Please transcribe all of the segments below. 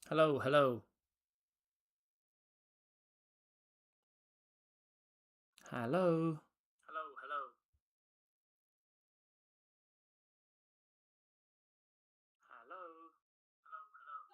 Hello, hello. Hello. Hello, hello. Hello. Hello, hello.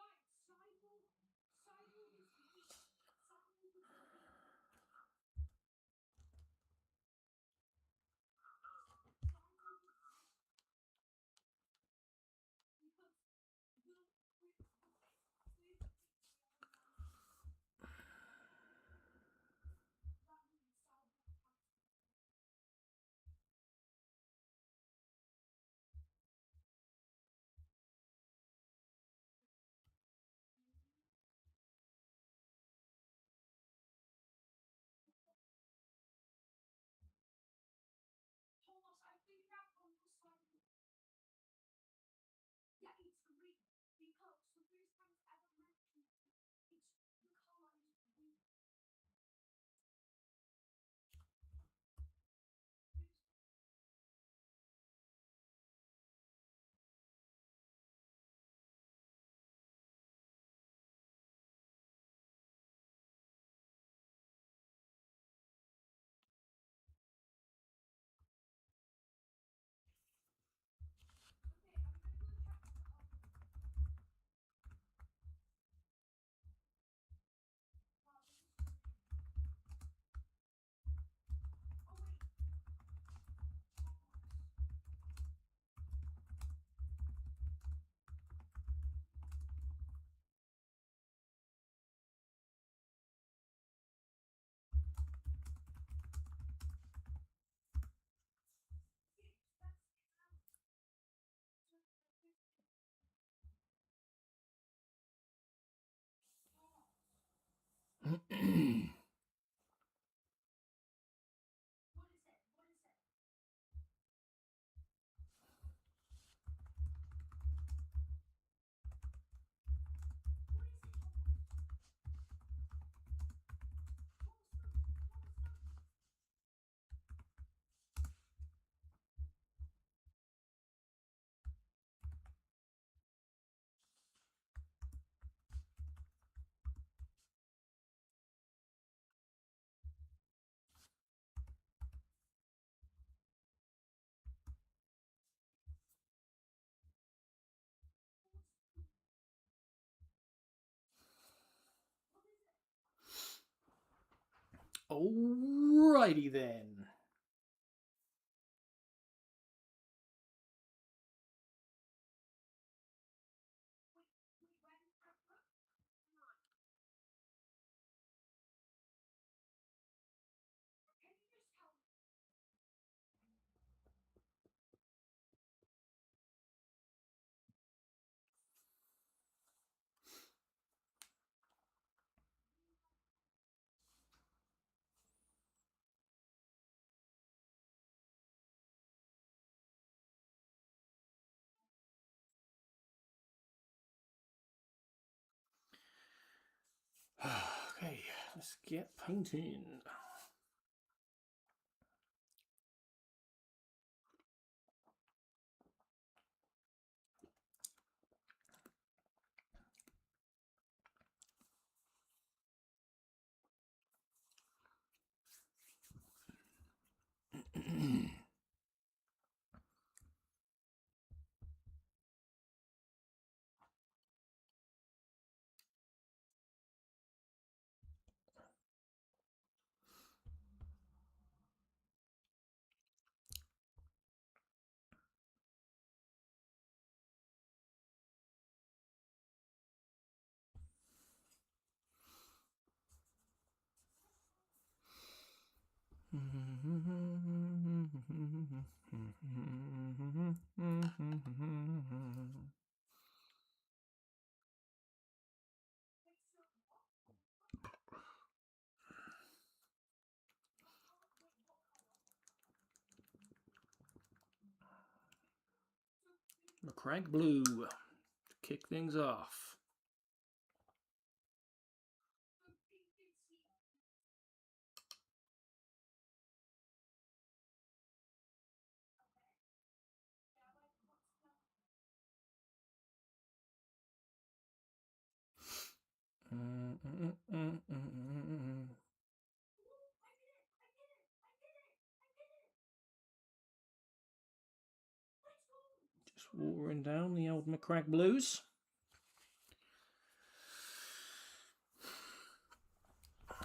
Alrighty then. Okay, let's get painting. McCrank Blue to kick things off. Just watering down the old McCrag Blues.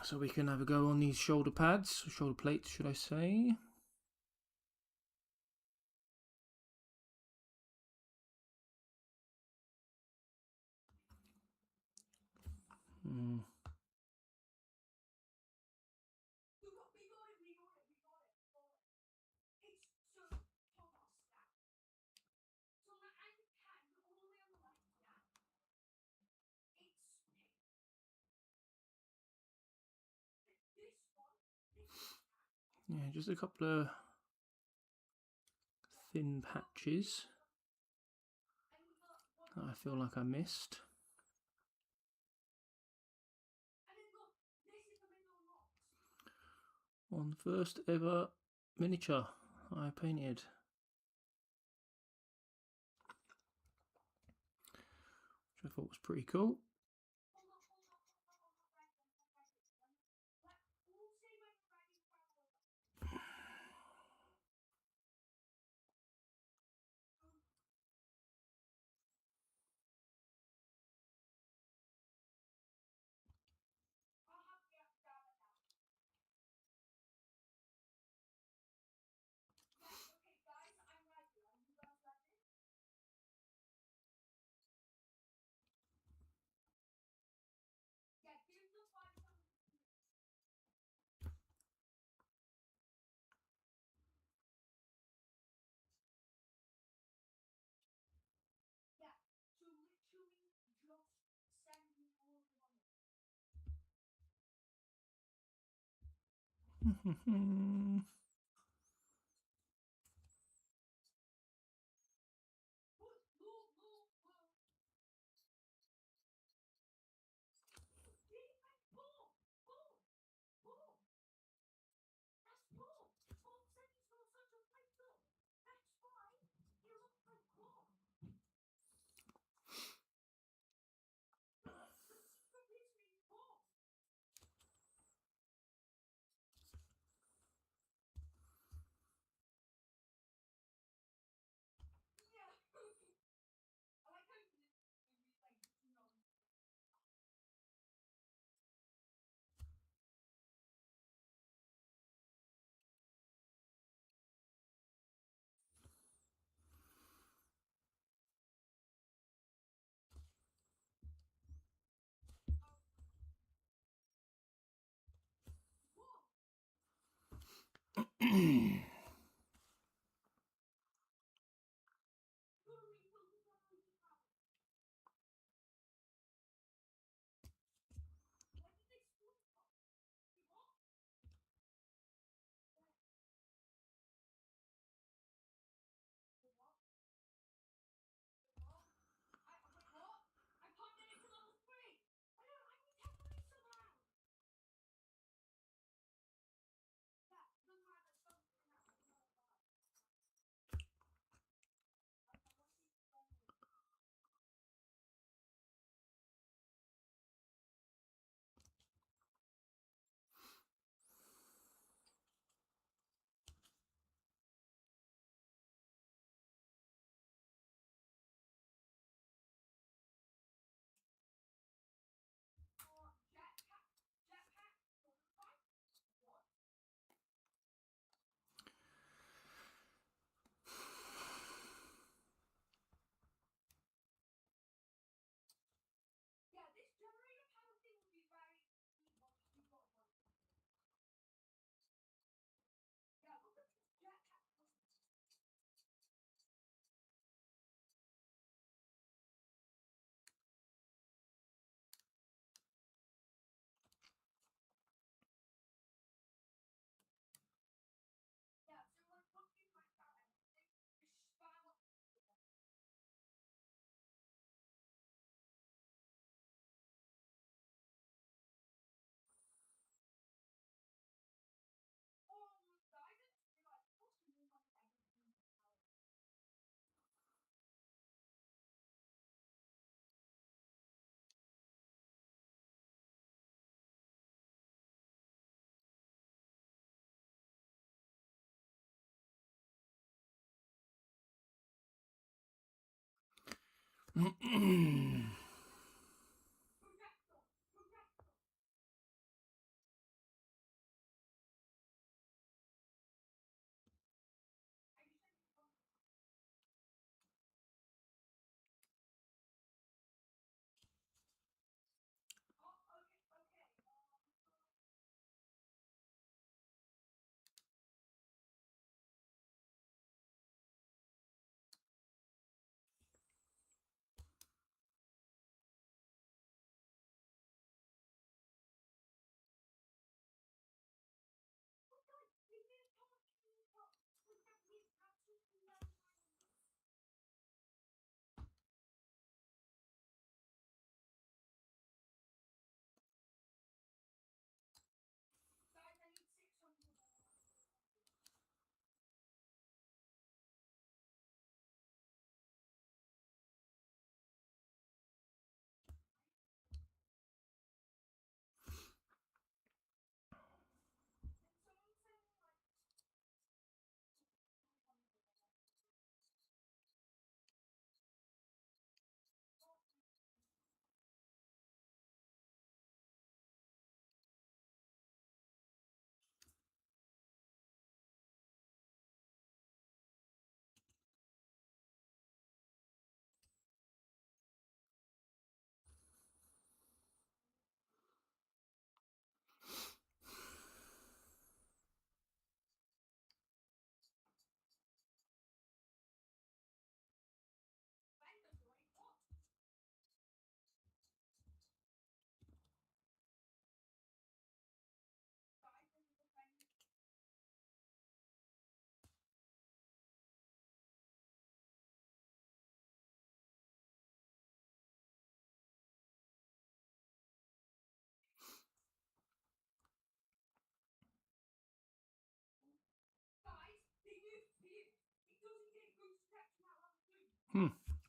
So we can have a go on these shoulder pads, shoulder plates, should I say. Yeah, just a couple of thin patches that I feel like I missed. On the first ever miniature I painted. Which I thought was pretty cool.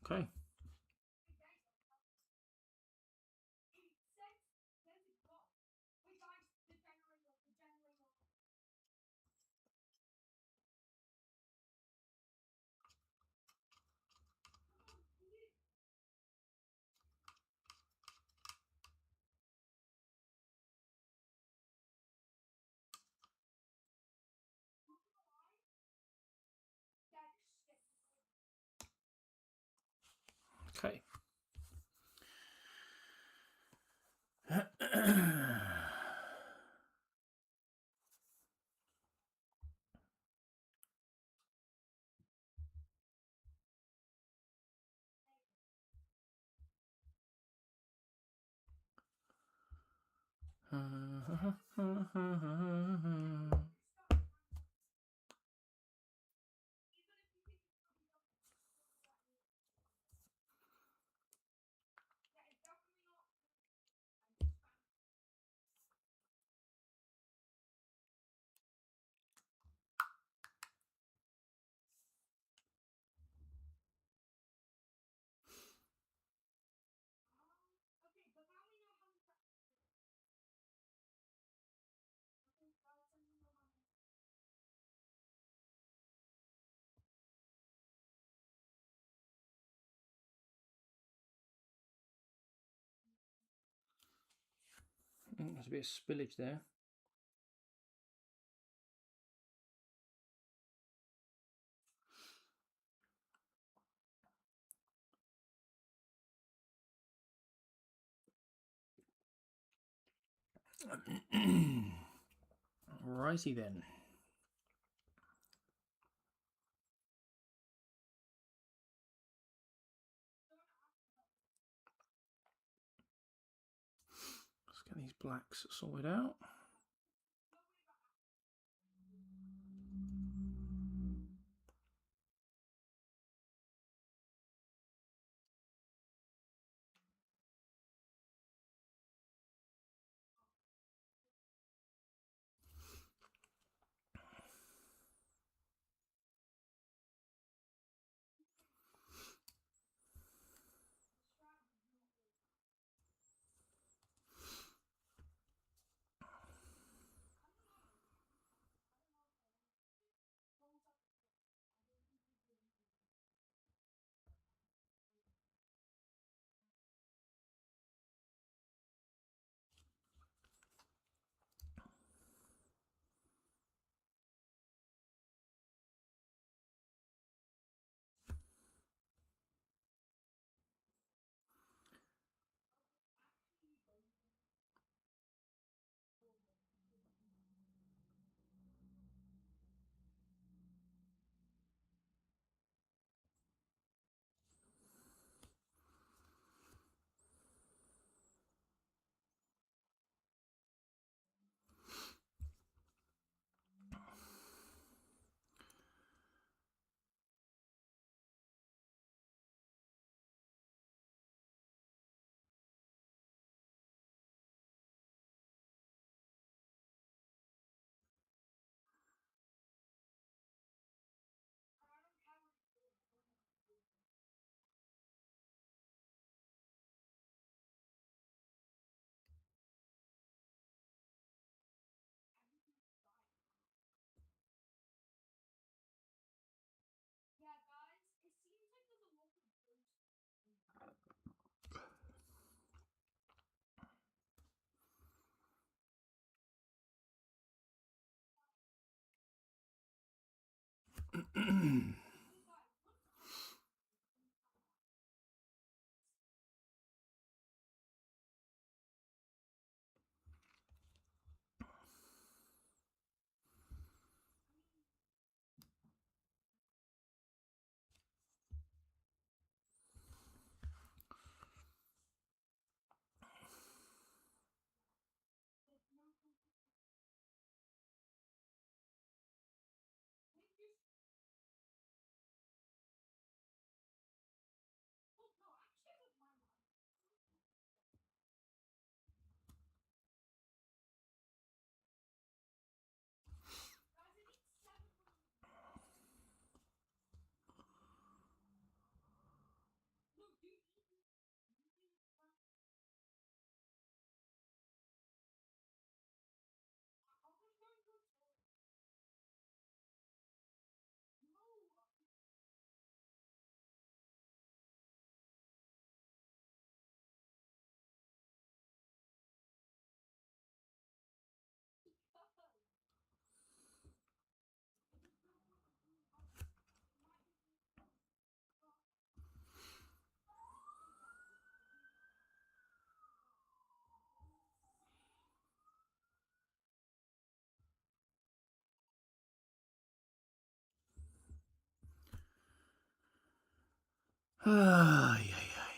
Okay. Okay. There's a bit of spillage there. Righty then. Let's get these blacks sorted out. Ay, ay, ay.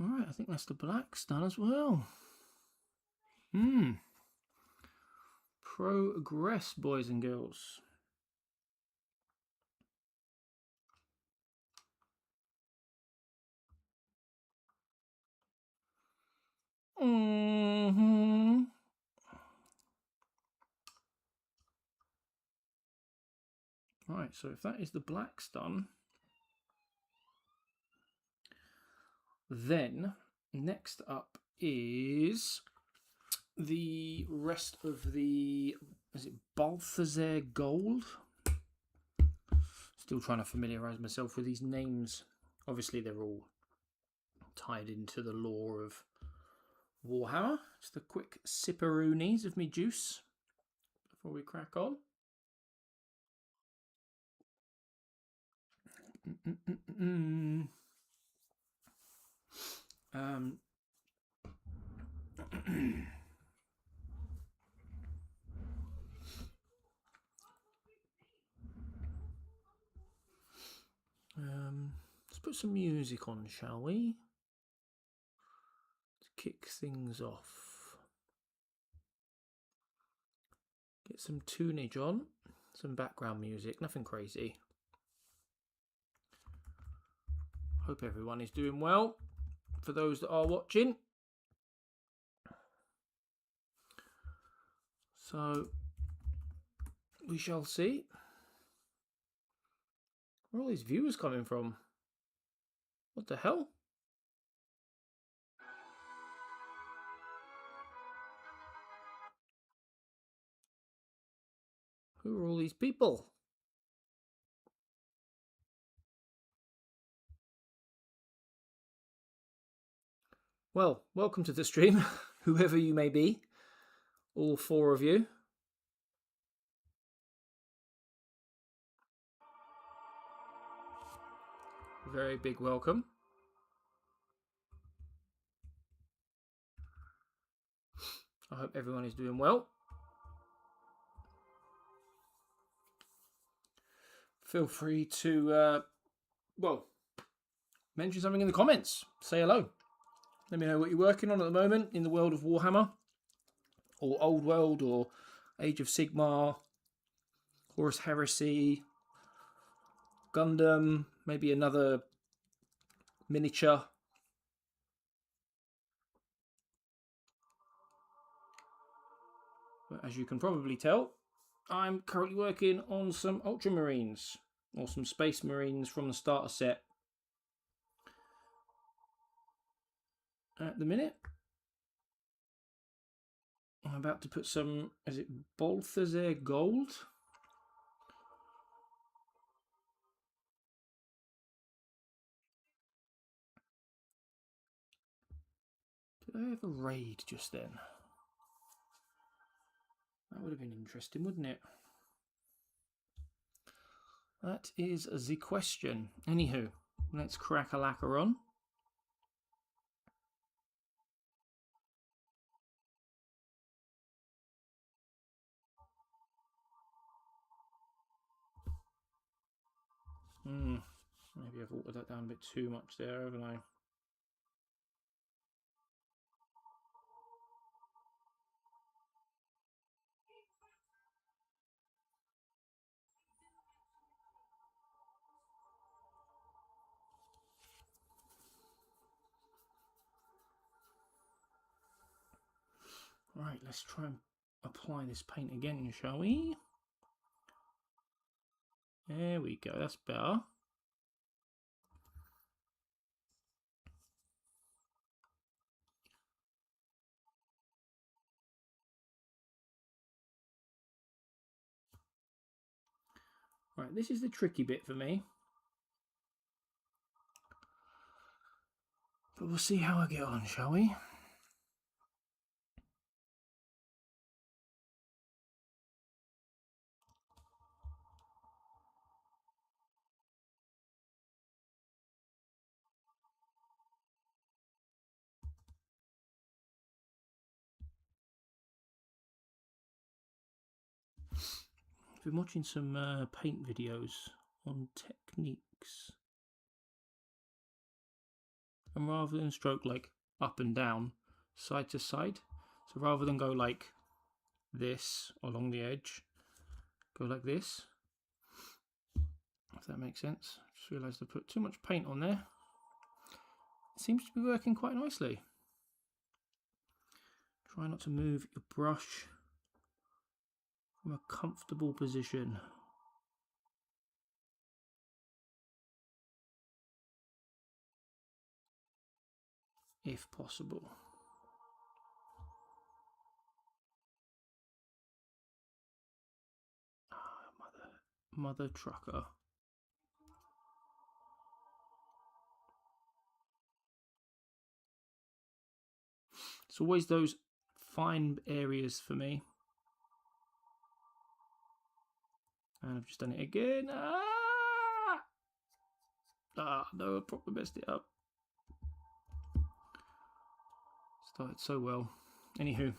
Alright, I think that's the blacks done as well. Progress, boys and girls. Right, so if that is the blacks done, then next up is the rest of the, is it Balthazar Gold? Still trying to familiarise myself with these names. Obviously they're all tied into the lore of Warhammer. Just a quick sipperoonies of me juice before we crack on. Let's put some music on, shall we? To kick things off. Get some tunage on, some background music, nothing crazy. Hope everyone is doing well. For those that are watching. So, we shall see. Where are all these viewers coming from? What the hell? Who are all these people? Well, welcome to the stream, whoever you may be. All four of you. Very big welcome. I hope everyone is doing well. Feel free to, well, mention something in the comments. Say hello. Let me know what you're working on at the moment in the world of Warhammer, or Old World, or Age of Sigmar, Horus Heresy, Gundam, maybe another miniature. But as you can probably tell, I'm currently working on some Ultramarines, or some Space Marines from the starter set at the minute. I'm about to put some, is it Balthazar Gold? Did I have a raid just then? That would have been interesting, wouldn't it? That is the question. Anywho, let's crack a lacquer on. Maybe I've watered that down a bit too much there, haven't I? Right, let's try and apply this paint again, shall we? There we go, that's better. Right, this is the tricky bit for me. But we'll see how I get on, shall we? I've been watching some paint videos on techniques. And rather than stroke like up and down, side to side, so rather than go like this along the edge, go like this, if that makes sense. Just realised I put too much paint on there. It seems to be working quite nicely. Try not to move your brush from a comfortable position. If possible. Mother trucker. It's always those fine areas for me. And I've just done it again. No, I probably messed it up. Started so well. Anywho.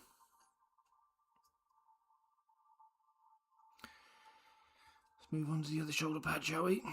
Let's move on to the other shoulder pad, shall we?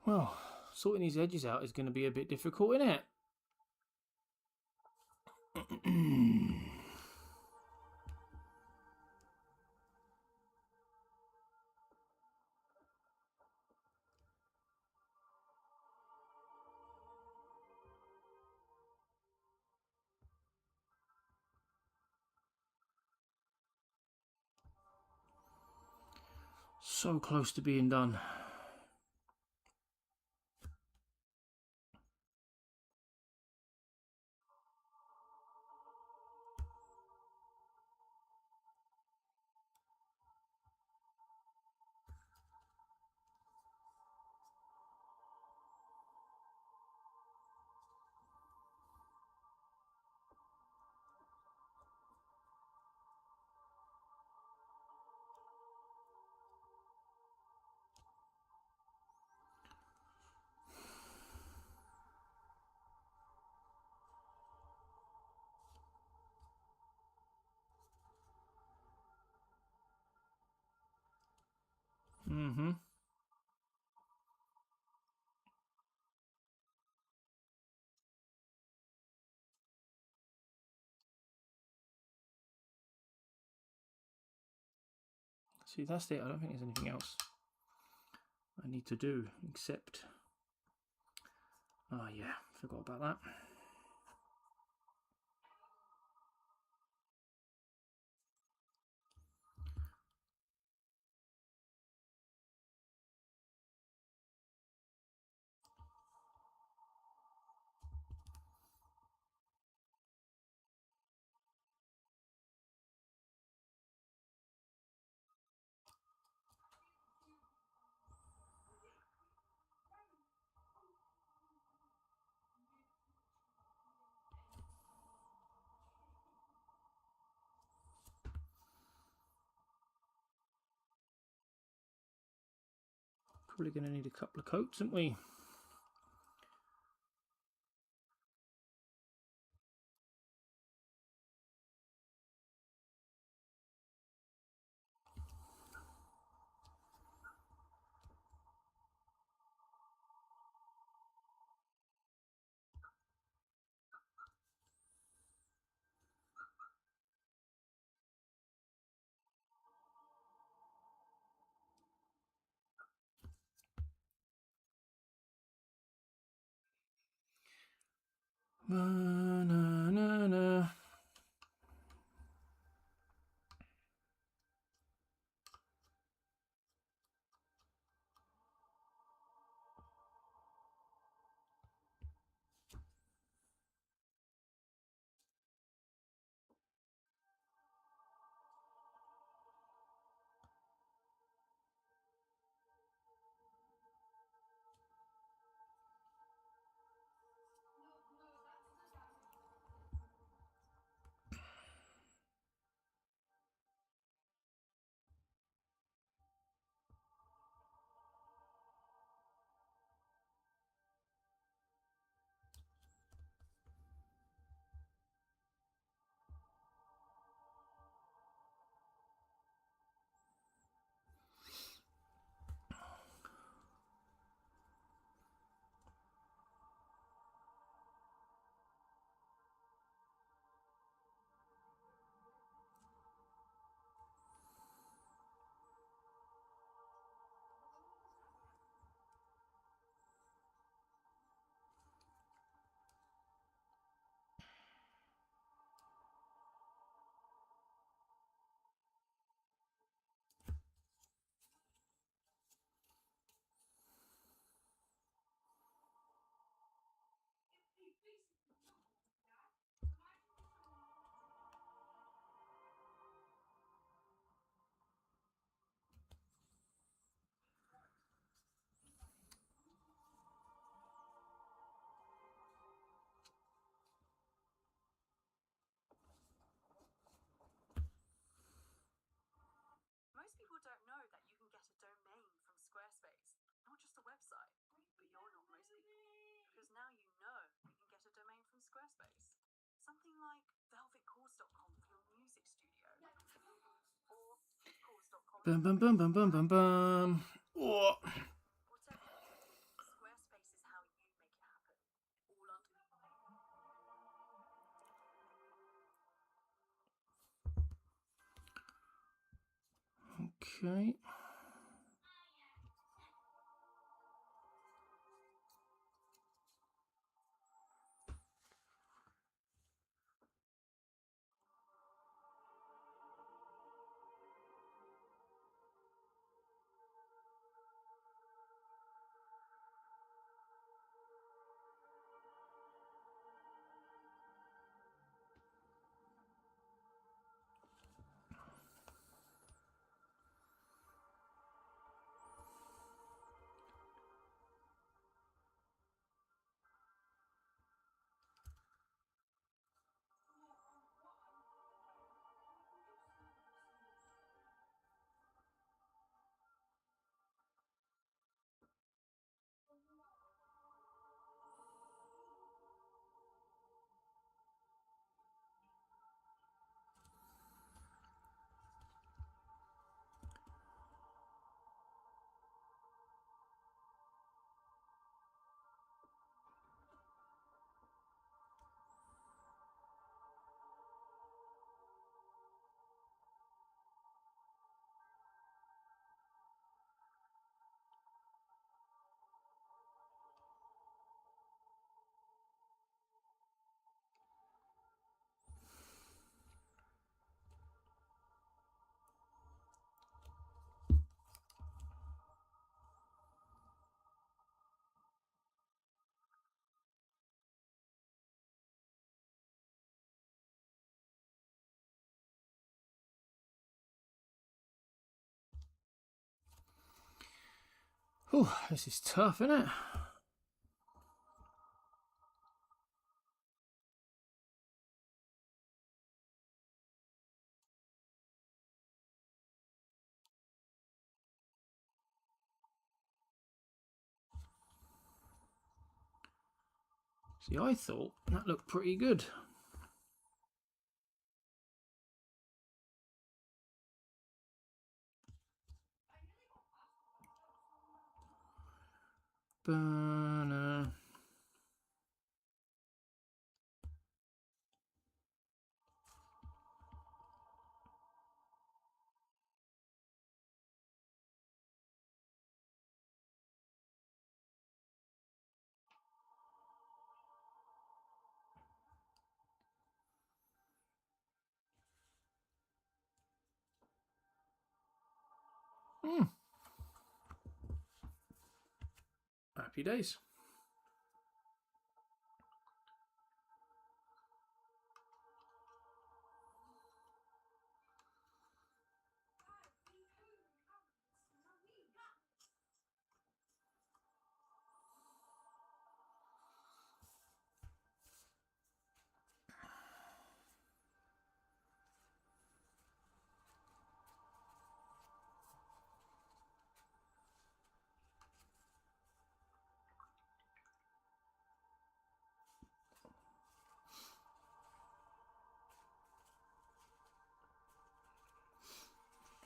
Well, sorting these edges out is going to be a bit difficult, isn't it? So close to being done. See, that's it. I don't think there's anything else I need to do except... Oh yeah, forgot about that. Probably going to need a couple of coats, aren't we? Na, na, na, na. Most people don't know that you can get a domain from Squarespace, not just a website. But you're not most people, because now you know you can get a domain from Squarespace. Something like velvetcourse.com for your music studio, or course.com. Bum, bum, bum, bum, bum, bum, bum. Oh. Whatever you do, Squarespace is how you make it happen. All under. Okay. Oh, this is tough, isn't it? See, I thought that looked pretty good. But, Happy days.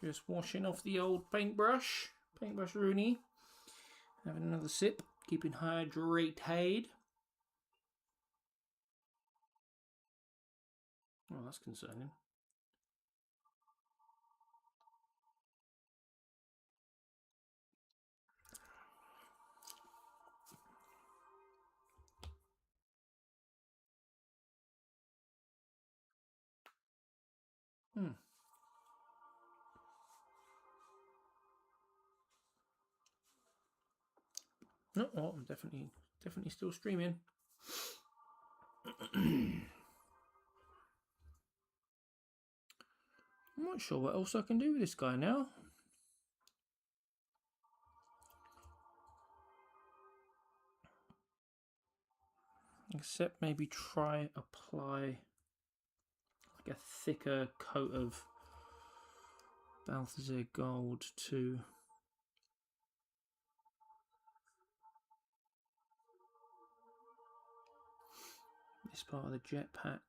Just washing off the old paintbrush Rooney. Having another sip, keeping hydrated. Oh, that's concerning. No, oh, I'm definitely still streaming. I'm not sure what else I can do with this guy now. Except maybe try apply like a thicker coat of Balthazar Gold to this part of the jetpack.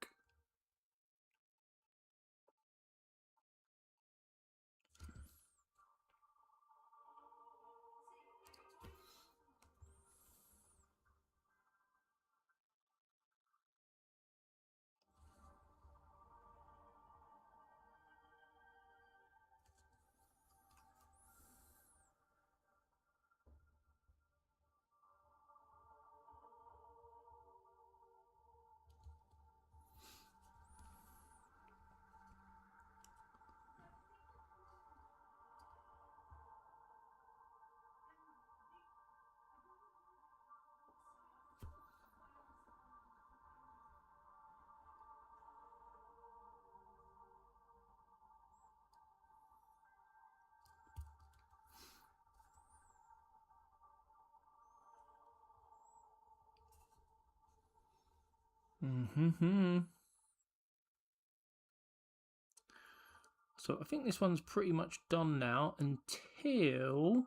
So I think this one's pretty much done now until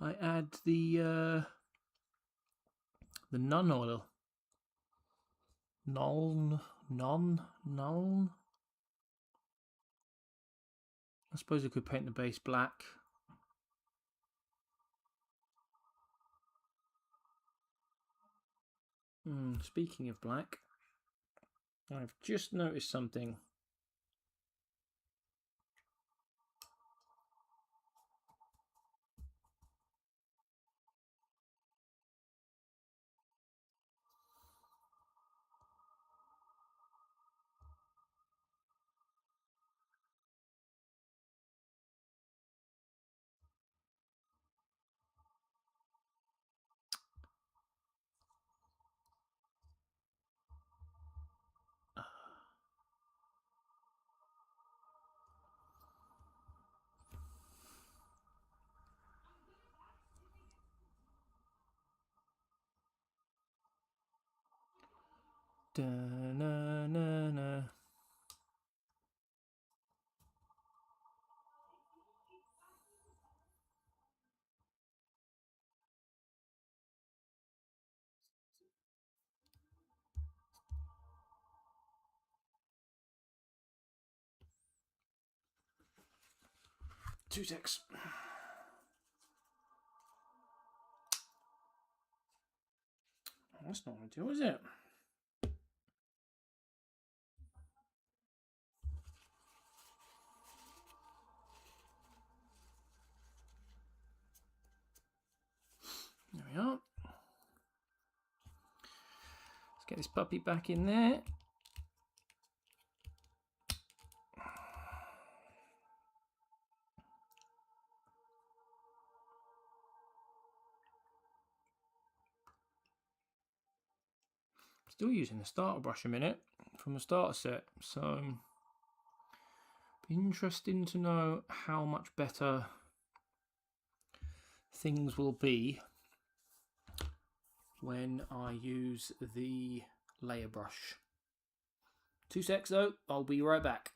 I add the nun oil. Null. I suppose I could paint the base black. Speaking of black, I've just noticed something. Da-na-na-na. Two ticks. That's not ideal, is it? There we are. Let's get this puppy back in there. Still using the starter brush a minute from the starter set, so be interesting to know how much better things will be when I use the layer brush. 2 secs though, I'll be right back.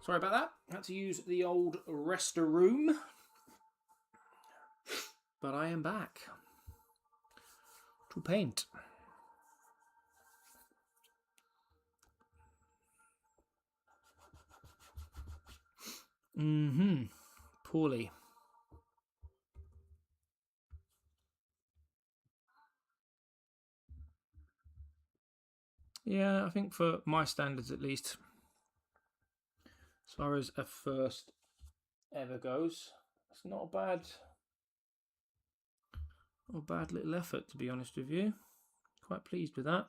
Sorry about that. I had to use the old restroom. But I am back to paint. Poorly. Yeah, I think for my standards at least, as far as a first ever goes, it's not a bad little effort, to be honest with you. Quite pleased with that.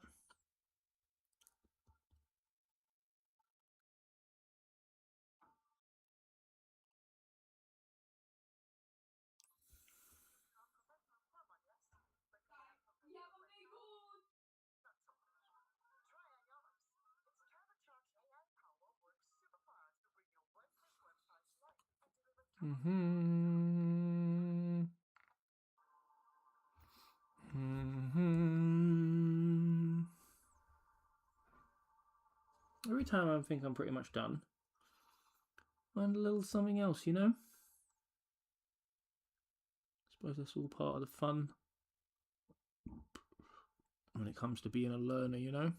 Every time I think I'm pretty much done, find a little something else, you know? I suppose that's all part of the fun when it comes to being a learner, you know?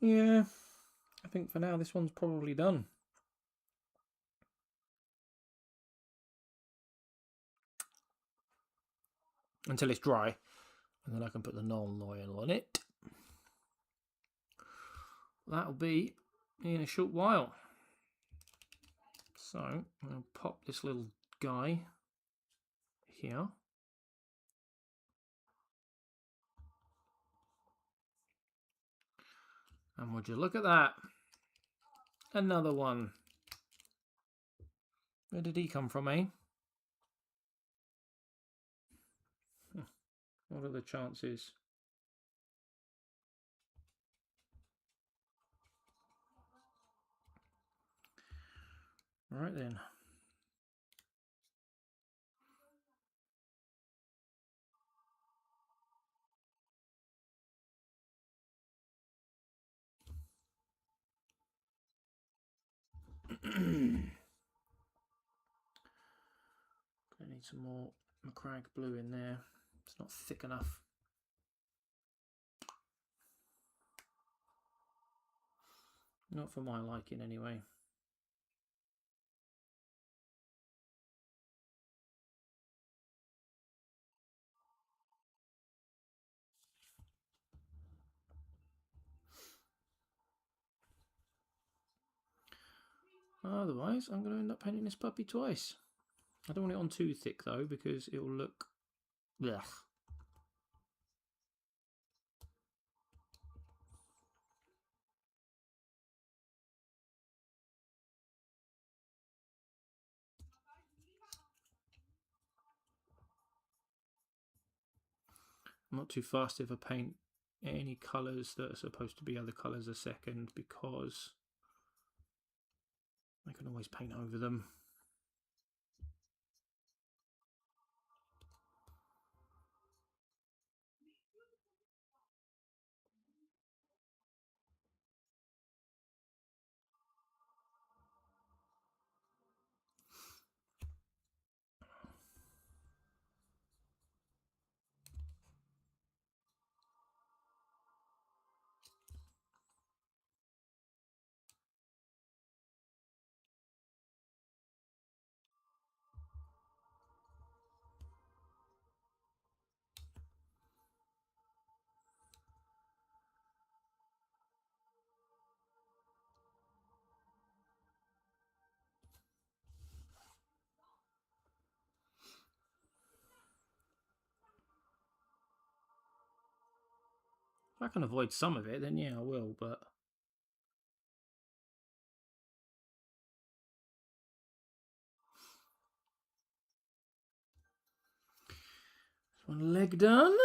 Yeah, I think for now this one's probably done. Until it's dry, and then I can put the non-oil on it. That'll be in a short while. So I'll pop this little guy here. And would you look at that? Another one. Where did he come from, eh? What are the chances? Right then. I need some more McCrag blue in there. It's not thick enough. Not for my liking anyway. Otherwise, I'm going to end up painting this puppy twice. I don't want it on too thick though, because it will look... Blech. I'm not too fast if I paint any colours that are supposed to be other colours a second, because I can always paint over them. If I can avoid some of it, then yeah, I will, but... One leg done.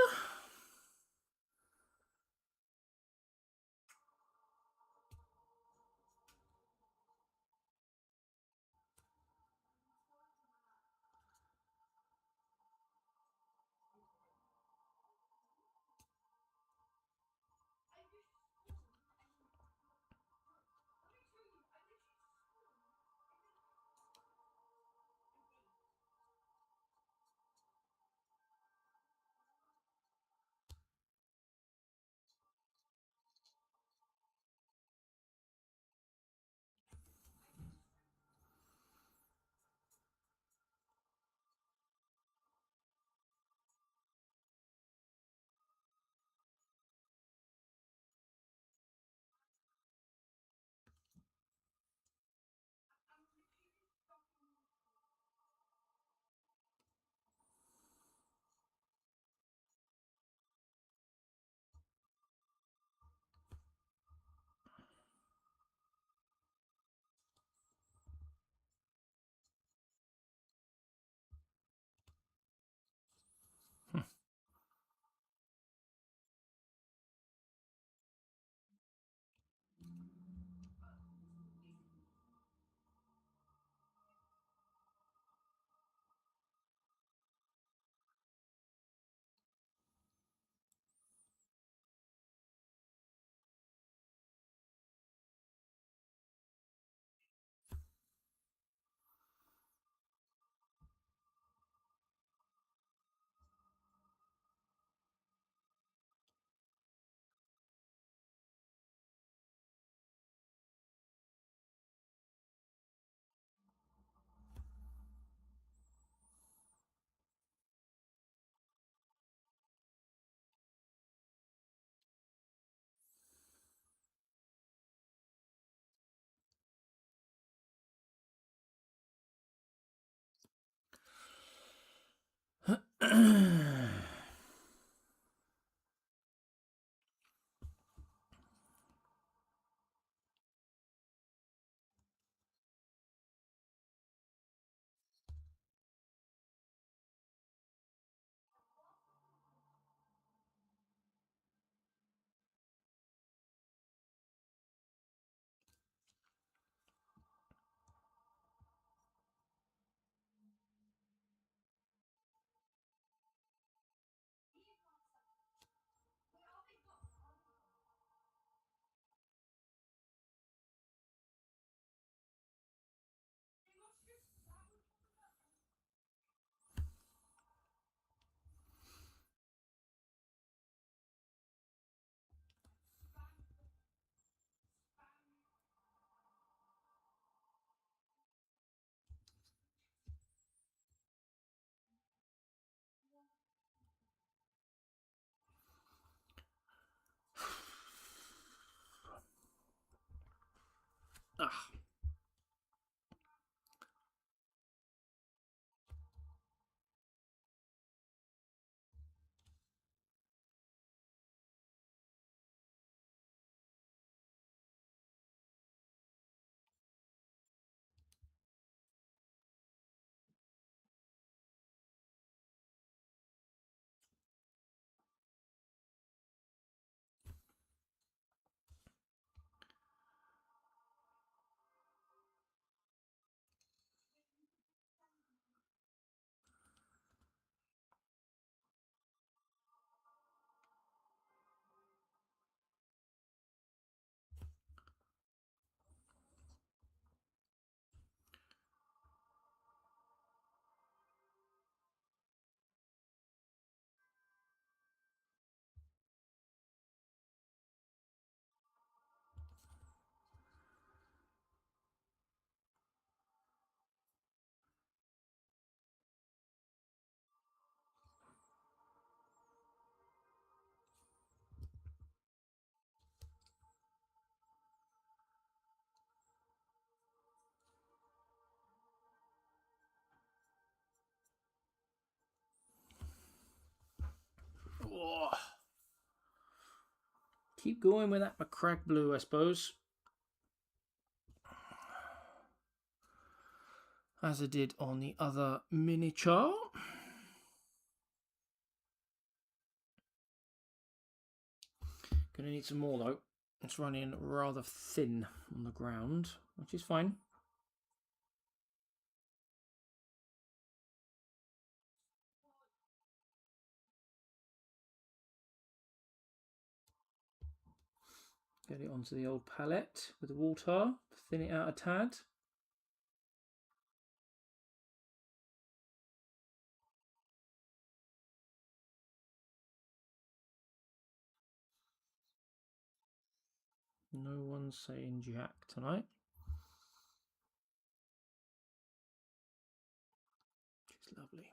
Ah. keep going with that Macragge blue, I suppose. As I did on the other miniature. Gonna need some more though. It's running rather thin on the ground, which is fine. Get it onto the old palette with the water, thin it out a tad. No one's saying jack tonight. Which is lovely.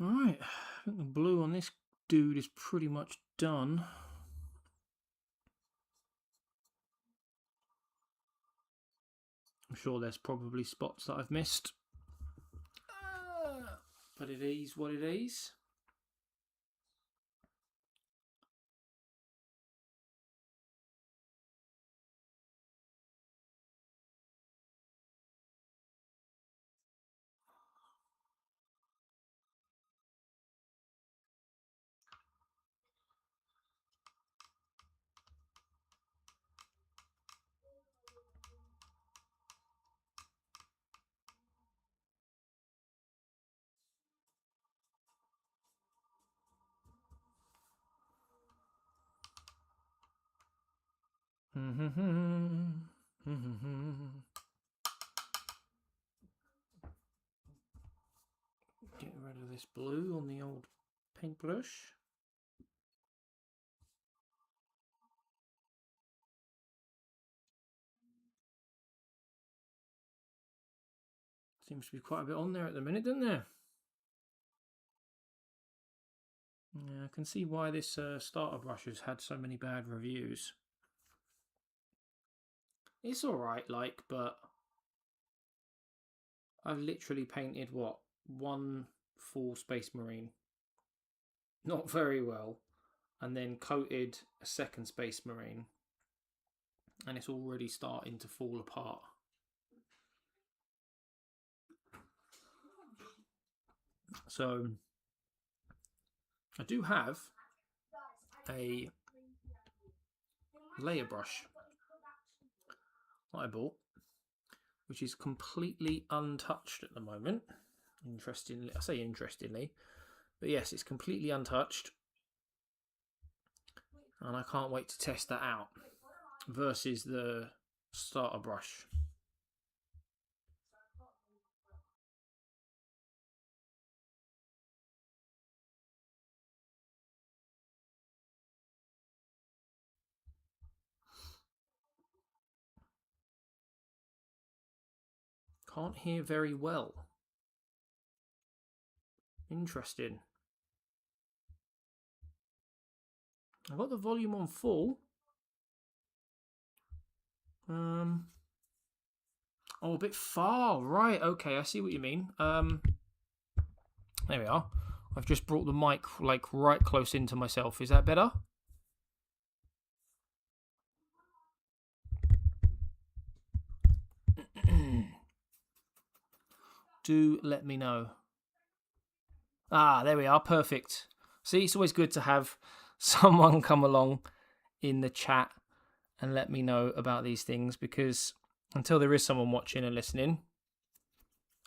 Alright, I think the blue on this dude is pretty much done. I'm sure there's probably spots that I've missed. But it is what it is. Get rid of this blue on the old paintbrush. Seems to be quite a bit on there at the minute, doesn't there? Yeah, I can see why this starter brush has had so many bad reviews. It's alright, like, but I've literally painted, what, one full Space Marine. Not very well. And then coated a second Space Marine. And it's already starting to fall apart. So, I do have a layer brush that I bought, which is completely untouched at the moment. Interestingly, I say interestingly, but yes, it's completely untouched, and I can't wait to test that out versus the starter brush. Can't hear very well. Interesting. I've got the volume on full. Oh, a bit far. Right, okay, I see what you mean. There we are. I've just brought the mic like right close into myself. Is that better? Do let me know. Ah, there we are. Perfect. See, it's always good to have someone come along in the chat and let me know about these things, because until there is someone watching and listening,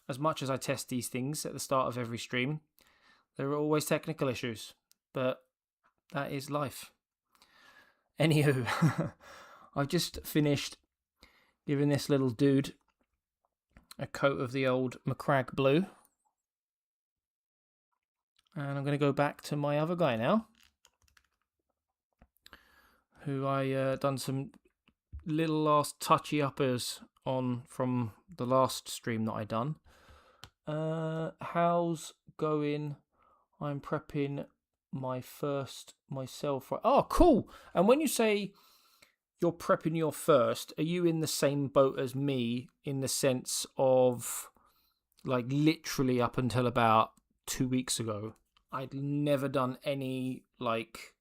as much as I test these things at the start of every stream, there are always technical issues, but that is life. Anywho, I've just finished giving this little dude a coat of the old Macragge blue. And I'm going to go back to my other guy now, who I done some little last touchy uppers on from the last stream that I done. How's going? I'm prepping my first myself. Oh, cool. And when you say you're prepping your first, are you in the same boat as me in the sense of, like, literally up until about 2 weeks ago, I'd never done any, like,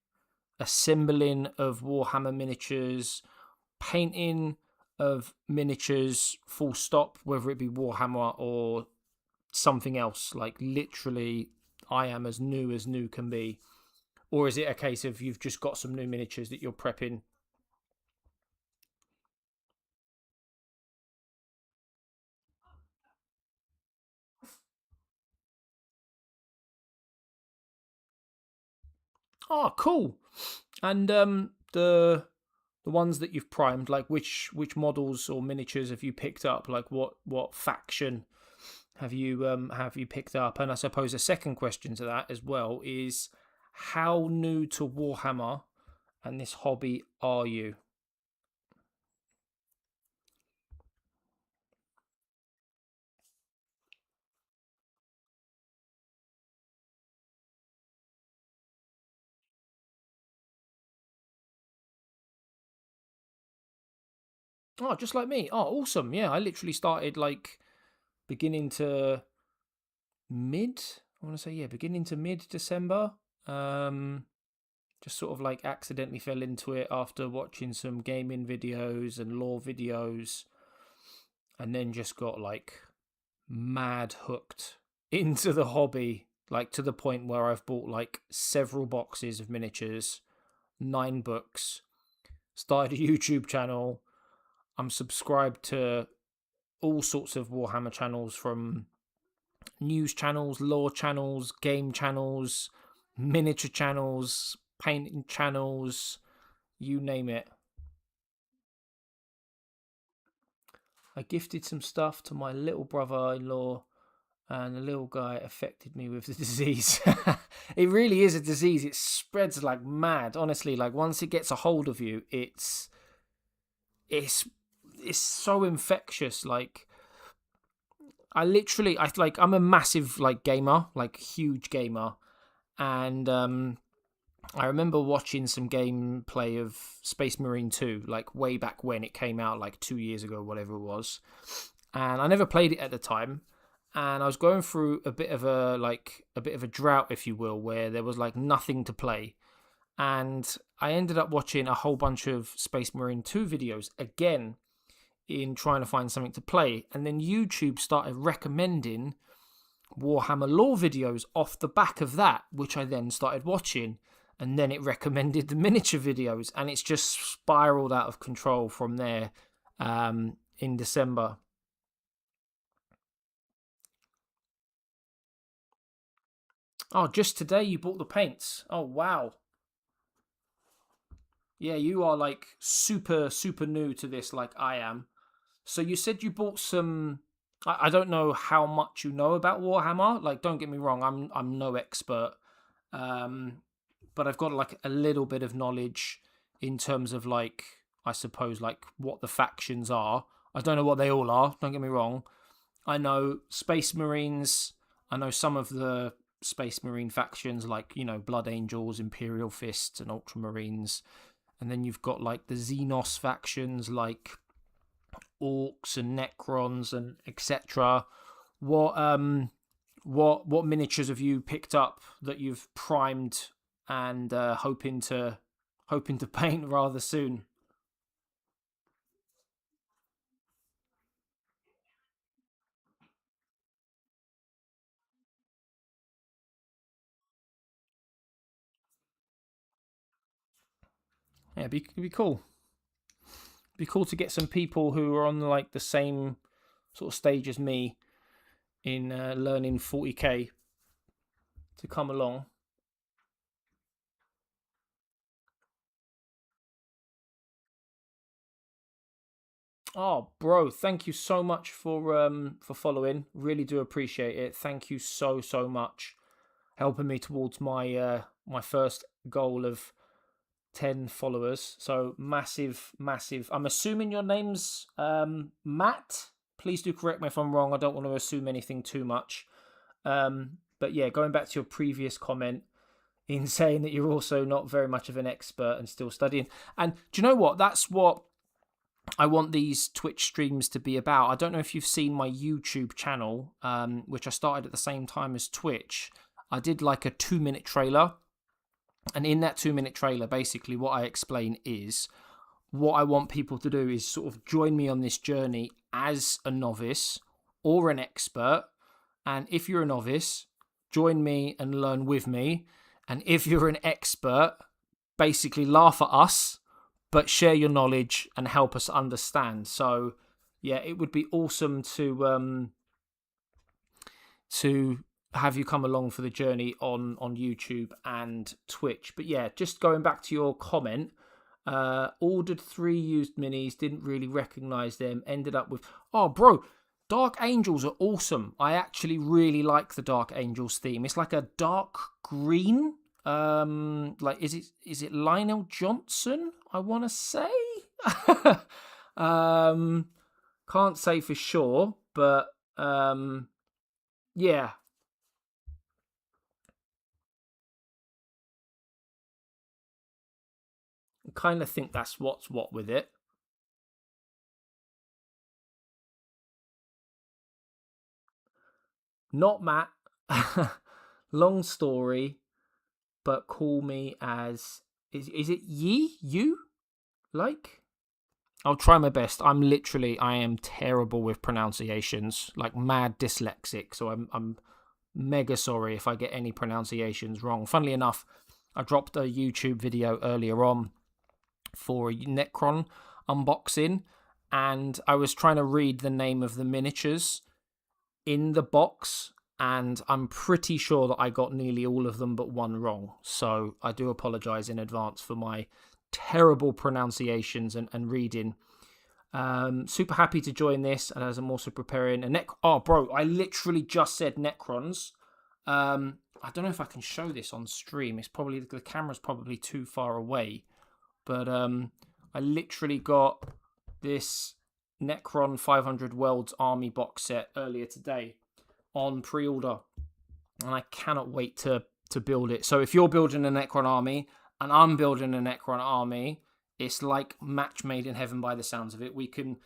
assembling of Warhammer miniatures, painting of miniatures, full stop, whether it be Warhammer or something else. Like, literally, I am as new can be. Or is it a case of you've just got some new miniatures that you're prepping? Oh, cool. And the ones that you've primed, like which models or miniatures have you picked up? Like what faction have you picked up? And I suppose a second question to that as well is, how new to Warhammer and this hobby are you? Oh, just like me. Oh, awesome. Yeah, I literally started like beginning to mid, I want to say, yeah, beginning to mid December. Just sort of like accidentally fell into it after watching some gaming videos and lore videos, and then just got like mad hooked into the hobby, like to the point where I've bought like several boxes of miniatures, 9 books, started a YouTube channel. I'm subscribed to all sorts of Warhammer channels, from news channels, lore channels, game channels, miniature channels, painting channels, you name it. I gifted some stuff to my little brother-in-law, and the little guy affected me with the disease. It really is a disease. It spreads like mad. Honestly, like once it gets a hold of you, it's so infectious. Like I'm a massive like gamer, like huge gamer, and I remember watching some gameplay of Space Marine 2, like way back when it came out, like 2 years ago, whatever it was. And I never played it at the time. And I was going through a bit of a drought, if you will, where there was like nothing to play. And I ended up watching a whole bunch of Space Marine 2 videos again in trying to find something to play. And then YouTube started recommending Warhammer lore videos off the back of that, which I then started watching. And then it recommended the miniature videos, and it's just spiraled out of control from there in December. Oh, just today you bought the paints. Oh, wow. Yeah, you are like super, super new to this, like I am. So you said you bought some. I don't know how much you know about Warhammer. Like, don't get me wrong, I'm no expert. Um, but I've got like a little bit of knowledge in terms of like, I suppose, like what the factions are. I don't know what they all are, don't get me wrong. I know Space Marines. I know some of the Space Marine factions, like, Blood Angels, Imperial Fists, and Ultramarines. And then you've got like the Xenos factions, like Orcs and Necrons and etc. What miniatures have you picked up that you've primed and hoping to paint rather soon? Yeah, it'd be cool. It'd be cool to get some people who are on like the same sort of stage as me in learning 40K to come along. Oh, bro, thank you so much for following. Really do appreciate it. Thank you so so much, helping me towards my first goal of 10 followers. So massive, massive. I'm assuming your name's Matt. Please do correct me if I'm wrong. I don't want to assume anything too much. But yeah, going back to your previous comment in saying that you're also not very much of an expert and still studying. And do you know what? That's what I want these Twitch streams to be about. I don't know if you've seen my YouTube channel, which I started at the same time as Twitch. I did like a 2-minute trailer. And in that 2-minute trailer, basically what I explain is what I want people to do is sort of join me on this journey as a novice or an expert. And if you're a novice, join me and learn with me. And if you're an expert, basically laugh at us, but share your knowledge and help us understand. So, yeah, it would be awesome to have you come along for the journey on YouTube and Twitch. But yeah, just going back to your comment, ordered 3 used minis, didn't really recognize them, ended up with, oh bro, Dark Angels are awesome. I actually really like the Dark Angels theme. It's like a dark green. Like is it Lionel Johnson, I want to say? um can't say for sure, but yeah, I kind of think that's what's what with it. Not Matt. Long story, but call me as... Is it Yi? You? Like? I'll try my best. I am terrible with pronunciations, like mad dyslexic, so I'm mega sorry if I get any pronunciations wrong. Funnily enough, I dropped a YouTube video earlier on for a Necron unboxing, and I was trying to read the name of the miniatures in the box, and I'm pretty sure that I got nearly all of them but one wrong. So I do apologise in advance for my terrible pronunciations and reading. Super happy to join this, and as I'm also preparing a oh bro, I literally just said Necrons. I don't know if I can show this on stream. It's probably, the camera's probably too far away, but I literally got this Necron 500 Worlds Army box set earlier today on pre-order, and I cannot wait to build it. So if you're building a Necron army and I'm building a Necron army, it's like match made in heaven by the sounds of it. We can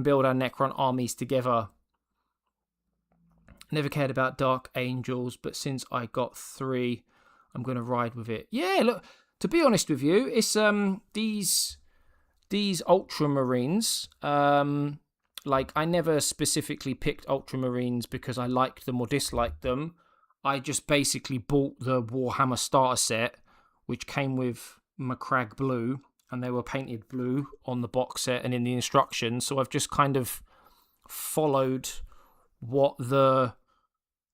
build our Necron armies together. Never cared about Dark Angels, but since I got 3, I'm going to ride with it. Yeah, look, to be honest with you, it's these Ultramarines, like, I never specifically picked Ultramarines because I liked them or disliked them. I just basically bought the Warhammer starter set, which came with Macragge Blue, and they were painted blue on the box set and in the instructions. So I've just kind of followed what the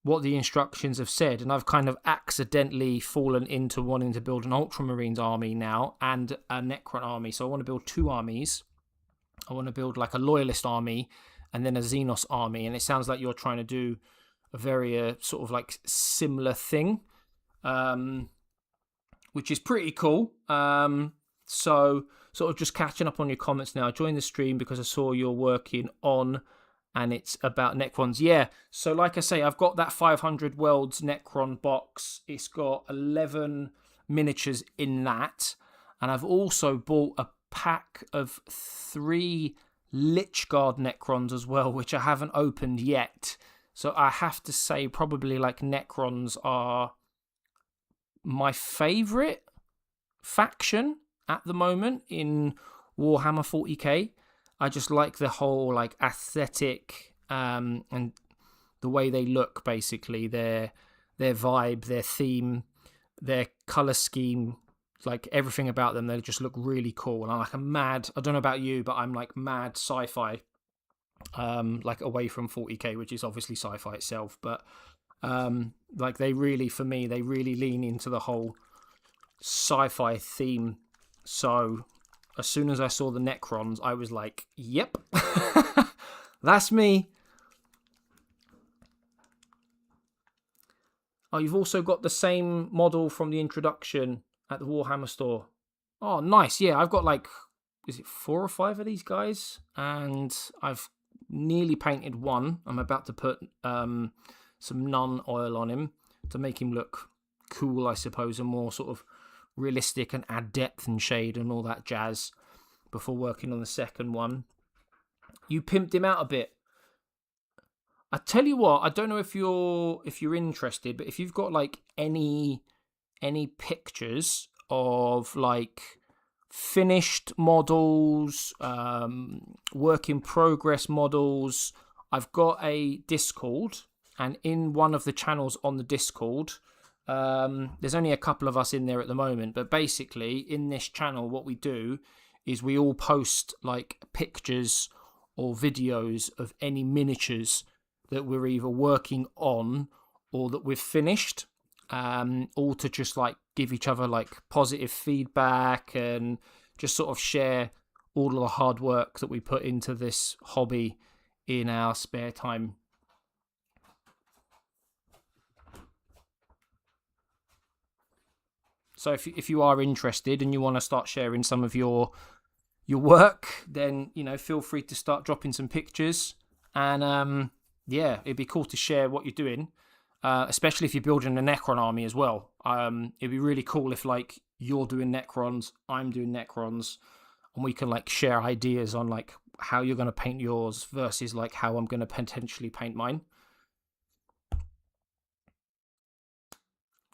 instructions have said, and I've kind of accidentally fallen into wanting to build an Ultramarines army now and a Necron army. So I want to build 2 armies. I want to build like a Loyalist army and then a Xenos army, and it sounds like you're trying to do a very sort of like similar thing, which is pretty cool. So sort of just catching up on your comments now. I joined the stream because I saw you're working on, and it's about Necrons. Yeah, so like I say, I've got that 500 Worlds Necron box. It's got 11 miniatures in that, and I've also bought a pack of 3 Lichguard Necrons as well, which I haven't opened yet. So I have to say, probably like Necrons are my favourite faction at the moment in Warhammer 40k. I just like the whole like aesthetic and the way they look, basically their vibe, their theme, their colour scheme, like everything about them. They just look really cool, and I'm like I don't know about you, but I'm like mad sci-fi, like away from 40k, which is obviously sci-fi itself, but like they really lean into the whole sci-fi theme. So as soon as I saw the Necrons, I was like, yep, that's me. Oh, you've also got the same model from the introduction at the Warhammer store. Oh, nice. Yeah, I've got like, is it 4 or 5 of these guys? And I've nearly painted one. I'm about to put some Nun oil on him to make him look cool, I suppose, and more sort of realistic and add depth and shade and all that jazz before working on the second one. You pimped him out a bit. I tell you what, I don't know if you're interested, but if you've got like any pictures of like finished models, work in progress models, I've got a Discord, and in one of the channels on the Discord, there's only a couple of us in there at the moment, but basically in this channel what we do is we all post like pictures or videos of any miniatures that we're either working on or that we've finished, all to just like give each other like positive feedback and just sort of share all of the hard work that we put into this hobby in our spare time. So if you are interested and you want to start sharing some of your work, then, you know, feel free to start dropping some pictures. And yeah, it'd be cool to share what you're doing, especially if you're building a Necron army as well. It'd be really cool if like you're doing Necrons, I'm doing Necrons, and we can like share ideas on like how you're going to paint yours versus like how I'm going to potentially paint mine.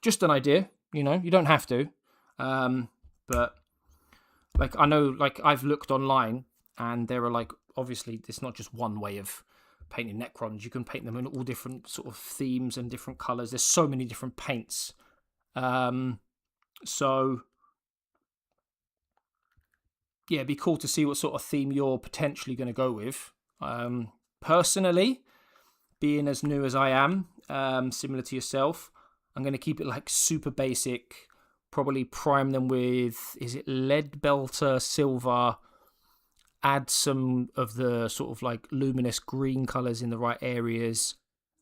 just an idea, you know, you don't have to. But like, I know, like, I've looked online and there are like, obviously it's not just one way of painting Necrons. You can paint them in all different sort of themes and different colors. There's so many different paints. So yeah, it'd be cool to see what sort of theme you're potentially going to go with. Personally, being as new as I am, similar to yourself, I'm going to keep it like super basic. Probably prime them with, is it lead belter silver? Add some of the sort of like luminous green colors in the right areas,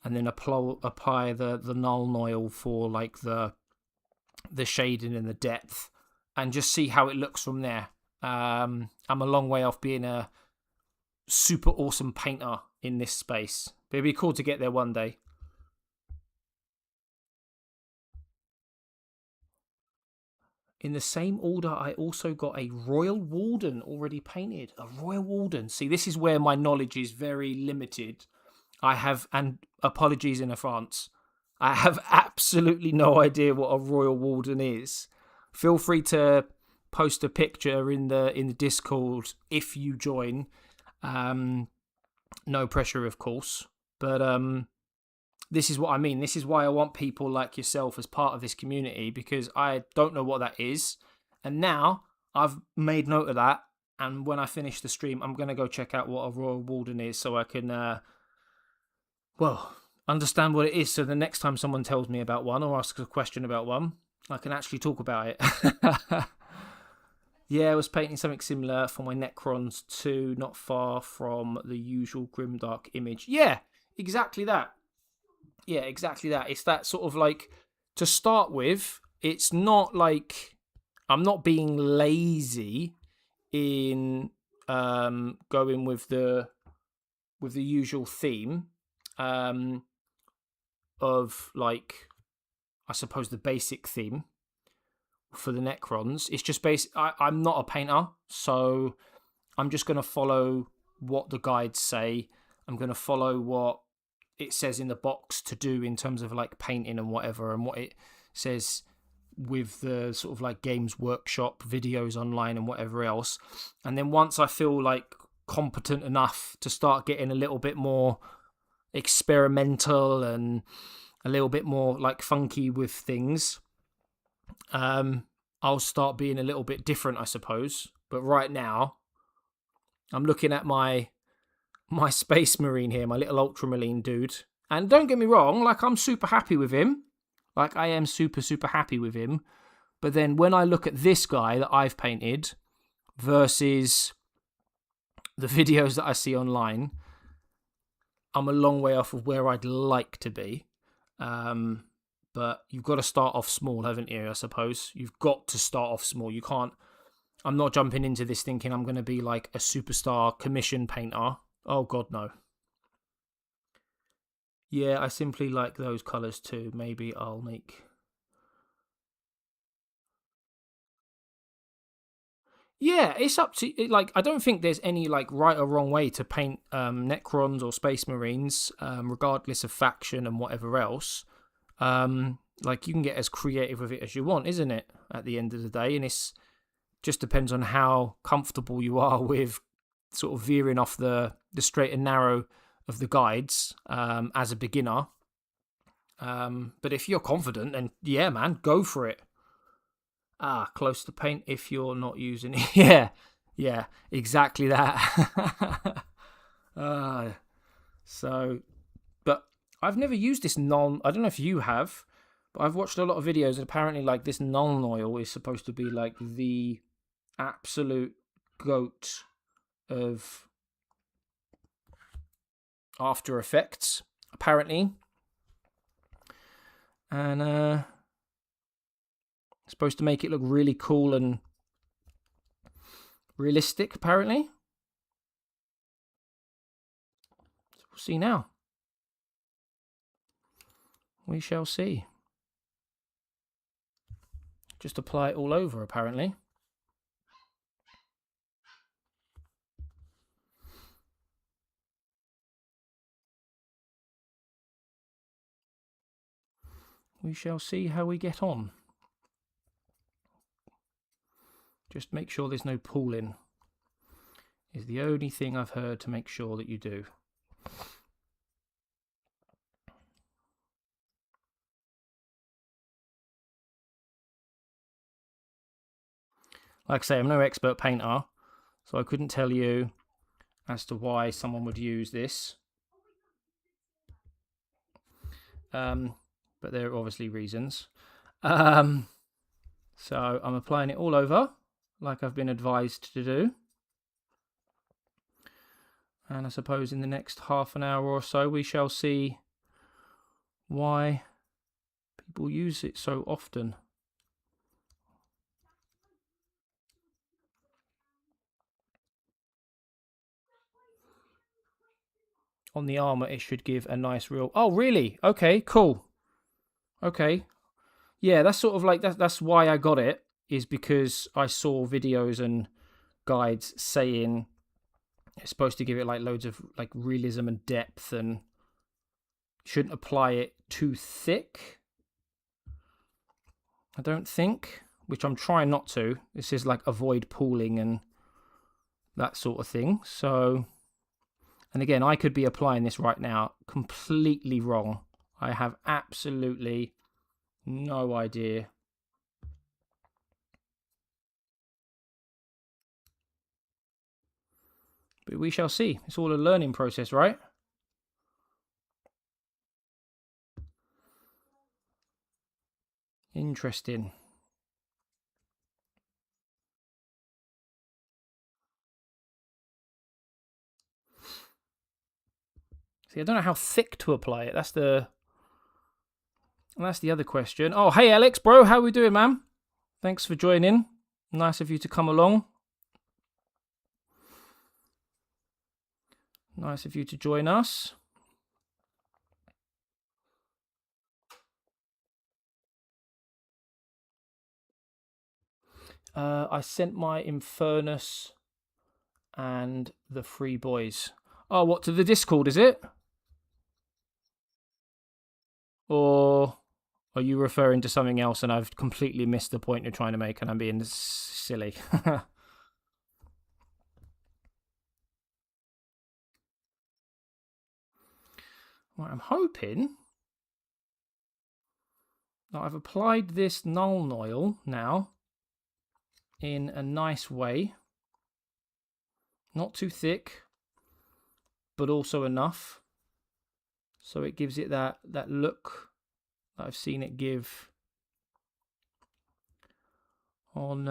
and then apply the null oil for like the shading and the depth, and just see how it looks from there. I'm a long way off being a super awesome painter in this space, but it'd be cool to get there one day. In the same order, I also got a Royal Warden already painted. A Royal Warden. See, this is where my knowledge is very limited. I have, and apologies in advance, I have absolutely no idea what a Royal Warden is. Feel free to post a picture in the Discord if you join. No pressure, of course. But this is what I mean. This is why I want people like yourself as part of this community, because I don't know what that is. And now I've made note of that. And when I finish the stream, I'm going to go check out what a Royal Warden is so I can, understand what it is. So the next time someone tells me about one or asks a question about one, I can actually talk about it. Yeah, I was painting something similar for my Necrons too, not far from the usual grimdark image. Yeah, exactly that. Yeah, exactly that. It's that sort of like, to start with, it's not like I'm not being lazy in going with the usual theme of, like, I suppose the basic theme for the Necrons. It's just I'm not a painter, so I'm just going to follow what the guides say. I'm going to follow what it says in the box to do in terms of like painting and whatever, and what it says with the sort of like Games Workshop videos online and whatever else. And then once I feel like competent enough to start getting a little bit more experimental and a little bit more like funky with things, I'll start being a little bit different, I suppose. But right now, I'm looking at my Space Marine here, my little Ultramarine dude. And don't get me wrong, like, I'm super happy with him. Like, I am super, super happy with him. But then when I look at this guy that I've painted versus the videos that I see online, I'm a long way off of where I'd like to be. But you've got to start off small, haven't you, I suppose? You've got to start off small. You can't... I'm not jumping into this thinking I'm going to be like a superstar commission painter. Oh, God, no. Yeah, I simply like those colours too. Maybe I'll make... Yeah, it's up to... Like, I don't think there's any, like, right or wrong way to paint Necrons or Space Marines, regardless of faction and whatever else. Like, you can get as creative with it as you want, isn't it, at the end of the day? And it's just depends on how comfortable you are with sort of veering off the straight and narrow of the guides as a beginner. But if you're confident, then yeah, man, go for it. Close to paint if you're not using it. yeah, exactly that. But I've never used this null. I don't know if you have, but I've watched a lot of videos, and apparently, like, this null oil is supposed to be like the absolute goat of After Effects, apparently. And supposed to make it look really cool and realistic, apparently. So we'll see now. We shall see. Just apply it all over, apparently. we shall see how we get on. Just make sure there's no pooling. Is the only thing I've heard to make sure that you do. Like I say, I'm no expert painter, so I couldn't tell you as to why someone would use this. But there are obviously reasons. So I'm applying it all over, like I've been advised to do. And I suppose in the next half an hour or so, we shall see why people use it so often. On the armor, it should give a nice real... Oh, really? Okay, cool. Okay. Yeah, that's sort of like... That's why I got it, is because I saw videos and guides saying it's supposed to give it like loads of like realism and depth, and shouldn't apply it too thick, I don't think, which I'm trying not to. This is like avoid pooling and that sort of thing. So, and again, I could be applying this right now completely wrong. I have absolutely no idea. But we shall see. It's all a learning process, right? Interesting. See, I don't know how thick to apply it. That's the other question. Oh, hey Alex, bro, how we doing, man? Thanks for joining. Nice of you to come along. Nice of you to join us. I sent my Infernus and the Free Boys. Oh, what, to the Discord, is it? Or are you referring to something else and I've completely missed the point you're trying to make and I'm being silly? Well, I'm hoping that I've applied this Null oil now in a nice way. Not too thick, but also enough. So it gives it that look that I've seen it give on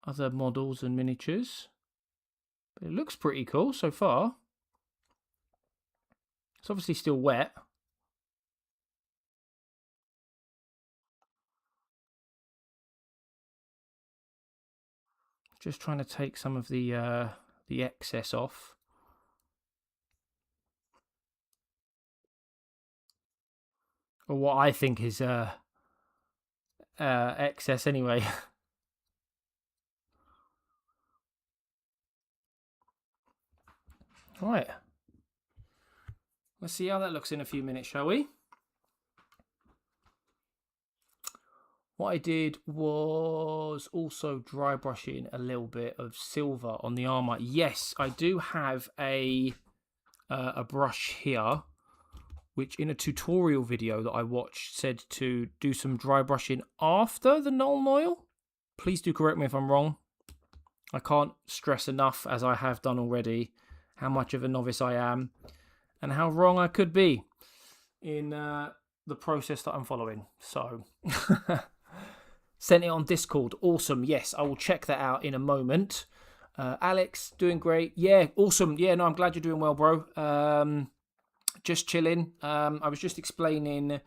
other models and miniatures. But it looks pretty cool so far. It's obviously still wet. Just trying to take some of the excess off. Or what I think is excess anyway. Right. Let's see how that looks in a few minutes, shall we? What I did was also dry brushing a little bit of silver on the armor. Yes, I do have a brush here, which in a tutorial video that I watched said to do some dry brushing after the Null oil. Please do correct me if I'm wrong. I can't stress enough, as I have done already, how much of a novice I am and how wrong I could be in the process that I'm following. So... Sent it on Discord. Awesome. Yes, I will check that out in a moment. Alex, doing great. Yeah, awesome. Yeah, no, I'm glad you're doing well, bro. Just chilling. I was just explaining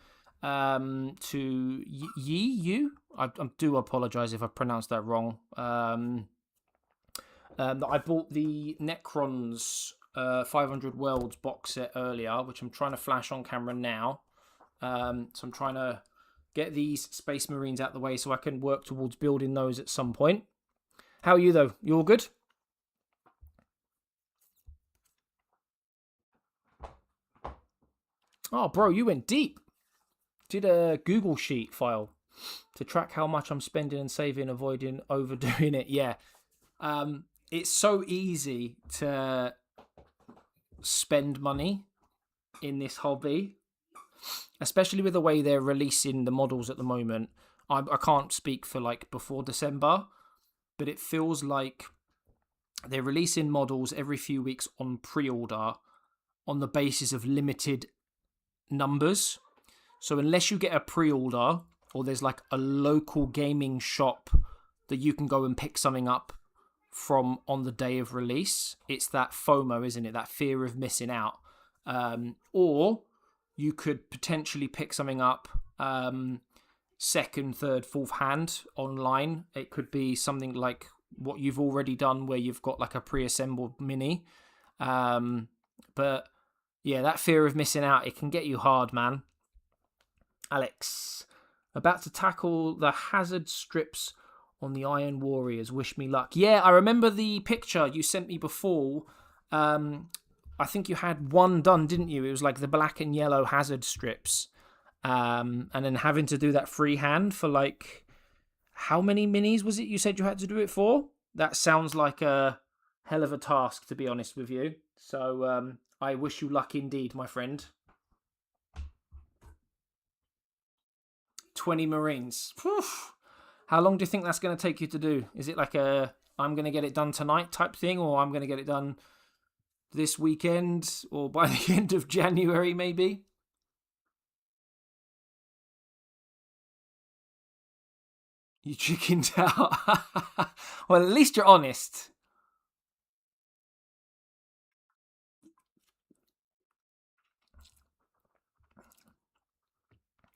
to you. I do apologise if I pronounced that wrong. That I bought the Necrons 500 Worlds box set earlier, which I'm trying to flash on camera now. So I'm trying to get these Space Marines out the way so I can work towards building those at some point. How are you, though? You all good? Oh, bro, you went deep. Did a Google Sheet file to track how much I'm spending and saving, avoiding overdoing it. Yeah. It's so easy to spend money in this hobby, especially with the way they're releasing the models at the moment. I can't speak for like before December, but it feels like they're releasing models every few weeks on pre-order on the basis of limited numbers. So unless you get a pre-order or there's like a local gaming shop that you can go and pick something up from on the day of release, it's that FOMO, isn't it? That fear of missing out. Or you could potentially pick something up second, third, fourth hand online. It could be something like what you've already done where you've got like a pre-assembled mini. But yeah, that fear of missing out, it can get you hard, man. Alex, about to tackle the hazard strips on the Iron Warriors. Wish me luck. Yeah, I remember the picture you sent me before. I think you had one done, didn't you? It was like the black and yellow hazard strips. And then having to do that freehand for like, how many minis was it you said you had to do it for? That sounds like a hell of a task, to be honest with you. So I wish you luck indeed, my friend. 20 Marines. Whew. How long do you think that's going to take you to do? Is it like a, I'm going to get it done tonight type thing, or I'm going to get it done this weekend, or by the end of January maybe? You chickened out. Well, at least you're honest.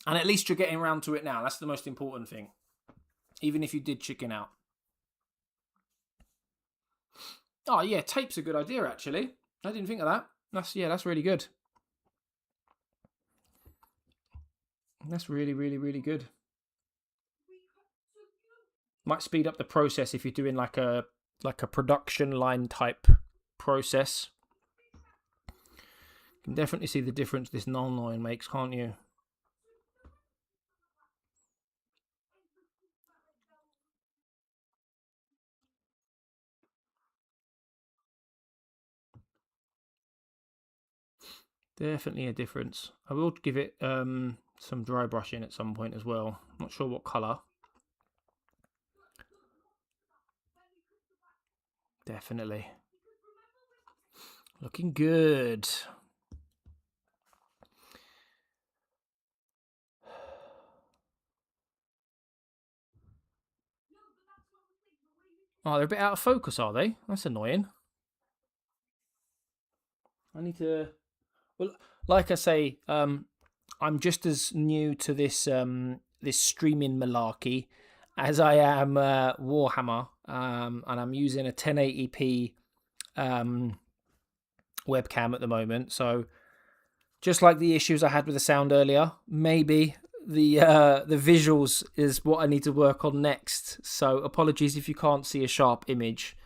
And at least you're getting around to it now. That's the most important thing. Even if you did chicken out. Oh, yeah, tape's a good idea, actually. I didn't think of that. That's really good. That's really, really, really good. Might speed up the process if you're doing like a production line type process. You can definitely see the difference this non-line makes, can't you? Definitely a difference. I will give it some dry brushing at some point as well. Not sure what colour. Definitely. Looking good. Oh, they're a bit out of focus, are they? That's annoying. I need to... Well, like I say, I'm just as new to this this streaming malarkey as I am Warhammer, and I'm using a 1080p webcam at the moment. So, just like the issues I had with the sound earlier, maybe the visuals is what I need to work on next. So, apologies if you can't see a sharp image.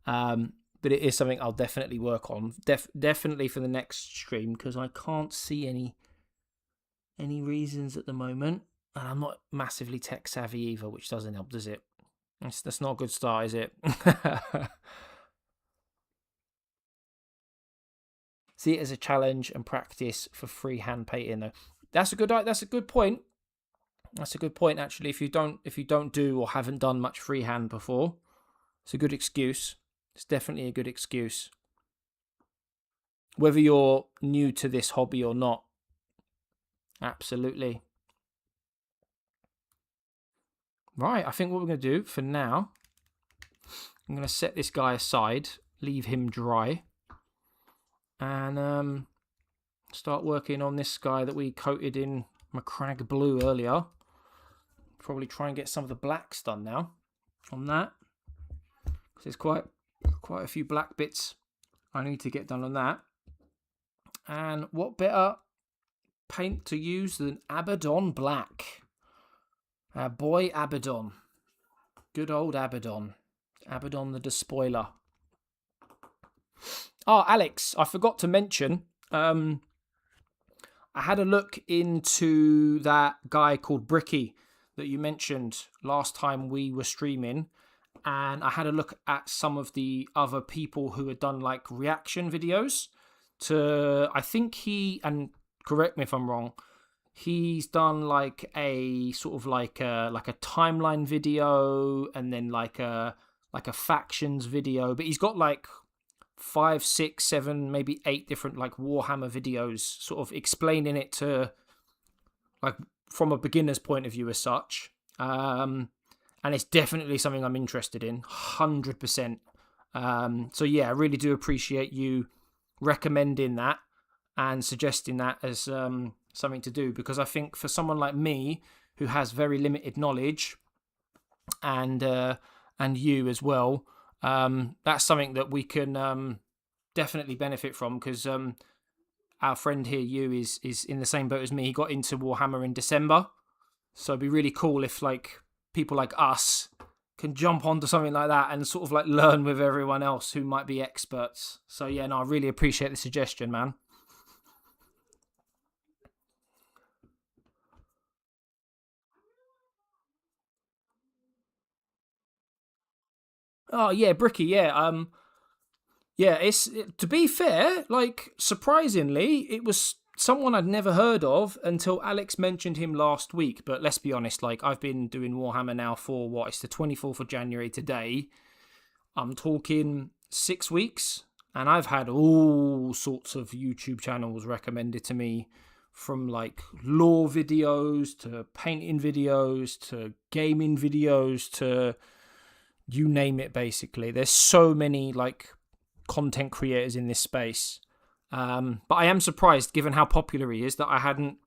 But it is something I'll definitely work on. Definitely for the next stream, because I can't see any reasons at the moment. And I'm not massively tech savvy either, which doesn't help, does it? That's not a good start, is it? See it as a challenge and practice for freehand painting, though. That's a good point. That's a good point, actually. If you don't do or haven't done much freehand before, it's a good excuse. It's definitely a good excuse. Whether you're new to this hobby or not. Absolutely. Right, I think what we're going to do for now, I'm going to set this guy aside, leave him dry, and start working on this guy that we coated in Macragge blue earlier. Probably try and get some of the blacks done now on that, because there's quite a few black bits I need to get done on that. And what better paint to use than Abaddon Black? Our boy Abaddon. Good old Abaddon. Abaddon the Despoiler. Oh, Alex, I forgot to mention, I had a look into that guy called Bricky that you mentioned last time we were streaming, and I had a look at some of the other people who had done like reaction videos to, I think and correct me if I'm wrong, he's done like a sort of like a timeline video, and then like a factions video, but he's got like 5, 6, 7, maybe 8 different like Warhammer videos, sort of explaining it to like from a beginner's point of view as such. And it's definitely something I'm interested in, 100%. So yeah, I really do appreciate you recommending that and suggesting that as something to do, because I think for someone like me who has very limited knowledge, and you as well, that's something that we can definitely benefit from, because our friend here, you, is in the same boat as me. He got into Warhammer in December, so it'd be really cool if like people like us can jump onto something like that and sort of like learn with everyone else who might be experts. So yeah, no, I really appreciate the suggestion, man. Oh yeah, Bricky, yeah. Yeah, to be fair, like surprisingly, it was someone I'd never heard of until Alex mentioned him last week. But let's be honest, like I've been doing Warhammer now for what? It's the 24th of January today. I'm talking 6 weeks, and I've had all sorts of YouTube channels recommended to me, from like lore videos to painting videos to gaming videos to you name it, basically. There's so many like content creators in this space, but I am surprised, given how popular he is, that I hadn't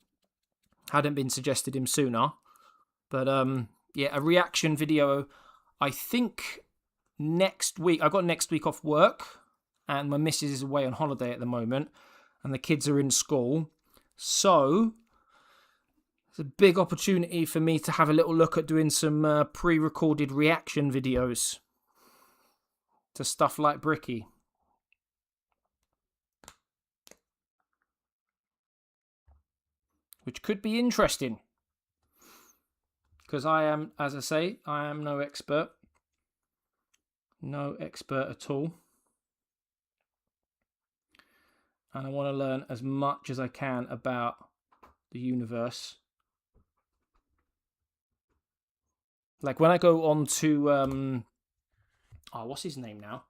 been suggested him sooner. But yeah, a reaction video, I think next week. I got next week off work, and my missus is away on holiday at the moment, and the kids are in school, so it's a big opportunity for me to have a little look at doing some pre-recorded reaction videos to stuff like Bricky. Which could be interesting. Because I am, as I say, I am no expert. No expert at all. And I want to learn as much as I can about the universe. Like when I go on to what's his name now?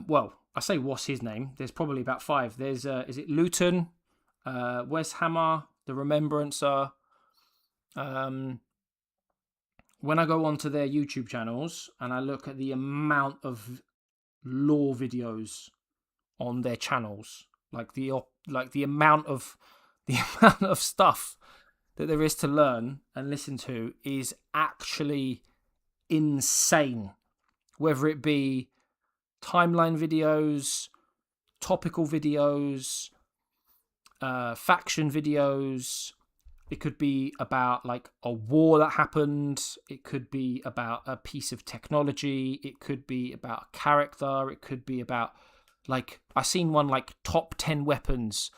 Well, I say what's his name. There's probably about 5. There's is it Luton, Wes Hammer, the Remembrancer. When I go onto their YouTube channels and I look at the amount of lore videos on their channels, like the amount of stuff that there is to learn and listen to is actually insane. Whether it be timeline videos, topical videos, faction videos, it could be about like a war that happened, it could be about a piece of technology, it could be about a character, it could be about, like, I seen one like top 10 weapons,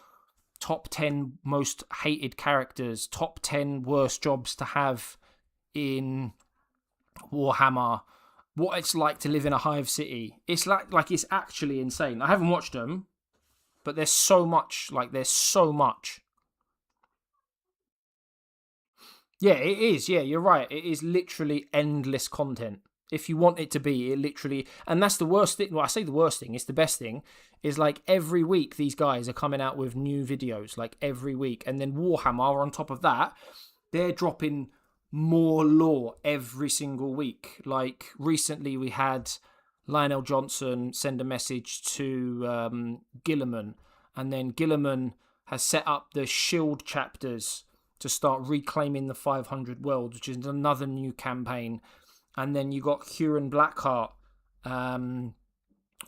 top 10 most hated characters, top 10 worst jobs to have in Warhammer, what it's like to live in a hive city. It's like it's actually insane. I haven't watched them, but there's so much. Yeah, it is. Yeah, you're right. It is literally endless content. If you want it to be, it literally... And that's the worst thing. Well, I say the worst thing. It's the best thing. Is like every week these guys are coming out with new videos. Like every week. And then Warhammer, on top of that, they're dropping more lore every single week. Like recently we had Lionel Johnson send a message to Gilliman. And then Gilliman has set up the Shield chapters to start reclaiming the 500 worlds, which is another new campaign. And then you got Huron Blackheart,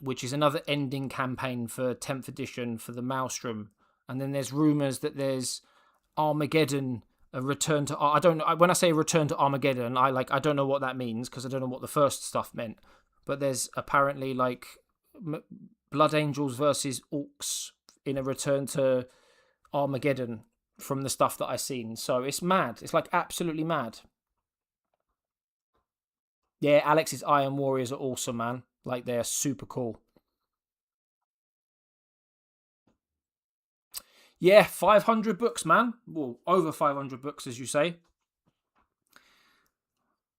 which is another ending campaign for 10th edition for the Maelstrom. And then there's rumours that there's Armageddon, a return to... I don't know. When I say return to Armageddon, I don't know what that means, because I don't know what the first stuff meant. But there's apparently like Blood Angels versus Orcs in a return to Armageddon from the stuff that I've seen. So it's mad. It's like absolutely mad. Yeah, Alex's Iron Warriors are awesome, man. Like, they're super cool. Yeah, 500 books, man. Well, over 500 books, as you say.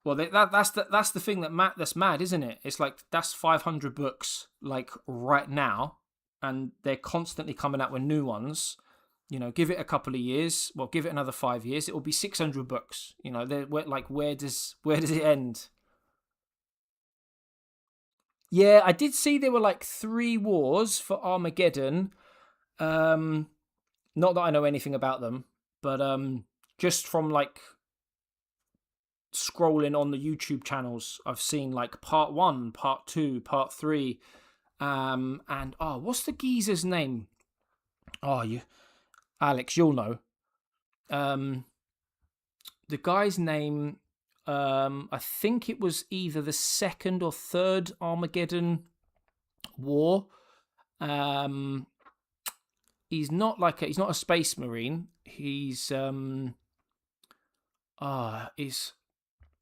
Well, that's the thing that's mad, isn't it? It's like, that's 500 books, like, right now, and they're constantly coming out with new ones. You know, give it a couple of years. Well, give it another 5 years. It will be 600 books. You know, where does it end? Yeah, I did see there were like 3 wars for Armageddon. Not that I know anything about them, but just from like scrolling on the YouTube channels, I've seen like part 1, part 2, part 3, and what's the geezer's name? Alex, you'll know. The guy's name, I think it was either the 2nd or 3rd Armageddon war. He's not a space marine. He's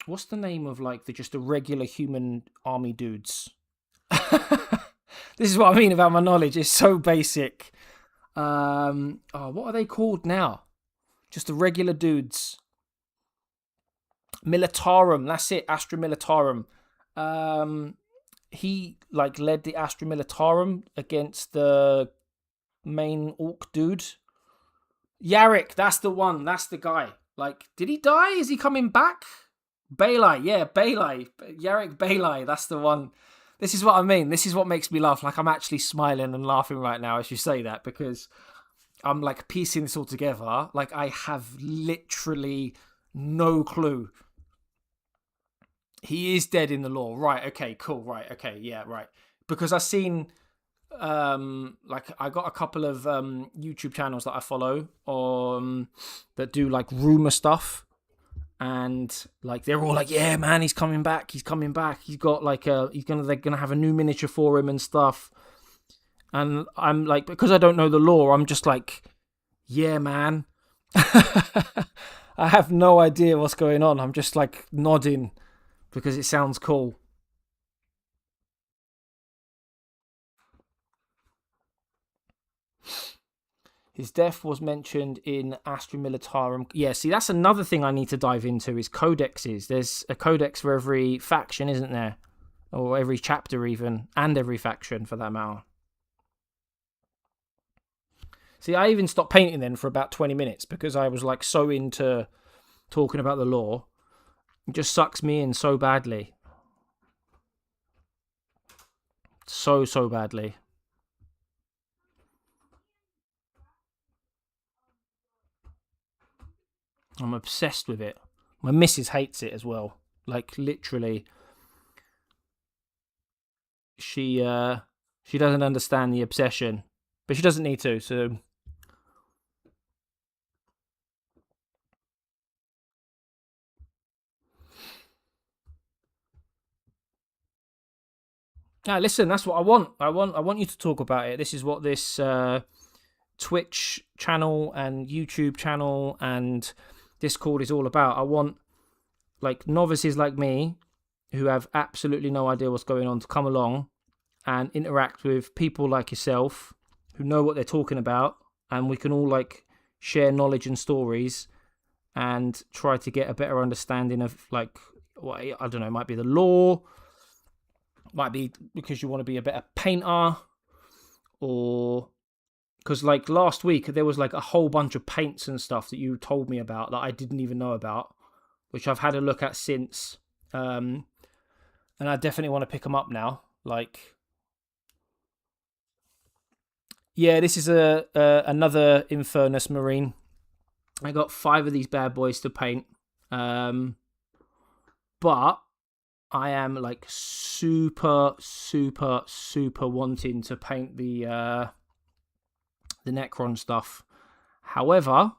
what's the name of like just a regular human army dudes? This is what I mean about my knowledge. It's so basic. What are they called now? Just the regular dudes. Militarum, that's it, Astra Militarum. He like led the Astra Militarum against the main orc dude. Yarrick, that's the one, that's the guy. Like, did he die? Is he coming back? Baelai, yeah, Baelai. Yarrick Baelai, that's the one. This is what I mean. This is what makes me laugh. Like, I'm actually smiling and laughing right now as you say that, because I'm like piecing this all together. Like, I have literally no clue. He is dead in the lore. Right, okay, cool. Right, okay, yeah, right. Because I've seen, like, I got a couple of YouTube channels that I follow that do, like, rumor stuff. And, like, they're all like, yeah, man, he's coming back. He's coming back. He's got, like, they're gonna have a new miniature for him and stuff. And I'm, like, because I don't know the lore, I'm just like, yeah, man. I have no idea what's going on. I'm just, like, nodding because it sounds cool. His death was mentioned in Astra Militarum. Yeah, see, that's another thing I need to dive into is codexes. There's a codex for every faction, isn't there? Or every chapter even, and every faction for that matter. See, I even stopped painting then for about 20 minutes because I was like so into talking about the lore. It just sucks me in so badly. So badly. I'm obsessed with it. My missus hates it as well. Like, literally. She doesn't understand the obsession. But she doesn't need to, so... Listen, that's what I want. I want you to talk about it. This is what this Twitch channel and YouTube channel and Discord is all about. I want, like, novices like me who have absolutely no idea what's going on to come along and interact with people like yourself who know what they're talking about, and we can all, like, share knowledge and stories and try to get a better understanding of, like, what, I don't know, it might be the lore, might be because you want to be a better painter, or because, like, last week there was like a whole bunch of paints and stuff that you told me about that I didn't even know about, which I've had a look at since, and I definitely want to pick them up now. Like, yeah, this is another Infernus Marine. I got 5 of these bad boys to paint, but I am, like, super wanting to paint the Necron stuff. However,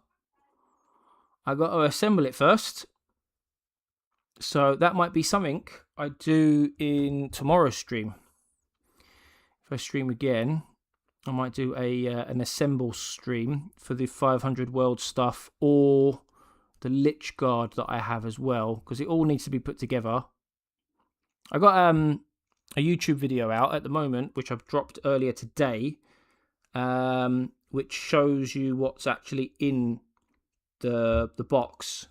I got to assemble it first. So that might be something I do in tomorrow's stream. If I stream again, I might do an assemble stream for the 500 world stuff or the Lich Guard that I have as well, because it all needs to be put together. I got a YouTube video out at the moment, which I've dropped earlier today, which shows you what's actually in the box,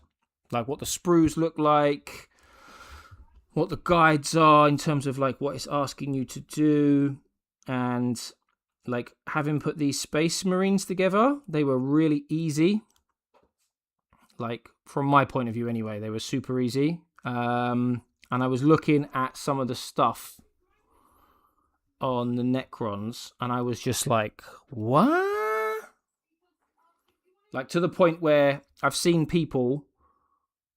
like what the sprues look like, what the guides are in terms of like what it's asking you to do, and like having put these Space Marines together, they were really easy. Like from my point of view anyway, they were super easy. And I was looking at some of the stuff on the Necrons, and I was just like, what? Like to the point where I've seen people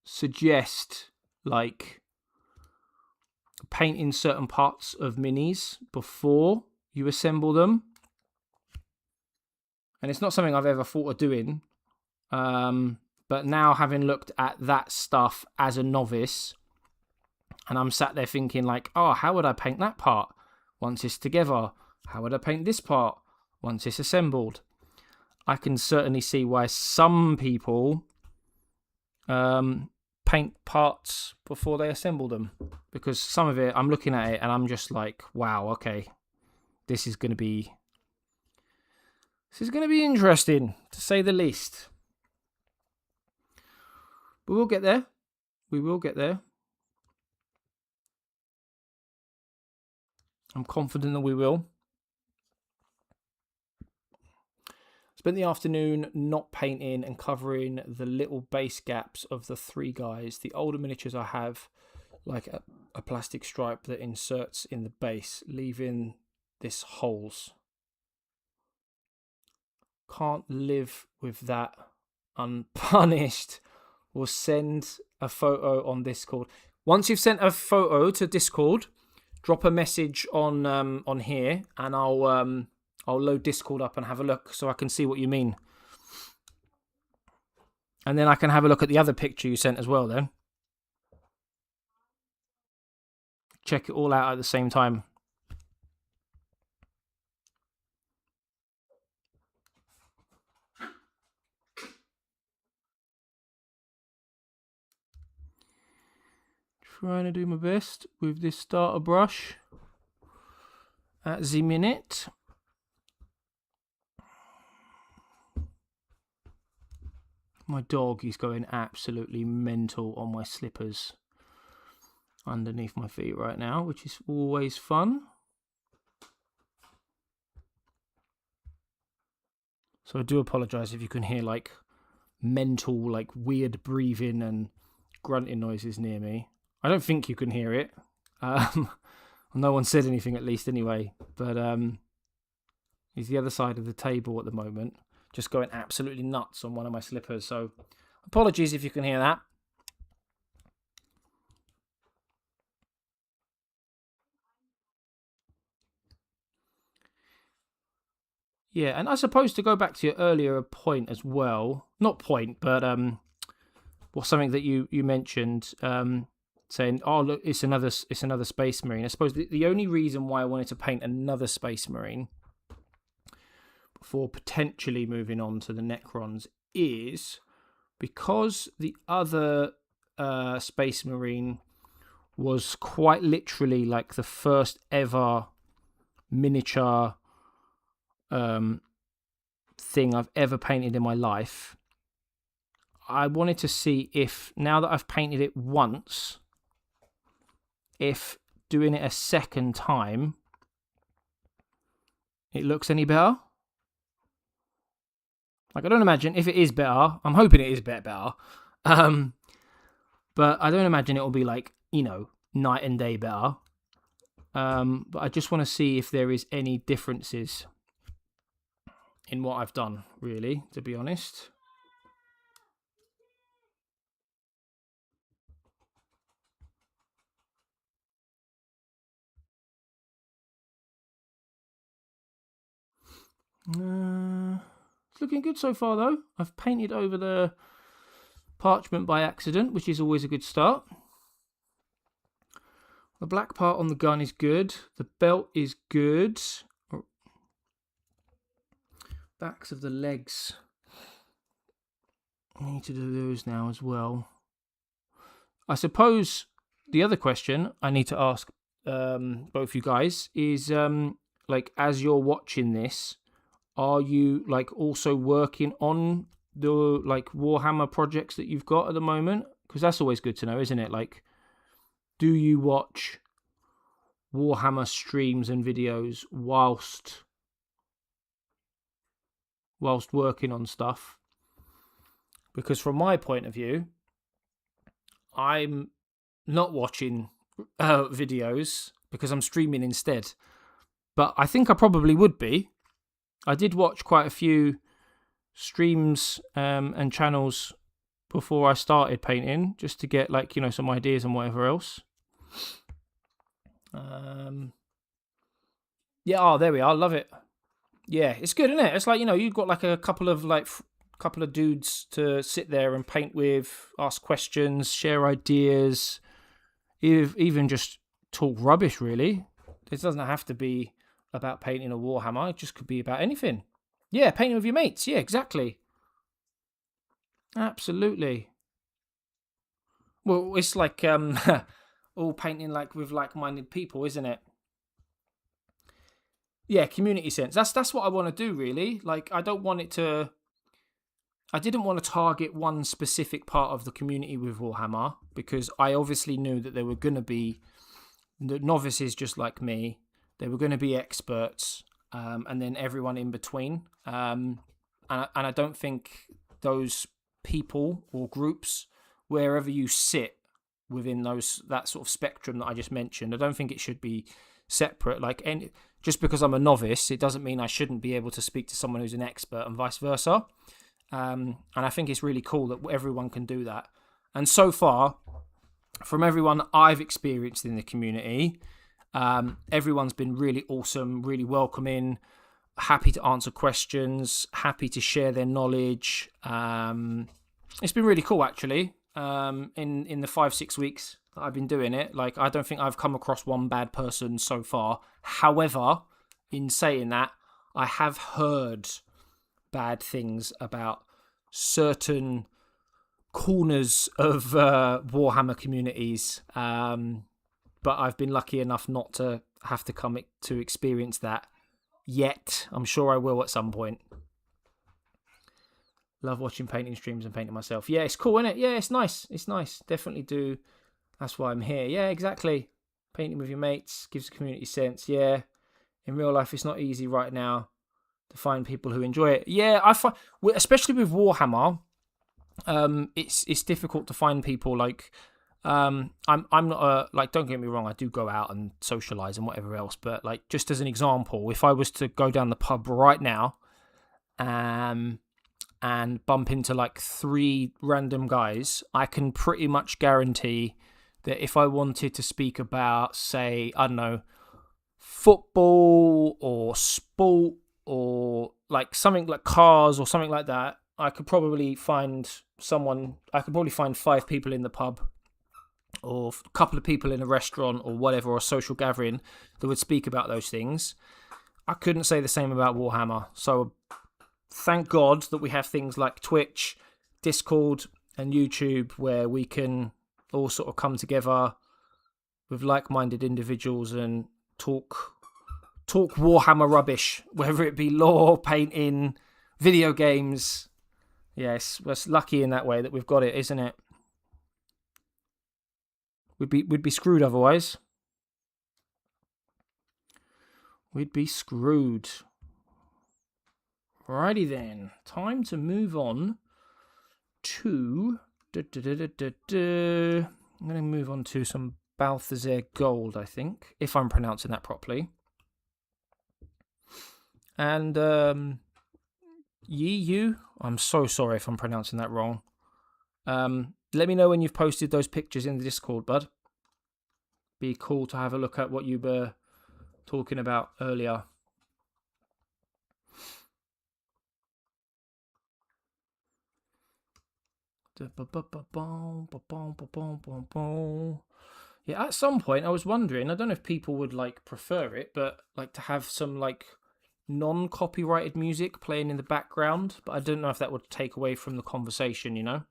suggest like painting certain parts of minis before you assemble them. And it's not something I've ever thought of doing. But now having looked at that stuff as a novice, and I'm sat there thinking like, oh, how would I paint that part once it's together? How would I paint this part once it's assembled? I can certainly see why some people paint parts before they assemble them. Because some of it, I'm looking at it and I'm just like, wow, okay, this is going to be interesting, to say the least. But we'll get there. We will get there. I'm confident that we will. Spent the afternoon not painting and covering the little base gaps of the 3 guys. The older miniatures I have like a plastic stripe that inserts in the base, leaving this holes. Can't live with that unpunished. We'll send a photo on Discord. Once you've sent a photo to Discord, drop a message on here, and I'll load Discord up and have a look so I can see what you mean. And then I can have a look at the other picture you sent as well then. Check it all out at the same time. Trying to do my best with this starter brush at the minute. My dog is going absolutely mental on my slippers underneath my feet right now, which is always fun. So I do apologise if you can hear like mental, like weird breathing and grunting noises near me. I don't think you can hear it. No one said anything, at least anyway. But he's the other side of the table at the moment, just going absolutely nuts on one of my slippers. So apologies if you can hear that. Yeah, and I suppose to go back to your earlier point as well, not point, but something that you mentioned, saying, oh look, it's another Space Marine. I suppose the only reason why I wanted to paint another Space Marine before potentially moving on to the Necrons is because the other Space Marine was quite literally like the first ever miniature thing I've ever painted in my life. I wanted to see if, now that I've painted it once, if doing it a second time, it looks any better. Like, I don't imagine, if it is better, I'm hoping it is better. But I don't imagine it will be like, night and day better. But I just want to see if there is any differences in what I've done, really, to be honest. It's looking good so far, though. I've painted over the parchment by accident, which is always a good start. The black part on the gun is good. The belt is good. backs of the legs. I need to do those now as well. I suppose the other question I need to ask both you guys is like, as you're watching this, are you like also working on the like Warhammer projects that you've got at the moment? Because that's always good to know, isn't it? Like, do you watch Warhammer streams and videos whilst working on stuff? Because from my point of view, I'm not watching videos because I'm streaming instead. But I think I probably would be. I did watch quite a few streams and channels before I started painting, just to get like, you know, some ideas and whatever else. Yeah, oh, there we are. Love it. Yeah, it's good, isn't it? It's like, you know, you've got like a couple of dudes to sit there and paint with, ask questions, share ideas, even just talk rubbish, really. It doesn't have to be about painting a Warhammer. It just could be about anything. Yeah, painting with your mates. Yeah, exactly. Absolutely. Well, it's like all painting like with like-minded people, isn't it? Yeah, community sense. That's what I want to do, really. Like, I didn't want to target one specific part of the community with Warhammer, because I obviously knew that there were going to be the novices just like me. There were going to be experts, and then everyone in between. And I don't think those people or groups, wherever you sit within that sort of spectrum that I just mentioned, I don't think it should be separate. Like, just because I'm a novice, it doesn't mean I shouldn't be able to speak to someone who's an expert, and vice versa. And I think it's really cool that everyone can do that. And so far, from everyone I've experienced in the community, everyone's been really awesome, really welcoming, happy to answer questions, happy to share their knowledge. It's been really cool, actually. In the 5-6 weeks that I've been doing it, like, I don't think I've come across one bad person so far. However, in saying that, I have heard bad things about certain corners of Warhammer communities, but I've been lucky enough not to have to come to experience that yet. I'm sure I will at some point. Love watching painting streams and painting myself. Yeah, it's cool, isn't it? Yeah, it's nice. It's nice. Definitely do. That's why I'm here. Yeah, exactly. Painting with your mates gives a community sense. Yeah. In real life, it's not easy right now to find people who enjoy it. Yeah, I find, especially with Warhammer, it's difficult to find people. Like, I'm not like, don't get me wrong, I do go out and socialize and whatever else, but like, just as an example, if I was to go down the pub right now, and bump into like 3 random guys, I can pretty much guarantee that if I wanted to speak about, say, I don't know, football or sport or like something like cars or something like that, I could probably find 5 people in the pub, or a couple of people in a restaurant or whatever, or a social gathering that would speak about those things. I couldn't say the same about Warhammer. So thank God that we have things like Twitch, Discord, and YouTube, where we can all sort of come together with like-minded individuals and talk Warhammer rubbish, whether it be lore, painting, video games. Yes, we're lucky in that way that we've got it, isn't it? We'd be screwed otherwise. We'd be screwed. Alrighty then, time to move on to... I'm going to move on to some Balthazar Gold, I think, if I'm pronouncing that properly. And Yu, I'm so sorry if I'm pronouncing that wrong. Let me know when you've posted those pictures in the Discord, bud. Be cool to have a look at what you were talking about earlier. Yeah, at some point I was wondering, I don't know if people would like prefer it, but like to have some like non-copyrighted music playing in the background, but I don't know if that would take away from the conversation, you know?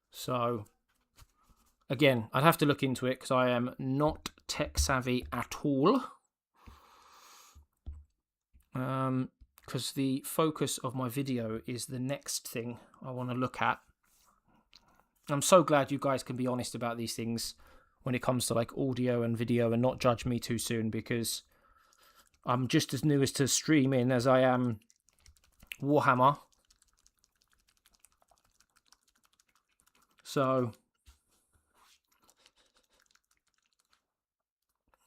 So, again, I'd have to look into it because I am not tech savvy at all. Because the focus of my video is the next thing I want to look at. I'm so glad you guys can be honest about these things when it comes to like audio and video and not judge me too soon, because I'm just as new as to streaming as I am Warhammer. So,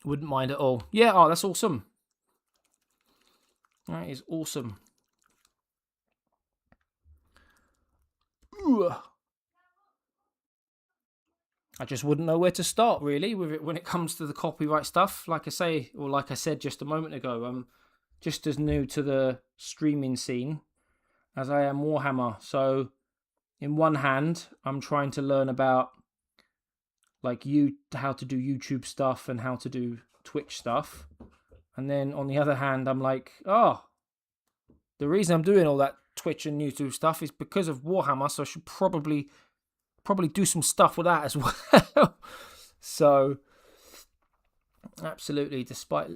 wouldn't mind at all. Yeah, oh, that's awesome. That is awesome. Ooh. I just wouldn't know where to start, really, with it when it comes to the copyright stuff. Like I say, or like I said just a moment ago, I'm just as new to the streaming scene as I am Warhammer. So, in one hand, I'm trying to learn about like how to do YouTube stuff and how to do Twitch stuff. And then on the other hand, I'm like, oh, the reason I'm doing all that Twitch and YouTube stuff is because of Warhammer, so I should probably do some stuff with that as well. So, absolutely, despite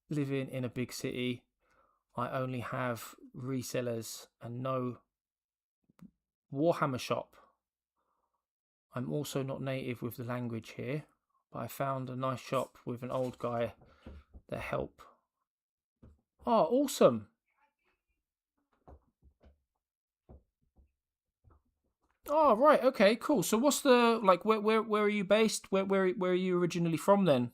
living in a big city, I only have resellers and no Warhammer shop. I'm also not native with the language here, but I found a nice shop with an old guy that help. Oh, awesome. Oh, right, okay, cool. So what's the, like, where are you based? Where are you originally from then?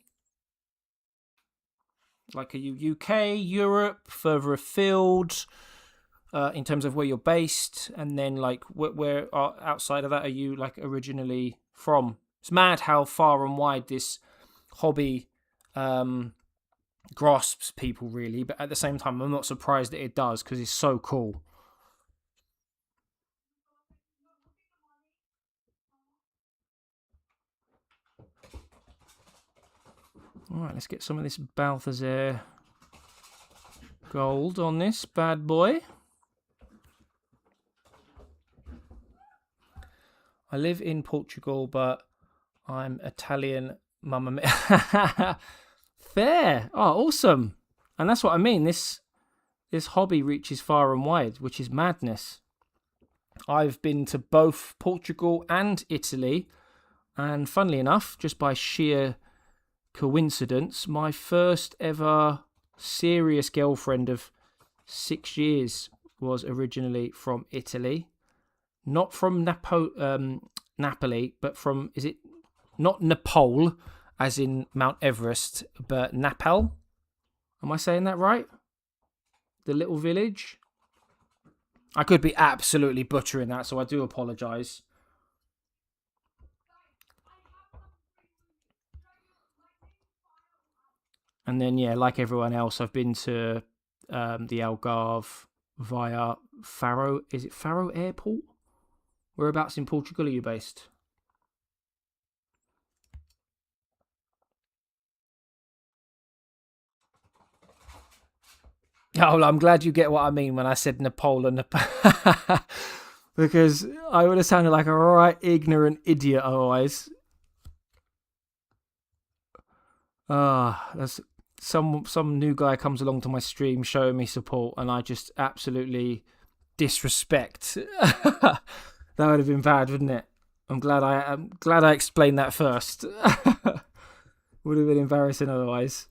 Like, are you UK, Europe, further afield, in terms of where you're based? And then, like, where outside of that are you, like, originally from? It's mad how far and wide this hobby grasps people, really. But at the same time, I'm not surprised that it does, because it's so cool. Alright, let's get some of this Balthazar gold on this bad boy. I live in Portugal, but I'm Italian. Mamma mia. Fair. Oh, awesome. And that's what I mean. This hobby reaches far and wide, which is madness. I've been to both Portugal and Italy. And funnily enough, just by sheer coincidence, my first ever serious girlfriend of 6 years was originally from Italy. Not from Napoli, but from, is it not Nepal, as in Mount Everest, but Napal? Am I saying that right? The little village? I could be absolutely butchering that, so I do apologise. And then, yeah, like everyone else, I've been to the Algarve via Faro. Is it Faro Airport? Whereabouts in Portugal are you based? Oh, well, I'm glad you get what I mean when I said Nepal and Nepal. Because I would have sounded like a right ignorant idiot otherwise. That's some new guy comes along to my stream showing me support, and I just absolutely disrespect. That would have been bad, wouldn't it? I'm glad I explained that first. Would have been embarrassing otherwise.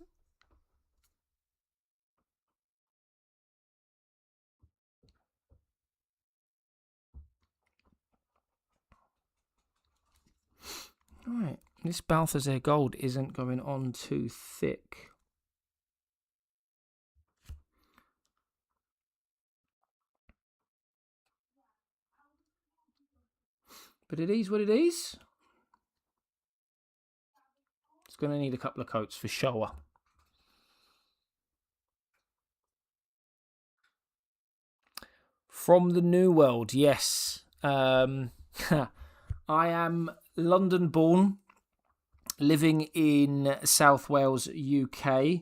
Right, this Balthazar gold isn't going on too thick. But it is what it is. It's going to need a couple of coats for sure. From the New World, yes. I am London born, living in South Wales, UK,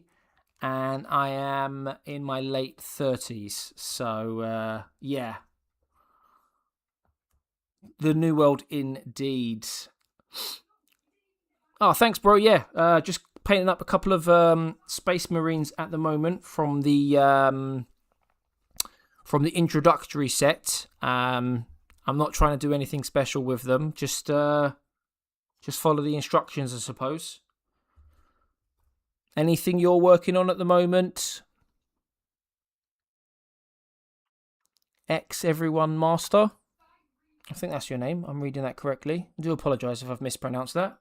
and I am in my late 30s. So, yeah. The New World indeed. Oh, thanks, bro. Yeah, just painting up a couple of Space Marines at the moment from the introductory set. I'm not trying to do anything special with them. Just follow the instructions, I suppose. Anything you're working on at the moment? X Everyone Master. I think that's your name. I'm reading that correctly. I do apologise if I've mispronounced that.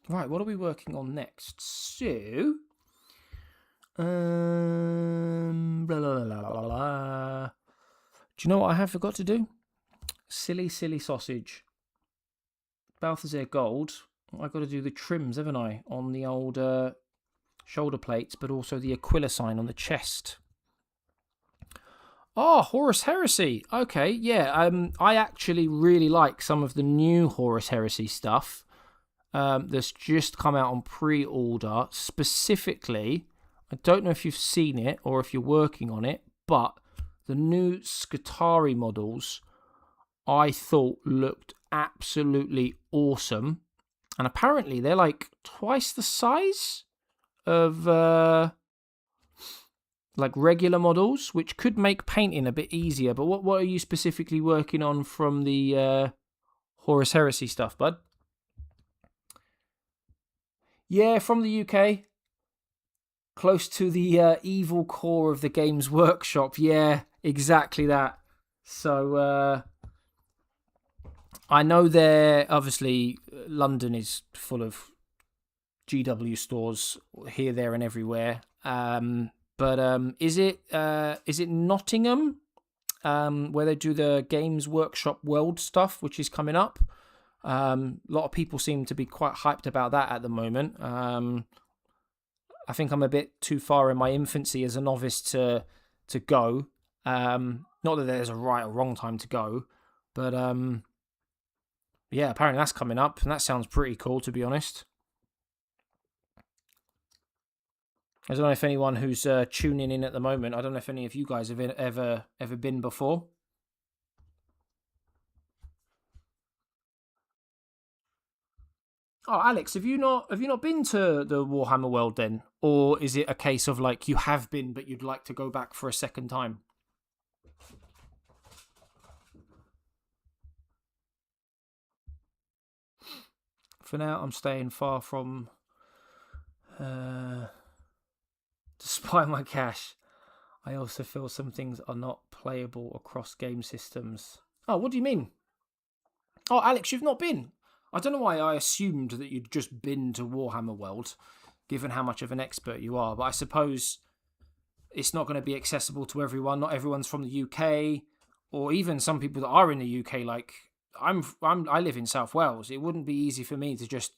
Right, what are we working on next? So, blah, blah, blah, blah, blah. Do you know what I have forgot to do? Silly sausage. Balthazar Gold. I've got to do the trims, haven't I, on the old shoulder plates, but also the Aquila sign on the chest. Oh, Horus Heresy. Okay, yeah. I actually really like some of the new Horus Heresy stuff that's just come out on pre-order. Specifically, I don't know if you've seen it or if you're working on it, but the new Skitarii models I thought looked absolutely awesome. And apparently they're like twice the size of like regular models, which could make painting a bit easier. But what are you specifically working on from the Horus Heresy stuff, bud? Yeah, from the UK. Close to the evil core of the Games Workshop. Yeah, exactly that. So, I know obviously, London is full of GW stores here, there, and everywhere. But is it Nottingham, where they do the Games Workshop World stuff, which is coming up? A lot of people seem to be quite hyped about that at the moment. I think I'm a bit too far in my infancy as a novice to go. Not that there's a right or wrong time to go, but yeah, apparently that's coming up, and that sounds pretty cool, to be honest. I don't know if anyone who's tuning in at the moment, I don't know if any of you guys have ever been before. Oh, Alex, have you not been to the Warhammer World then? Or is it a case of like you have been but you'd like to go back for a second time? For now, I'm staying far from to spy my cash. I also feel some things are not playable across game systems. Oh, what do you mean? Oh, Alex, you've not been? I don't know why I assumed that you'd just been to Warhammer World, given how much of an expert you are. But I suppose it's not going to be accessible to everyone. Not everyone's from the UK, or even some people that are in the UK. Like I live in South Wales. It wouldn't be easy for me to just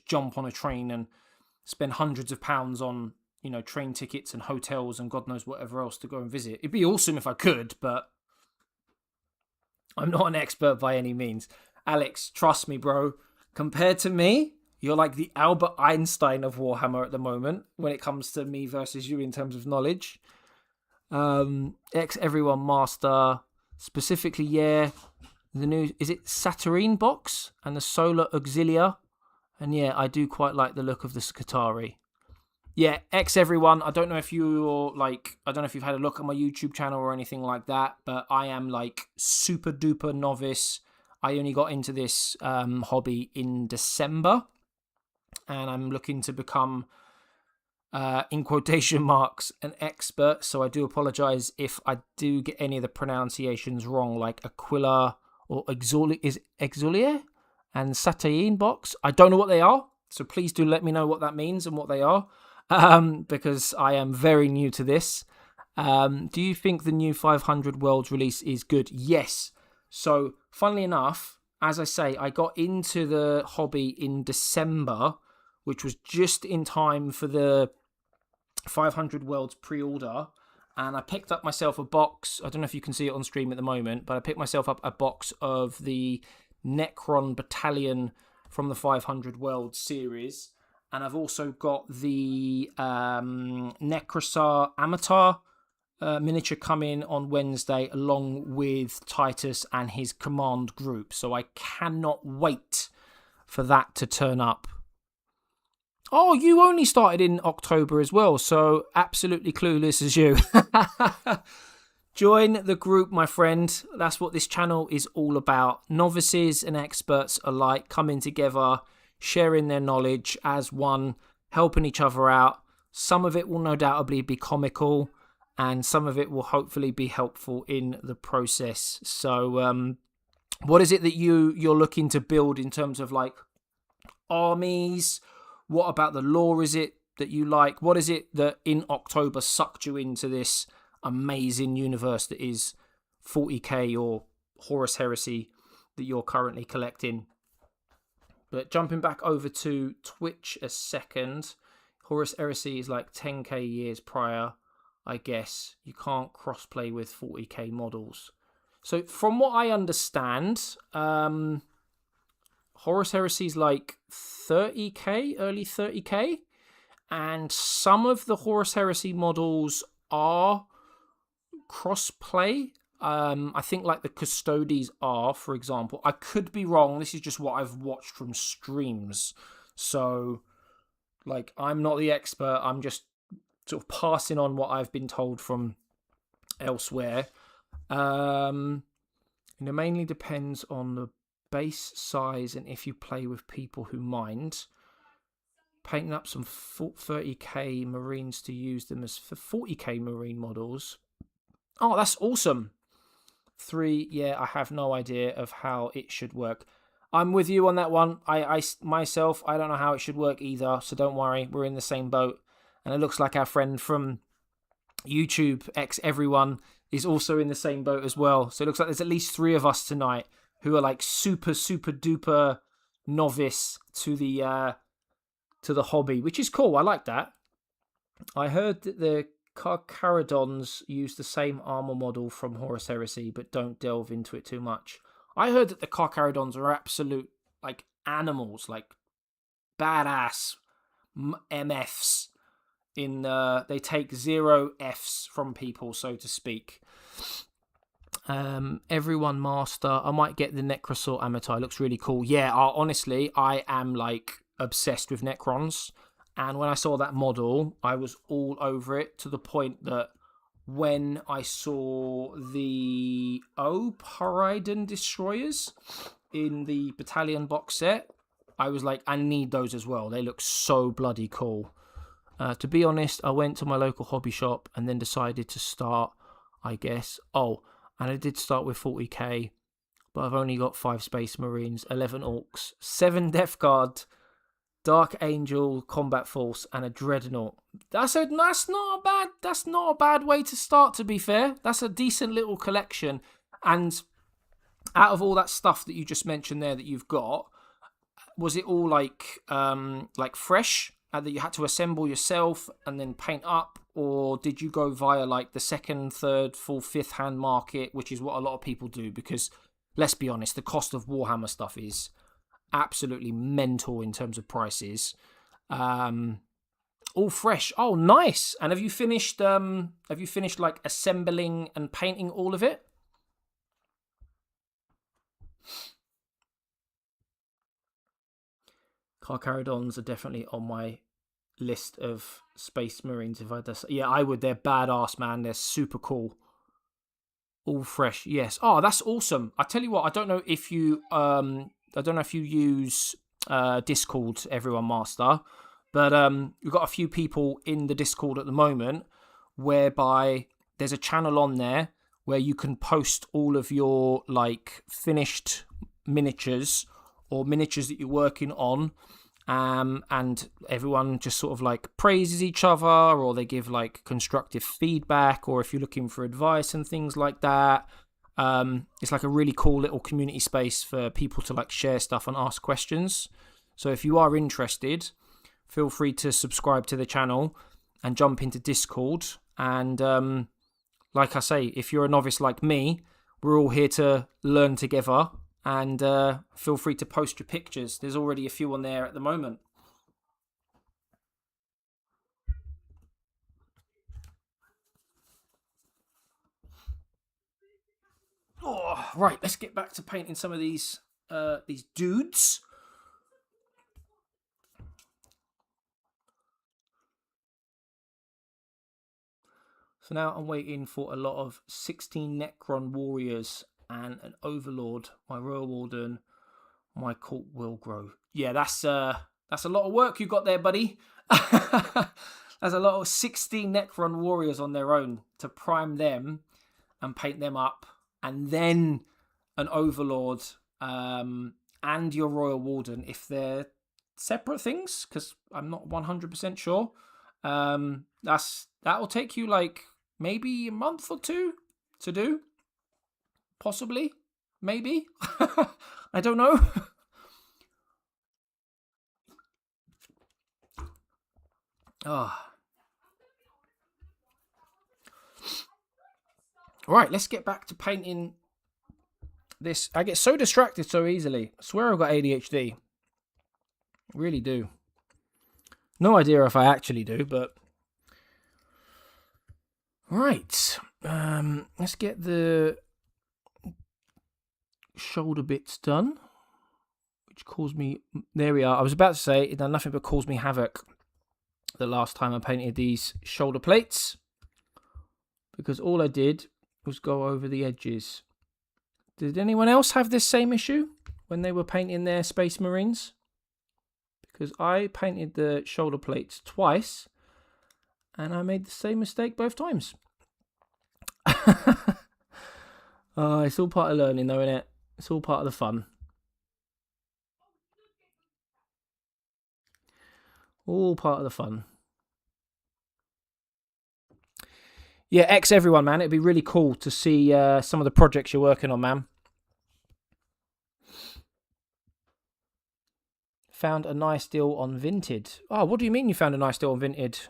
jump on a train and spend hundreds of pounds on train tickets and hotels and God knows whatever else to go and visit. It'd be awesome if I could, but I'm not an expert by any means. Alex, trust me, bro. Compared to me, you're like the Albert Einstein of Warhammer at the moment when it comes to me versus you in terms of knowledge. X Everyone Master, specifically, yeah. The new, is it Saturnine box and the Solar Auxilia? And yeah, I do quite like the look of the Skitarii. Yeah, X Everyone, I don't know if you've had a look at my YouTube channel or anything like that, but I am like super duper novice. I only got into this hobby in December, and I'm looking to become, in quotation marks, an expert. So I do apologise if I do get any of the pronunciations wrong, like Aquila or Exulia and Saturnine box. I don't know what they are, so please do let me know what that means and what they are, because I am very new to this. Do you think the new 500 Worlds release is good? Yes. So, funnily enough, as I say, I got into the hobby in December, which was just in time for the 500 Worlds pre-order, and I picked up myself a box. I don't know if you can see it on stream at the moment, but I picked myself up a box of the Necron Battalion from the 500 World series. And I've also got the Necrosar Amatar miniature coming on Wednesday, along with Titus and his command group. So I cannot wait for that to turn up. Oh, you only started in October as well, so absolutely clueless as you. Join the group, my friend. That's what this channel is all about. Novices and experts alike coming together, sharing their knowledge as one, helping each other out. Some of it will no doubtably be comical, and some of it will hopefully be helpful in the process. So what is it that you're looking to build in terms of like armies? What about the lore is it that you like? What is it that in October sucked you into this amazing universe that is 40k or Horus Heresy that you're currently collecting? But jumping back over to Twitch a second, Horus Heresy is like 10k years prior, I guess. You can't crossplay with 40k models. So from what I understand, Horus Heresy is like 30k, early 30k, and some of the Horus Heresy models are crossplay. I think like the Custodes are, for example. I could be wrong. This is just what I've watched from streams. So, like, I'm not the expert. I'm just sort of passing on what I've been told from elsewhere. And it mainly depends on the base size and if you play with people who mind. Painting up some 30k Marines to use them as for 40k Marine models. Oh, that's awesome. 3, yeah, I have no idea of how it should work. I'm with you on that one. I myself, I don't know how it should work either, so don't worry, we're in the same boat. And it looks like our friend from YouTube, Everyone, is also in the same boat as well. So it looks like there's at least 3 of us tonight who are like super duper novice to the hobby, which is cool. I like that. I heard that the Carcharodons use the same armor model from Horus Heresy, but don't delve into it too much. I heard that the Carcharodons are absolute like animals, like badass MFs. They take 0 Fs from people, so to speak. Everyone Master. I might get the Necrosar Amatai. Looks really cool. Yeah, honestly, I am like obsessed with Necrons. And when I saw that model, I was all over it, to the point that when I saw the Poseidon Destroyers in the Battalion box set, I was like, I need those as well. They look so bloody cool. To be honest, I went to my local hobby shop and then decided to start, I guess. Oh, and I did start with 40k, but I've only got 5 Space Marines, 11 Orcs, 7 Death Guard, Dark Angel Combat Force, and a Dreadnought. That's not a bad way to start, to be fair. That's a decent little collection. And out of all that stuff that you just mentioned there that you've got, was it all like fresh that you had to assemble yourself and then paint up, or did you go via like the 2nd, 3rd, 4th, 5th hand market, which is what a lot of people do? Because let's be honest, the cost of Warhammer stuff is absolutely mental in terms of prices. All fresh. Oh, nice. And have you finished like assembling and painting all of it? Carcharodons are definitely on my list of Space Marines. If I just, yeah, I would. They're badass, man. They're super cool. All fresh. Yes. Oh, that's awesome. I tell you what, I don't know if you use Discord, Everyone Master, but we've got a few people in the Discord at the moment whereby there's a channel on there where you can post all of your like finished miniatures or miniatures that you're working on, and everyone just sort of like praises each other, or they give like constructive feedback, or if you're looking for advice and things like that. It's like a really cool little community space for people to like share stuff and ask questions. So if you are interested, feel free to subscribe to the channel and jump into Discord. And like I say, if you're a novice like me, we're all here to learn together And feel free to post your pictures. There's already a few on there at the moment. Oh, right, let's get back to painting some of these dudes. So now I'm waiting for a lot of 16 Necron warriors and an Overlord, my Royal Warden, my Court will grow. Yeah, that's a lot of work you got there, buddy. There's a lot of 16 Necron warriors on their own to prime them and paint them up. And then an Overlord and your Royal Warden, if they're separate things, because I'm not 100% sure. That will take you like maybe a month or two to do. Possibly. Maybe. I don't know. Right, let's get back to painting this. I get so distracted so easily. I swear I've got ADHD. Really do. No idea if I actually do, but... Right. Let's get the shoulder bits done. Which caused me... There we are. I was about to say it done nothing but caused me havoc the last time I painted these shoulder plates. Because all I did was go over the edges. Did anyone else have this same issue when they were painting their Space Marines? Because I painted the shoulder plates twice and I made the same mistake both times. It's all part of learning though, innit? It's all part of the fun. All part of the fun. Yeah, X everyone, man. It'd be really cool to see some of the projects you're working on, man. Found a nice deal on Vinted. Oh, what do you mean you found a nice deal on Vinted?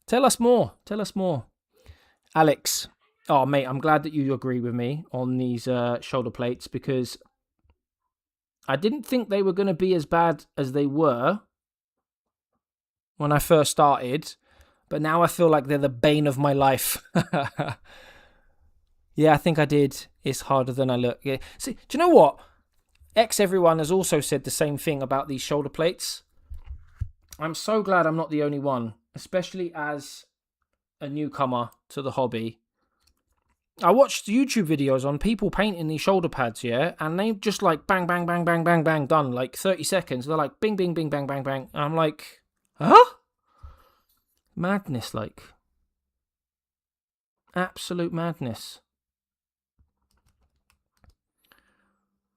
Tell us more. Tell us more. Alex. Oh, mate, I'm glad that you agree with me on these shoulder plates because I didn't think they were going to be as bad as they were when I first started. But now I feel like they're the bane of my life. Yeah, I think I did. It's harder than I look. Yeah. See, do you know what? X everyone has also said the same thing about these shoulder plates. I'm so glad I'm not the only one, especially as a newcomer to the hobby. I watched YouTube videos on people painting these shoulder pads, yeah, and they just like bang, bang, bang, bang, bang, bang, done, like 30 seconds. They're like bing, bing, bing, bang, bang, bang. And I'm like, huh? Madness, like. Absolute madness.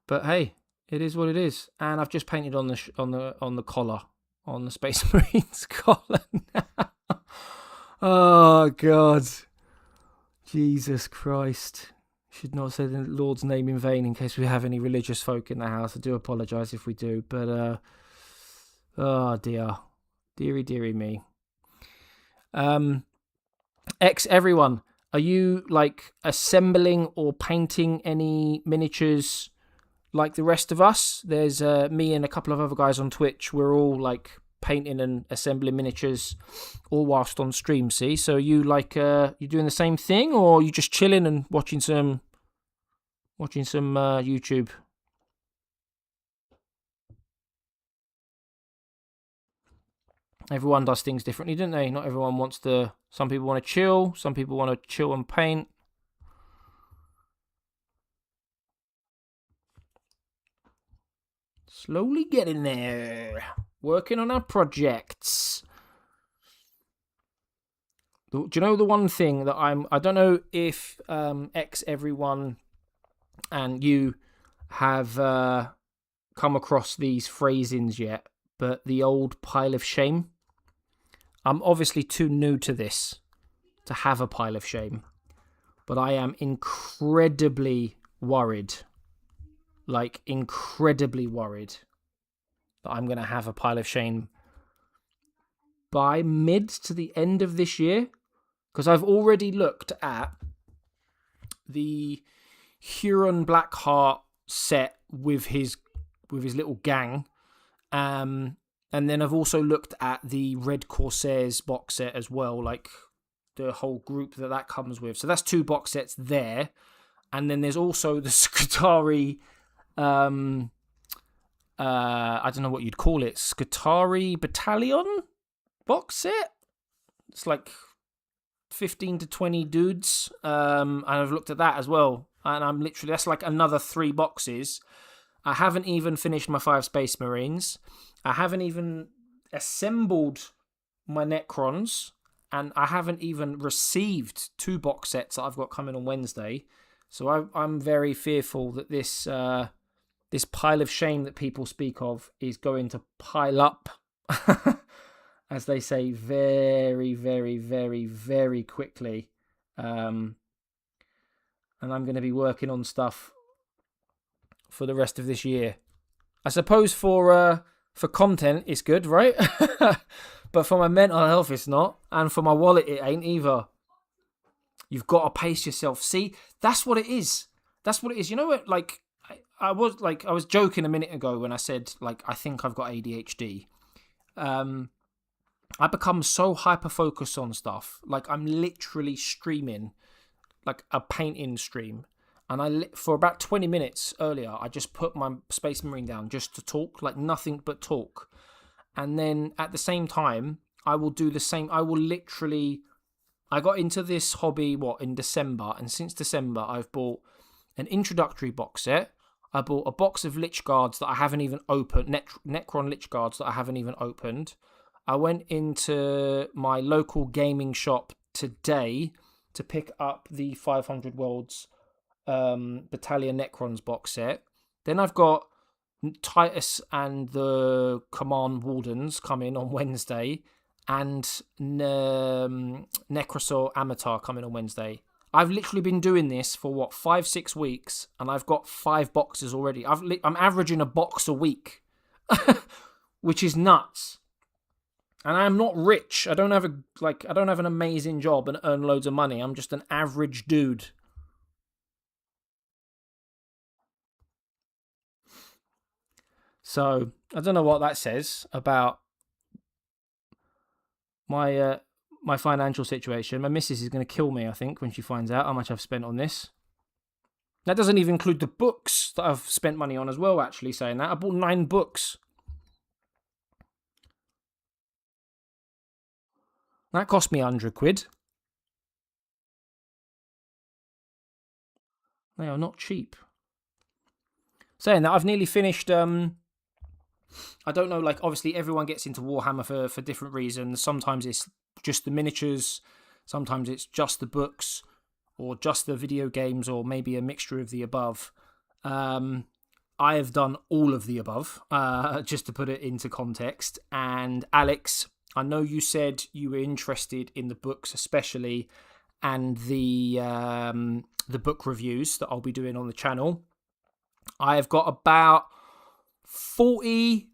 But hey, it is what it is. And I've just painted on the collar, on the Space Marines collar now. Oh God. Jesus Christ. Should not say the Lord's name in vain in case we have any religious folk in the house. I do apologise if we do. But oh dear. Deary, deary me. X everyone, are you like assembling or painting any miniatures like the rest of us? There's me and a couple of other guys on Twitch. We're all like painting and assembling miniatures all whilst on stream, see? So you like you doing the same thing, or you just chilling and watching some YouTube? Everyone does things differently, don't they? Not everyone wants to... Some people want to chill. Some people want to chill and paint. Slowly getting there. Working on our projects. Do you know the one thing that I don't know if X everyone and you have come across these phrasings yet, but the old pile of shame. I'm obviously too new to this to have a pile of shame, but I am incredibly worried, like incredibly worried that I'm going to have a pile of shame by mid to the end of this year, because I've already looked at the Huron Blackheart set with his little gang. And then I've also looked at the Red Corsairs box set as well, like the whole group that comes with. So that's 2 box sets there. And then there's also the Skitarii, I don't know what you'd call it, Skitarii Battalion box set. It's like 15 to 20 dudes. And I've looked at that as well. And that's like another 3 boxes. I haven't even finished my 5 Space Marines. I haven't even assembled my Necrons. And I haven't even received 2 box sets that I've got coming on Wednesday. So I'm very fearful that this pile of shame that people speak of is going to pile up, as they say, very, very, very, very quickly. And I'm going to be working on stuff for the rest of this year. I suppose for content, it's good, right? But for my mental health, it's not. And for my wallet, it ain't either. You've got to pace yourself. See, that's what it is. That's what it is. You know what? Like, I was joking a minute ago when I said, like, I think I've got ADHD. I become so hyper-focused on stuff. Like, I'm literally streaming, like, a painting stream. And for about 20 minutes earlier, I just put my Space Marine down just to talk, like, nothing but talk. And then at the same time, I will do the same. I got into this hobby, in December? And since December, I've bought an introductory box set. I bought a box of Lich Guards that I haven't even opened, Necron Lich Guards that I haven't even opened. I went into my local gaming shop today to pick up the 500 Worlds Battalion Necrons box set. Then I've got Titus and the Command Wardens coming on Wednesday, and Necrosaur Amatar coming on Wednesday. I've literally been doing this for 5-6 weeks, and I've got 5 boxes already. I'm averaging a box a week, which is nuts. And I'm not rich. I don't have an amazing job and earn loads of money. I'm just an average dude. So I don't know what that says about my financial situation. My missus is going to kill me, I think, when she finds out how much I've spent on this. That doesn't even include the books that I've spent money on as well, actually, saying that. I bought 9 books. That cost me 100 quid. They are not cheap. Saying that, I've nearly finished... I don't know, like, obviously everyone gets into Warhammer for different reasons. Sometimes it's just the miniatures, sometimes it's just the books, or just the video games, or maybe a mixture of the above. I have done all of the above, just to put it into context. And Alex, I know you said you were interested in the books especially, and the book reviews that I'll be doing on the channel. I have got about 40,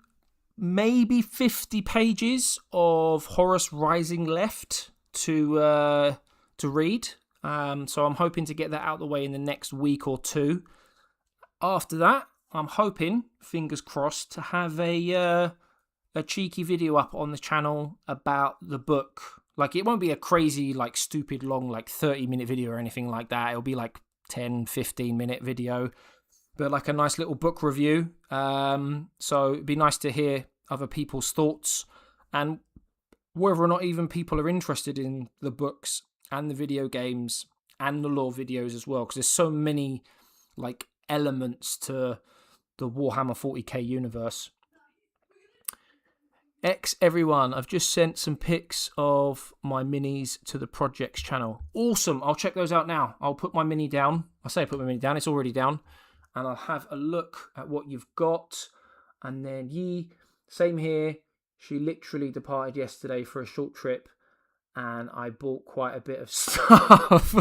maybe 50 pages of Horus Rising left to read. So I'm hoping to get that out of the way in the next week or 2. After that, I'm hoping, fingers crossed, to have a cheeky video up on the channel about the book. Like, it won't be a crazy, like, stupid long, like, 30-minute video or anything like that. It'll be like 10, 15-minute video. But like a nice little book review. So it'd be nice to hear other people's thoughts and whether or not even people are interested in the books and the video games and the lore videos as well. Because there's so many like elements to the Warhammer 40k universe. Everyone, I've just sent some pics of my minis to the projects channel. Awesome. I'll check those out now. I'll put my mini down. I say put my mini down. It's already down. And I'll have a look at what you've got. And then same here. She literally departed yesterday for a short trip. And I bought quite a bit of stuff.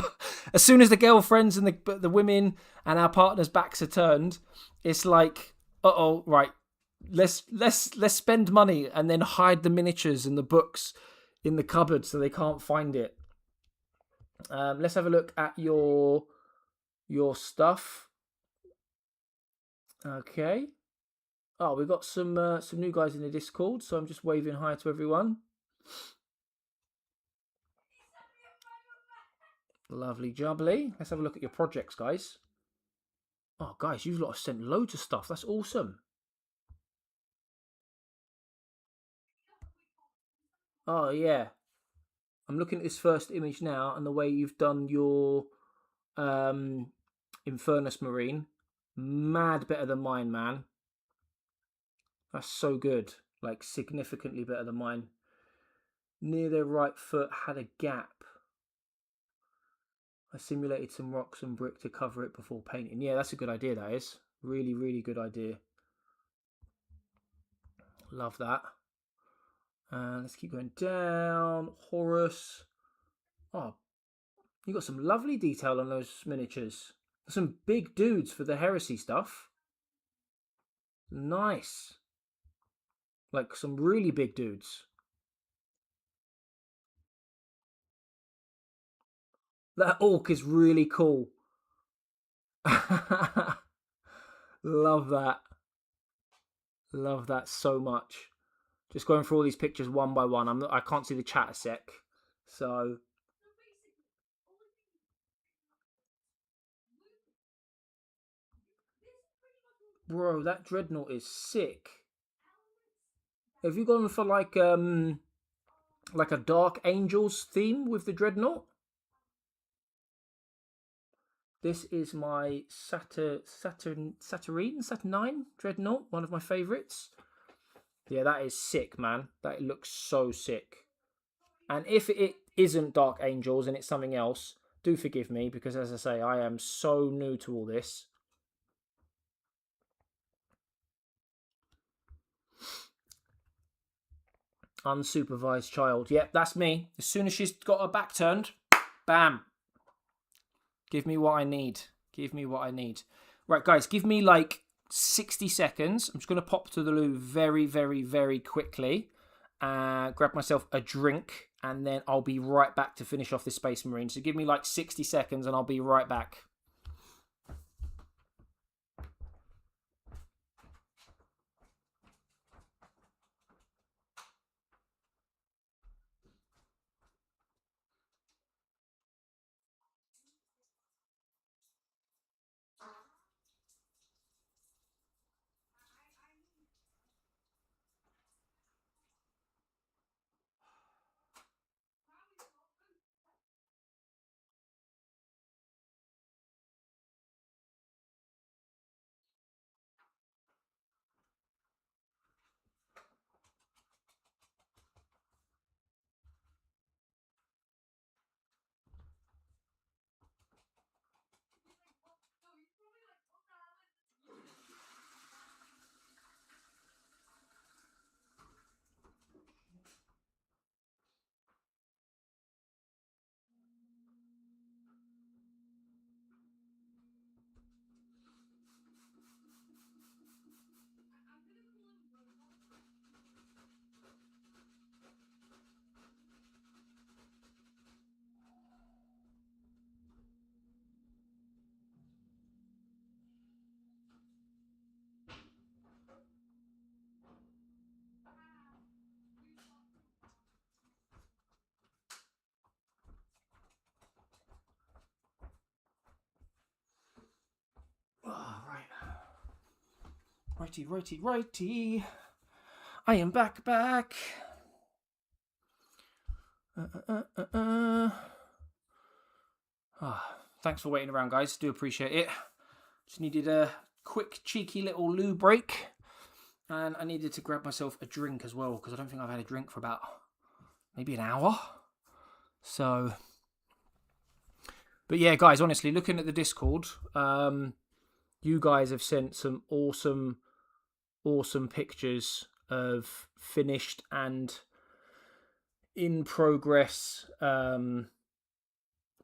As soon as the girlfriends and the women and our partners' backs are turned, it's like, uh-oh, right. Let's spend money and then hide the miniatures and the books in the cupboard so they can't find it. Let's have a look at your stuff. Okay. Oh, we've got some new guys in the Discord, so I'm just waving hi to everyone. Lovely jubbly. Let's have a look at your projects, guys. Oh, guys, you've lot have sent loads of stuff. That's awesome. Oh, yeah. I'm looking at this first image now, and the way you've done your Infernus Marine. Mad better than mine, man. That's so good. Like, significantly better than mine. Near their right foot had a gap. I simulated some rocks and brick to cover it before painting. Yeah, that's a good idea, that is. Really, really good idea. Love that. Let's keep going down. Horus. Oh, you got some lovely detail on those miniatures. Some big dudes for the heresy stuff. Nice. Like some really big dudes. That orc is really cool. Love that. Love that so much. Just going through all these pictures one by one. I can't see the chat a sec. So bro, that dreadnought is sick. Have you gone for like a Dark Angels theme with the dreadnought? This is my Saturnine dreadnought, one of my favourites. Yeah, that is sick, man. That looks so sick. And if it isn't Dark Angels and it's something else, do forgive me, because as I say, I am so new to all this. Unsupervised child. Yep, that's me. As soon as she's got her back turned, bam. Give me what I need. Give me what I need. Right, guys, give me like 60 seconds. I'm just going to pop to the loo very, very, very quickly. Grab myself a drink, and then I'll be right back to finish off this Space Marine. So give me like 60 seconds, and I'll be right back. Oh, right. Righty. I am back. Thanks for waiting around, guys. Do appreciate it. Just needed a quick, cheeky little loo break. And I needed to grab myself a drink as well, because I don't think I've had a drink for about maybe an hour. So, but yeah, guys, honestly, looking at the Discord, you guys have sent some awesome pictures of finished and in progress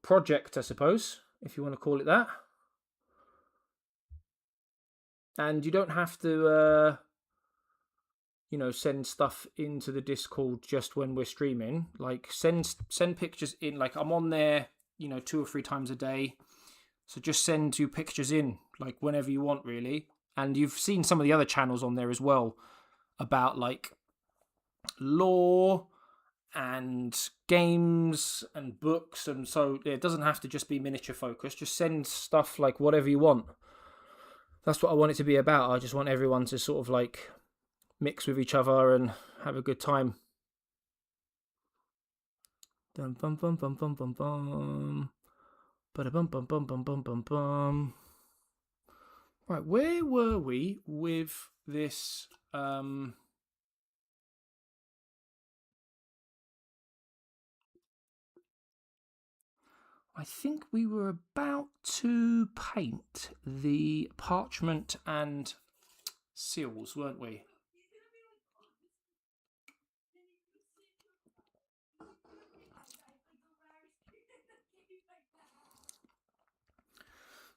project, I suppose, if you want to call it that. And you don't have to send stuff into the Discord just when we're streaming. Like send pictures in. Like I'm on there 2 or 3 times a day, so just send your pictures in like whenever you want, really. and you've seen some of the other channels on there as well about like lore and games and books, and so it doesn't have to just be miniature focused. Just send stuff like whatever you want. That's what I want it to be about. I just want everyone to sort of like mix with each other and have a good time. Dum bum bum bum bum bum bum. Ba bum bum bum bum bum bum bum. Right, where were we with this? I think we were about to paint the parchment and seals, weren't we?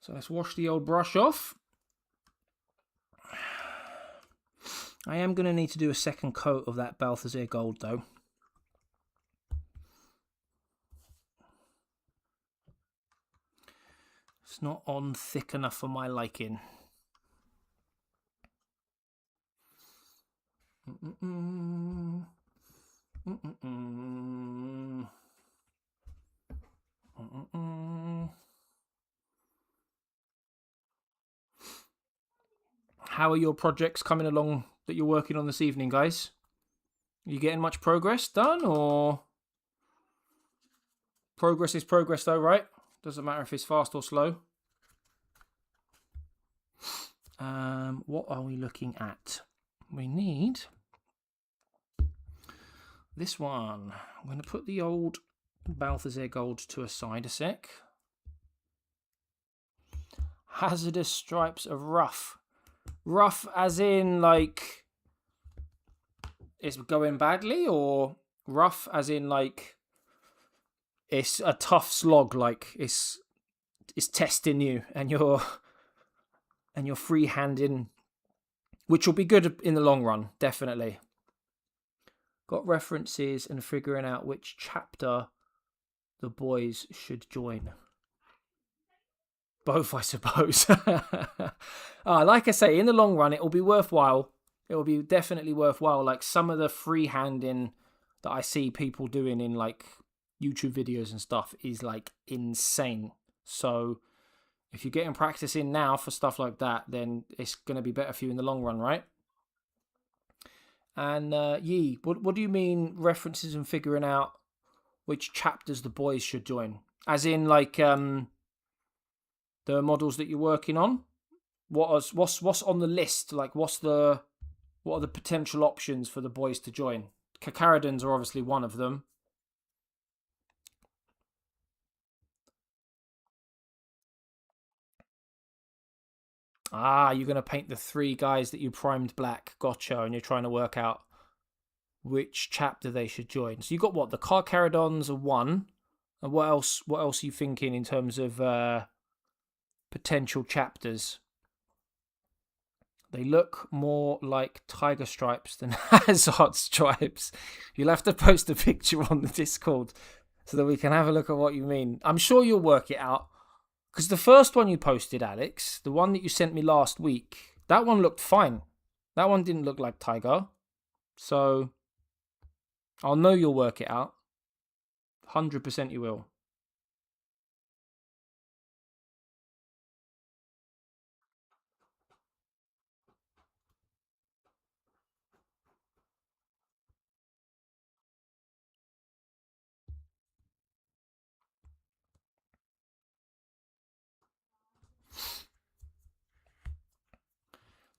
So let's wash the old brush off. I am going to need to do a second coat of that Balthazar gold though. It's not on thick enough for my liking. How are your projects coming along that you're working on this evening, guys? Are you getting much progress done, or progress is progress though, right? Doesn't matter if it's fast or slow. What are we looking at? We need this one. I'm going to put the old Balthazar gold to a side a sec. Hazardous stripes of rough. Rough as in like it's going badly, or rough as in like it's a tough slog, like it's testing you and you're freehanding, which will be good in the long run, definitely. Got references and figuring out which chapter the boys should join. Both, I suppose. Like I say, in the long run, it will be worthwhile. It will be definitely worthwhile. Like some of the freehanding that I see people doing in like YouTube videos and stuff is like insane. So if you're getting practice in now for stuff like that, then it's going to be better for you in the long run, right? And Yee, what do you mean references and figuring out which chapters the boys should join? As in like the models that you're working on? What's on the list? Like what are the potential options for the boys to join? Carcharodons are obviously one of them. You're going to paint the 3 guys that you primed black. Gotcha. And you're trying to work out which chapter they should join. So you got what? The Carcharodons are 1. And what else are you thinking in terms of potential chapters? They look more like tiger stripes than hazard stripes. You'll have to post a picture on the Discord so that we can have a look at what you mean. I'm sure you'll work it out. Because the first one you posted, Alex, the one that you sent me last week, that one looked fine. That one didn't look like tiger. So I'll know you'll work it out. 100% you will.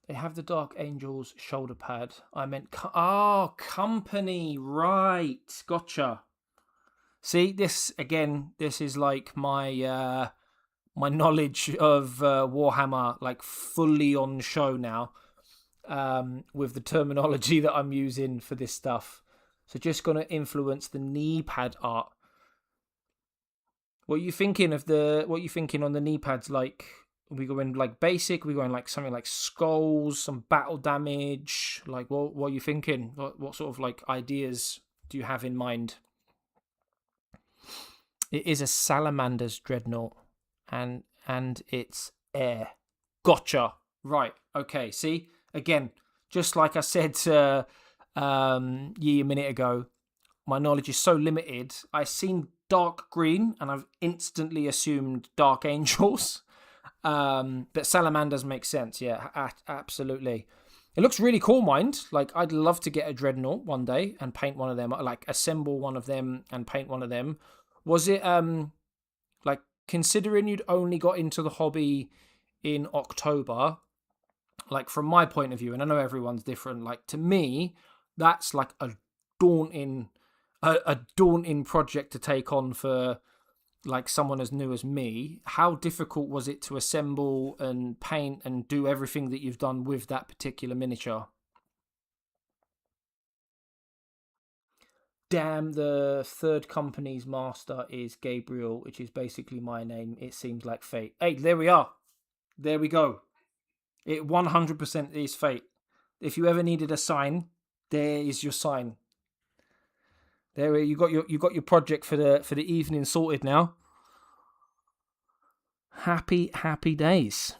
They have the Dark Angels shoulder pad. I meant... company. Right. Gotcha. See, this is like my my knowledge of Warhammer, like fully on show now, with the terminology that I'm using for this stuff. So just going to influence the knee pad art. What are you thinking on the knee pads? Like... Are we going like basic? Are we going like something like skulls, some battle damage? Like what are you thinking? What sort of like ideas do you have in mind? It is a Salamander's dreadnought, and it's air. Gotcha. Right. Okay. See, again, just like I said a minute ago, my knowledge is so limited. I've seen dark green and I've instantly assumed dark angels. But salamanders make sense. Yeah, absolutely. It looks really cool, mind. Like, I'd love to get a dreadnought one day and paint one of them, like assemble one of them and paint one of them. Was it, like, considering you'd only got into the hobby in October, like, from my point of view, and I know everyone's different, like, to me, that's like a daunting project to take on for like someone as new as me. How difficult was it to assemble and paint and do everything that you've done with that particular miniature? Damn, the third company's master is Gabriel, which is basically my name. It seems like fate. Hey, there we are. There we go. It 100% is fate. If you ever needed a sign, there is your sign. There, you got your project for the evening sorted now. Happy days.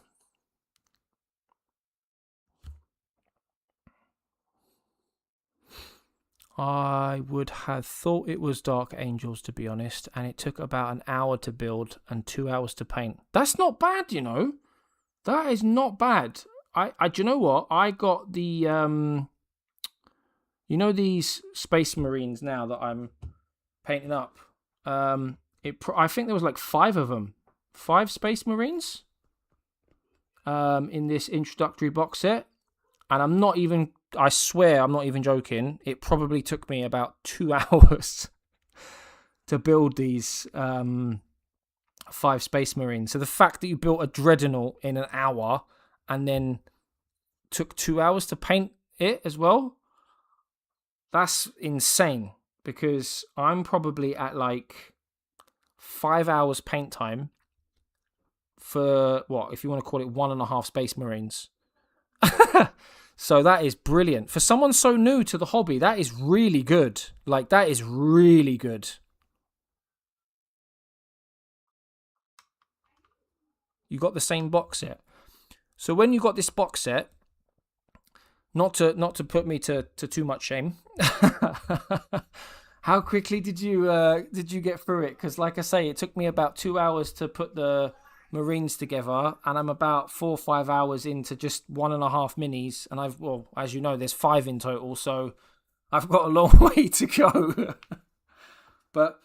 I would have thought it was Dark Angels, to be honest, and it took about an hour to build and 2 hours to paint. That's not bad, you know. That is not bad. I do you know what? I got the you know these Space Marines now that I'm painting up. I think there was like 5 of them. 5 Space Marines in this introductory box set. And I swear I'm not even joking. It probably took me about 2 hours to build these 5 Space Marines. So the fact that you built a Dreadnought in an hour and then took 2 hours to paint it as well, that's insane. Because I'm probably at like 5 hours paint time for what, if you want to call it 1.5 Space Marines. So that is brilliant. For someone so new to the hobby, that is really good. Like, that is really good. You got the same box set. So when you got this box set, not to put me to too much shame, how quickly did you get through it? Because like I say, it took me about 2 hours to put the Marines together, and I'm about 4 or 5 hours into just 1.5 minis, and well, as you know, there's 5 in total, so I've got a long way to go. But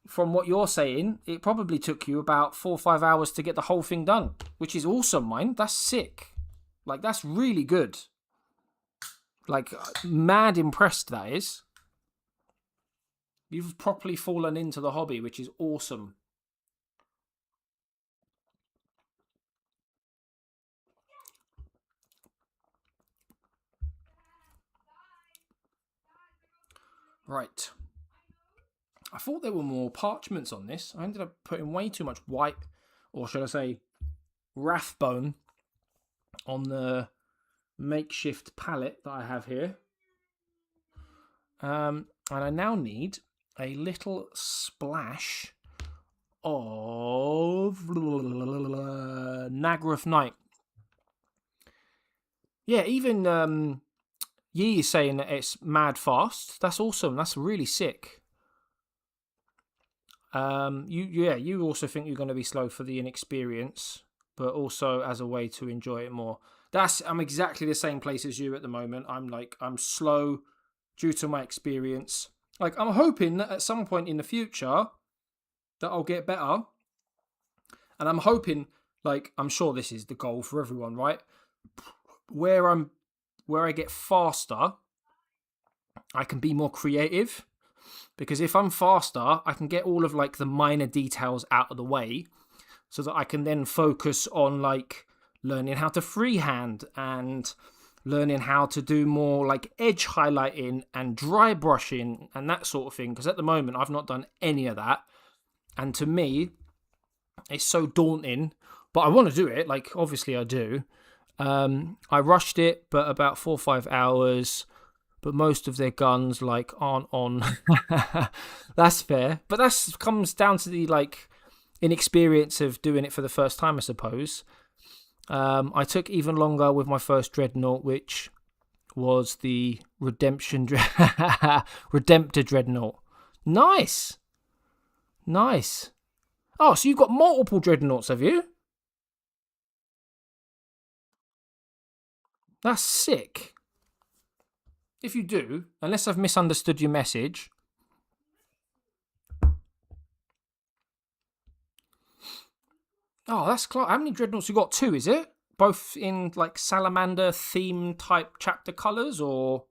from what you're saying, it probably took you about 4 or 5 hours to get the whole thing done, which is awesome, man. That's sick. Like, that's really good. Like, mad impressed, that is. You've properly fallen into the hobby, which is awesome. Right. I thought there were more parchments on this. I ended up putting way too much white, or should I say, Rathbone, on the makeshift palette that I have here. And I now need a little splash of Nagrath Knight. Yeah, even Yi is saying that it's mad fast. That's awesome. That's really sick. You also think you're going to be slow for the inexperience, but also as a way to enjoy it more. I'm exactly the same place as you at the moment. I'm slow due to my experience. Like, I'm hoping that at some point in the future that I'll get better. And I'm hoping, like, I'm sure this is the goal for everyone, right? Where I get faster, I can be more creative. Because if I'm faster, I can get all of, like, the minor details out of the way so that I can then focus on, like, learning how to freehand and learning how to do more, like, edge highlighting and dry brushing and that sort of thing. Because at the moment, I've not done any of that. And to me, it's so daunting. But I want to do it. Like, obviously I do. I rushed it, but about 4 or 5 hours. But most of their guns, like, aren't on. That's fair. But that comes down to the, like, inexperience of doing it for the first time, I suppose. I took even longer with my first Dreadnought, which was the Redemptor Dreadnought. Nice. Nice. Oh, so you've got multiple Dreadnoughts, have you? That's sick. If you do, unless I've misunderstood your message. Oh, that's close. How many Dreadnoughts you got? 2, is it? Both in like salamander theme type chapter colours, or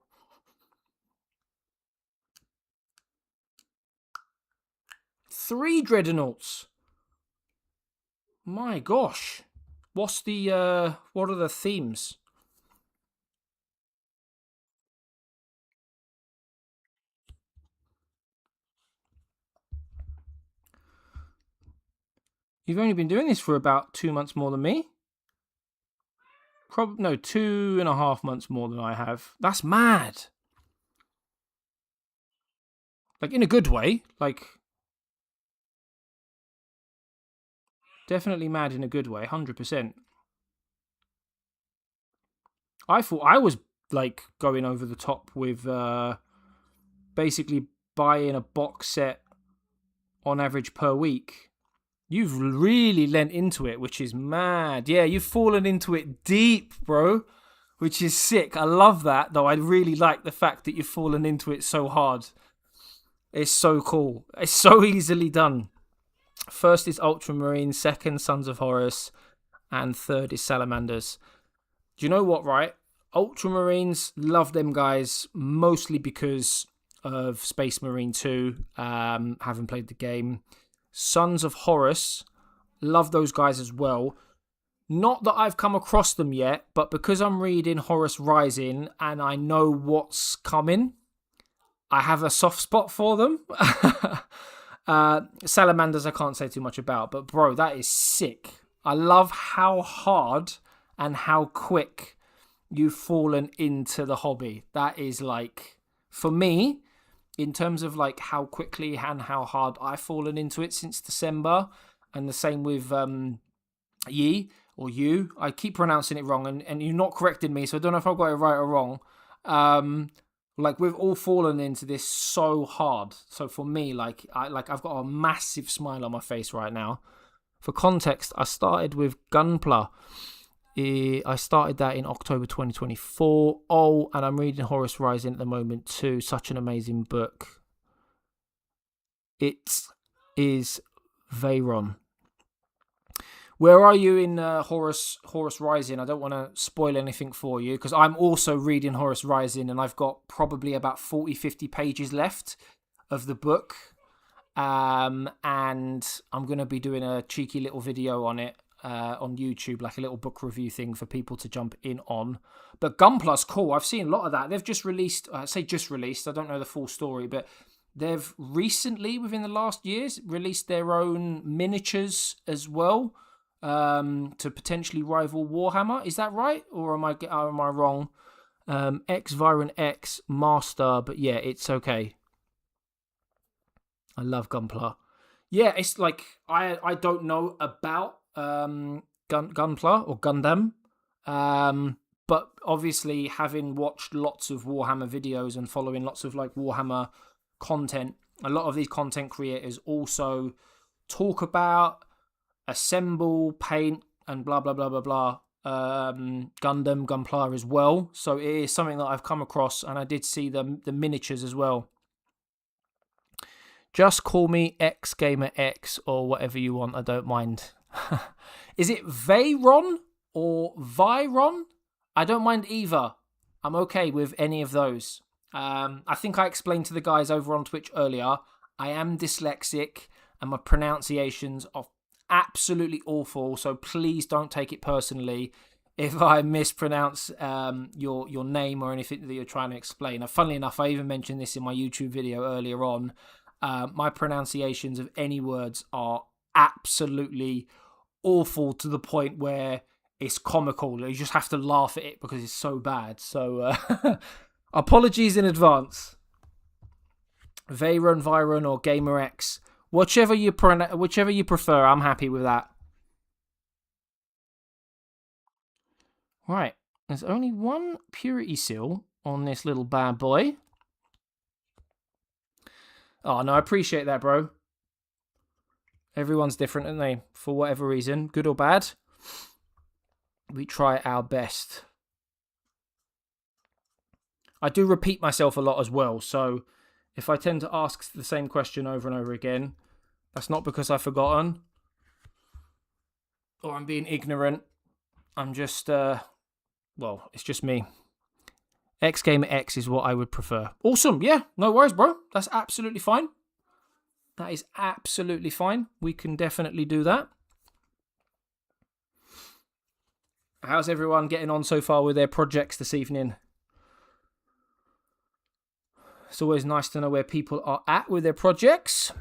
3 Dreadnoughts? My gosh. What are the themes? You've only been doing this for about 2 months more than me. No, 2.5 months more than I have. That's mad. Like, in a good way. Like, definitely mad in a good way, 100%. I thought I was, like, going over the top with basically buying a box set on average per week. You've really lent into it, which is mad. Yeah, you've fallen into it deep, bro, which is sick. I love that, though. I really like the fact that you've fallen into it so hard. It's so cool. It's so easily done. First is Ultramarines, second Sons of Horus, and third is Salamanders. Do you know what, right? Ultramarines, love them guys, mostly because of Space Marine 2, haven't played the game. Sons of Horus, love those guys as well. Not that I've come across them yet, but because I'm reading Horus Rising and I know what's coming, I have a soft spot for them. Salamanders I can't say too much about, but bro, that is sick. I love how hard and how quick you've fallen into the hobby. That is like, for me, in terms of like how quickly and how hard I've fallen into it since December, and the same with Yi or you. I keep pronouncing it wrong, and you're not correcting me, so I don't know if I've got it right or wrong. Like, we've all fallen into this so hard. So for me, I've got a massive smile on my face right now. For context, I started with Gunpla. I started that in October 2024. Oh, and I'm reading Horus Rising at the moment too. Such an amazing book. It is Veyron. Where are you in Horus Rising? I don't want to spoil anything for you, because I'm also reading Horus Rising, and I've got probably about 40-50 pages left of the book. And I'm going to be doing a cheeky little video on it on YouTube, like a little book review thing for people to jump in on. But Gunpla's cool. I've seen a lot of that. They've just released, I don't know the full story, but they've recently, within the last years, released their own miniatures as well, to potentially rival Warhammer. Is that right? Or am I wrong? X Viren X Master, but yeah, it's okay. I love Gunpla. Yeah, it's like, I don't know about Gunpla or Gundam, but obviously having watched lots of Warhammer videos and following lots of like Warhammer content, a lot of these content creators also talk about, assemble, paint, and blah blah blah blah blah Gundam, Gunpla as well. So it is something that I've come across, and I did see the miniatures as well. Just call me X Gamer X or whatever you want. I don't mind. Is it Veyron or Viron? I don't mind either. I'm okay with any of those. I think I explained to the guys over on Twitch earlier, I am dyslexic and my pronunciations are absolutely awful, so please don't take it personally if I mispronounce your name or anything that you're trying to explain. Funnily enough, I even mentioned this in my YouTube video earlier on. My pronunciations of any words are absolutely awful, to the point where it's comical. You just have to laugh at it because it's so bad. So apologies in advance. Veyron, Viron, or GamerX, whichever you prefer, I'm happy with that. Right, there's only one purity seal on this little bad boy. Oh, no, I appreciate that, bro. Everyone's different, aren't they? For whatever reason, good or bad. We try our best. I do repeat myself a lot as well, so if I tend to ask the same question over and over again, that's not because I've forgotten or I'm being ignorant. I'm just, well, it's just me. X Gamer X is what I would prefer. Awesome, yeah, no worries, bro. That's absolutely fine. That is absolutely fine. We can definitely do that. How's everyone getting on so far with their projects this evening? It's always nice to know where people are at with their projects.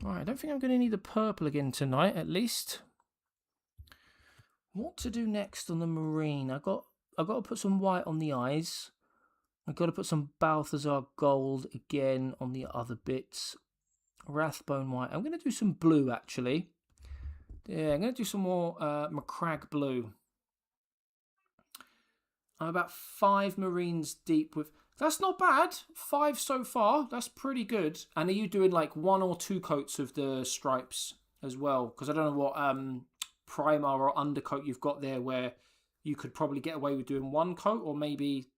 Alright, I don't think I'm going to need the purple again tonight, at least. What to do next on the Marine? I've got to put some white on the eyes. I've got to put some Balthazar gold again on the other bits. Rathbone white. I'm going to do some blue, actually. Yeah, I'm going to do some more Macragge blue. I'm about 5 Marines deep with... That's not bad. 5 so far. That's pretty good. And are you doing like 1 or 2 coats of the stripes as well? Because I don't know what primer or undercoat you've got there where you could probably get away with doing 1 coat, or maybe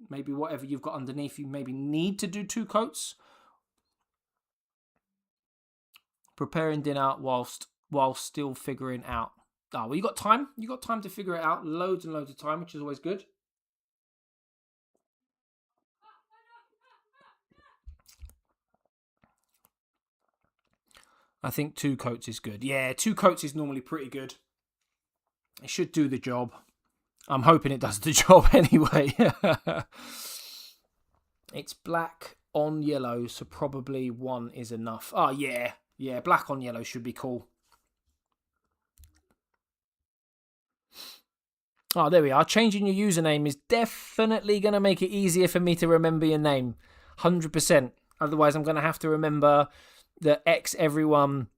whatever you've got underneath you maybe need to do 2 coats. Preparing dinner whilst still figuring out. Oh, well, you got time. You got time to figure it out. Loads and loads of time, which is always good. I think 2 coats is good. Yeah, 2 coats is normally pretty good. It should do the job. I'm hoping it does the job anyway. It's black on yellow, so probably 1 is enough. Oh, yeah. Yeah, black on yellow should be cool. Oh, there we are. Changing your username is definitely going to make it easier for me to remember your name. 100%. Otherwise, I'm going to have to remember that X everyone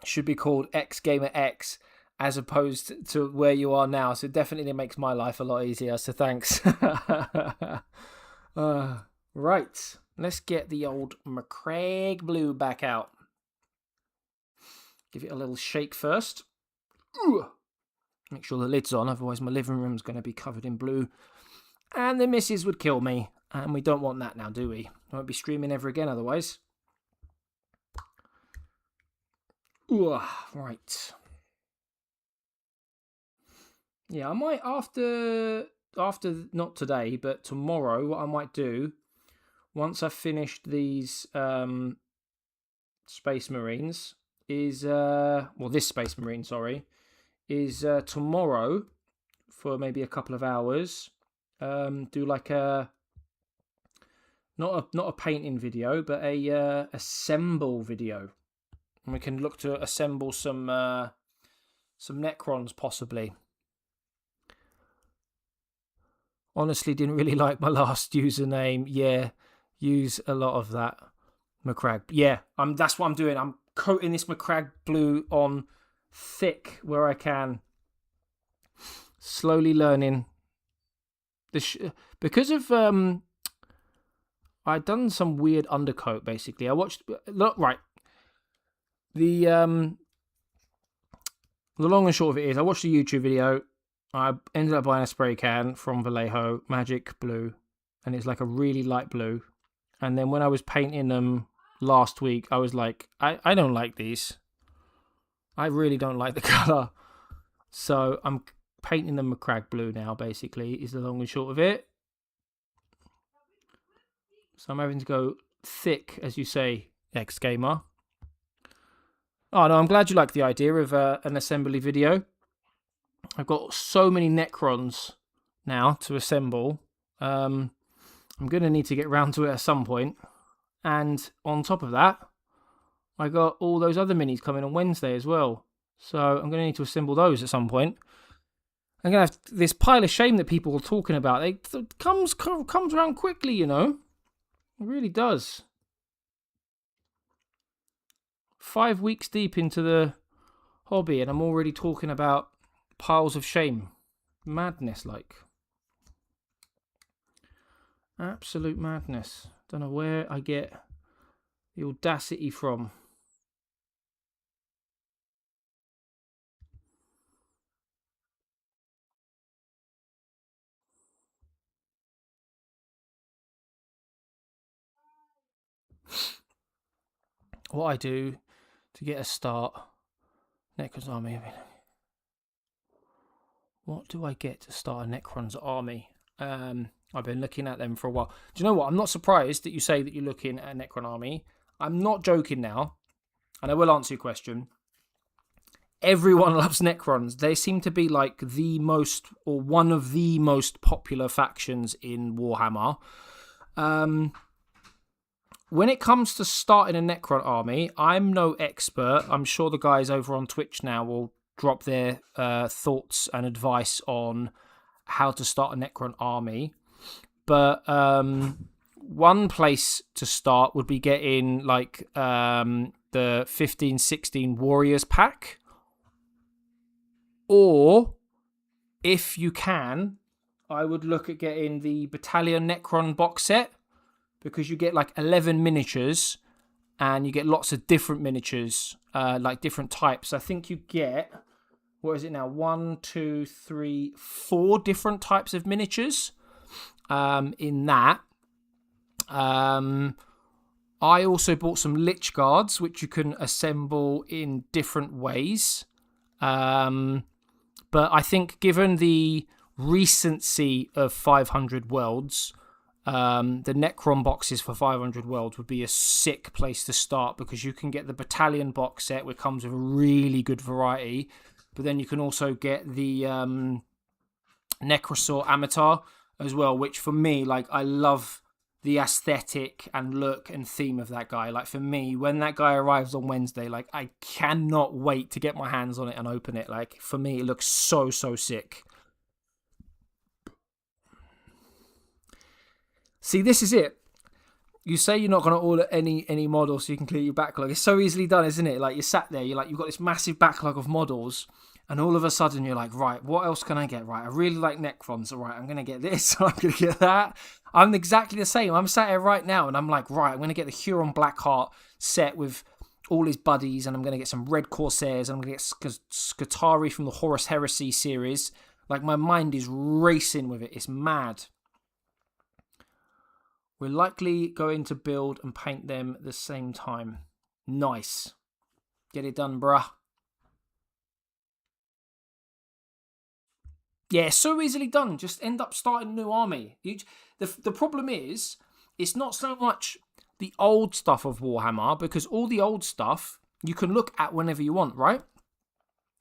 should be called X Gamer X as opposed to where you are now. So it definitely makes my life a lot easier. So thanks. Right. Let's get the old Macragge blue back out. Give it a little shake first. Ooh. Make sure the lid's on, otherwise my living room's going to be covered in blue. And the missus would kill me. And we don't want that now, do we? I won't be streaming ever again otherwise. Ooh, right. Yeah, I might, after not today, but tomorrow, what I might do, once I've finished these Space Marines, is, this Space Marine, sorry, is tomorrow, for maybe a couple of hours, do like a, not a painting video, but a assemble video. And we can look to assemble some Necrons, possibly. Honestly, didn't really like my last username. Yeah, use a lot of that. Macragge. Yeah, that's what I'm doing. I'm coating this Macragge blue on thick where I can. Slowly learning. Because of I'd done some weird undercoat, basically. I watched... Look, right. The long and short of it is, I watched a YouTube video. I ended up buying a spray can from Vallejo, Magic Blue, and it's like a really light blue. And then when I was painting them last week, I was like, I don't like these. I really don't like the colour. So I'm painting them Macragge blue now, basically, is the long and short of it. So I'm having to go thick, as you say, X-Gamer. Oh, no, I'm glad you like the idea of an assembly video. I've got so many Necrons now to assemble. I'm going to need to get round to it at some point. And on top of that, I got all those other minis coming on Wednesday as well. So I'm going to need to assemble those at some point. I'm going to have this pile of shame that people are talking about. It comes around quickly, you know. It really does. 5 weeks deep into the hobby, and I'm already talking about piles of shame. Madness, like. Absolute madness. Don't know where I get the audacity from. What I do to get a start. Necrons army. What do I get to start a Necrons army? I've been looking at them for a while. Do you know what? I'm not surprised that you say that you're looking at a Necron army. I'm not joking now. And I will answer your question. Everyone loves Necrons. They seem to be like the most, or one of the most popular factions in Warhammer. When it comes to starting a Necron army, I'm no expert. I'm sure the guys over on Twitch now will drop their thoughts and advice on how to start a Necron army. But one place to start would be getting like the 15-16 Warriors pack. Or, if you can, I would look at getting the Battalion Necron box set, because you get like 11 miniatures and you get lots of different miniatures, like different types. I think you get, what is it now? 1, 2, 3, 4 different types of miniatures in that. I also bought some Lich Guards, which you can assemble in different ways. But I think given the recency of 500 Worlds, the Necron boxes for 500 Worlds would be a sick place to start, because you can get the Battalion box set, which comes with a really good variety. But then you can also get the Necrosaur Amatar as well, which for me, like, I love the aesthetic and look and theme of that guy. Like, for me, when that guy arrives on Wednesday, like, I cannot wait to get my hands on it and open it. Like, for me, it looks so sick. See, this is it. You say you're not going to order any models so you can clear your backlog. It's so easily done, isn't it? Like, you're sat there, you've got this massive backlog of models, and all of a sudden you're like, right, what else can I get? Right, I really like Necrons. All right, I'm going to get this, I'm going to get that. I'm exactly the same. I'm sat here right now, and I'm like, right, I'm going to get the Huron Blackheart set with all his buddies, and I'm going to get some Red Corsairs, and I'm going to get Skitarii from the Horus Heresy series. Like, my mind is racing with it. It's mad. We're likely going to build and paint them at the same time. Nice. Get it done, bruh. Yeah, so easily done. Just end up starting a new army. The problem is, it's not so much the old stuff of Warhammer, because all the old stuff you can look at whenever you want, right?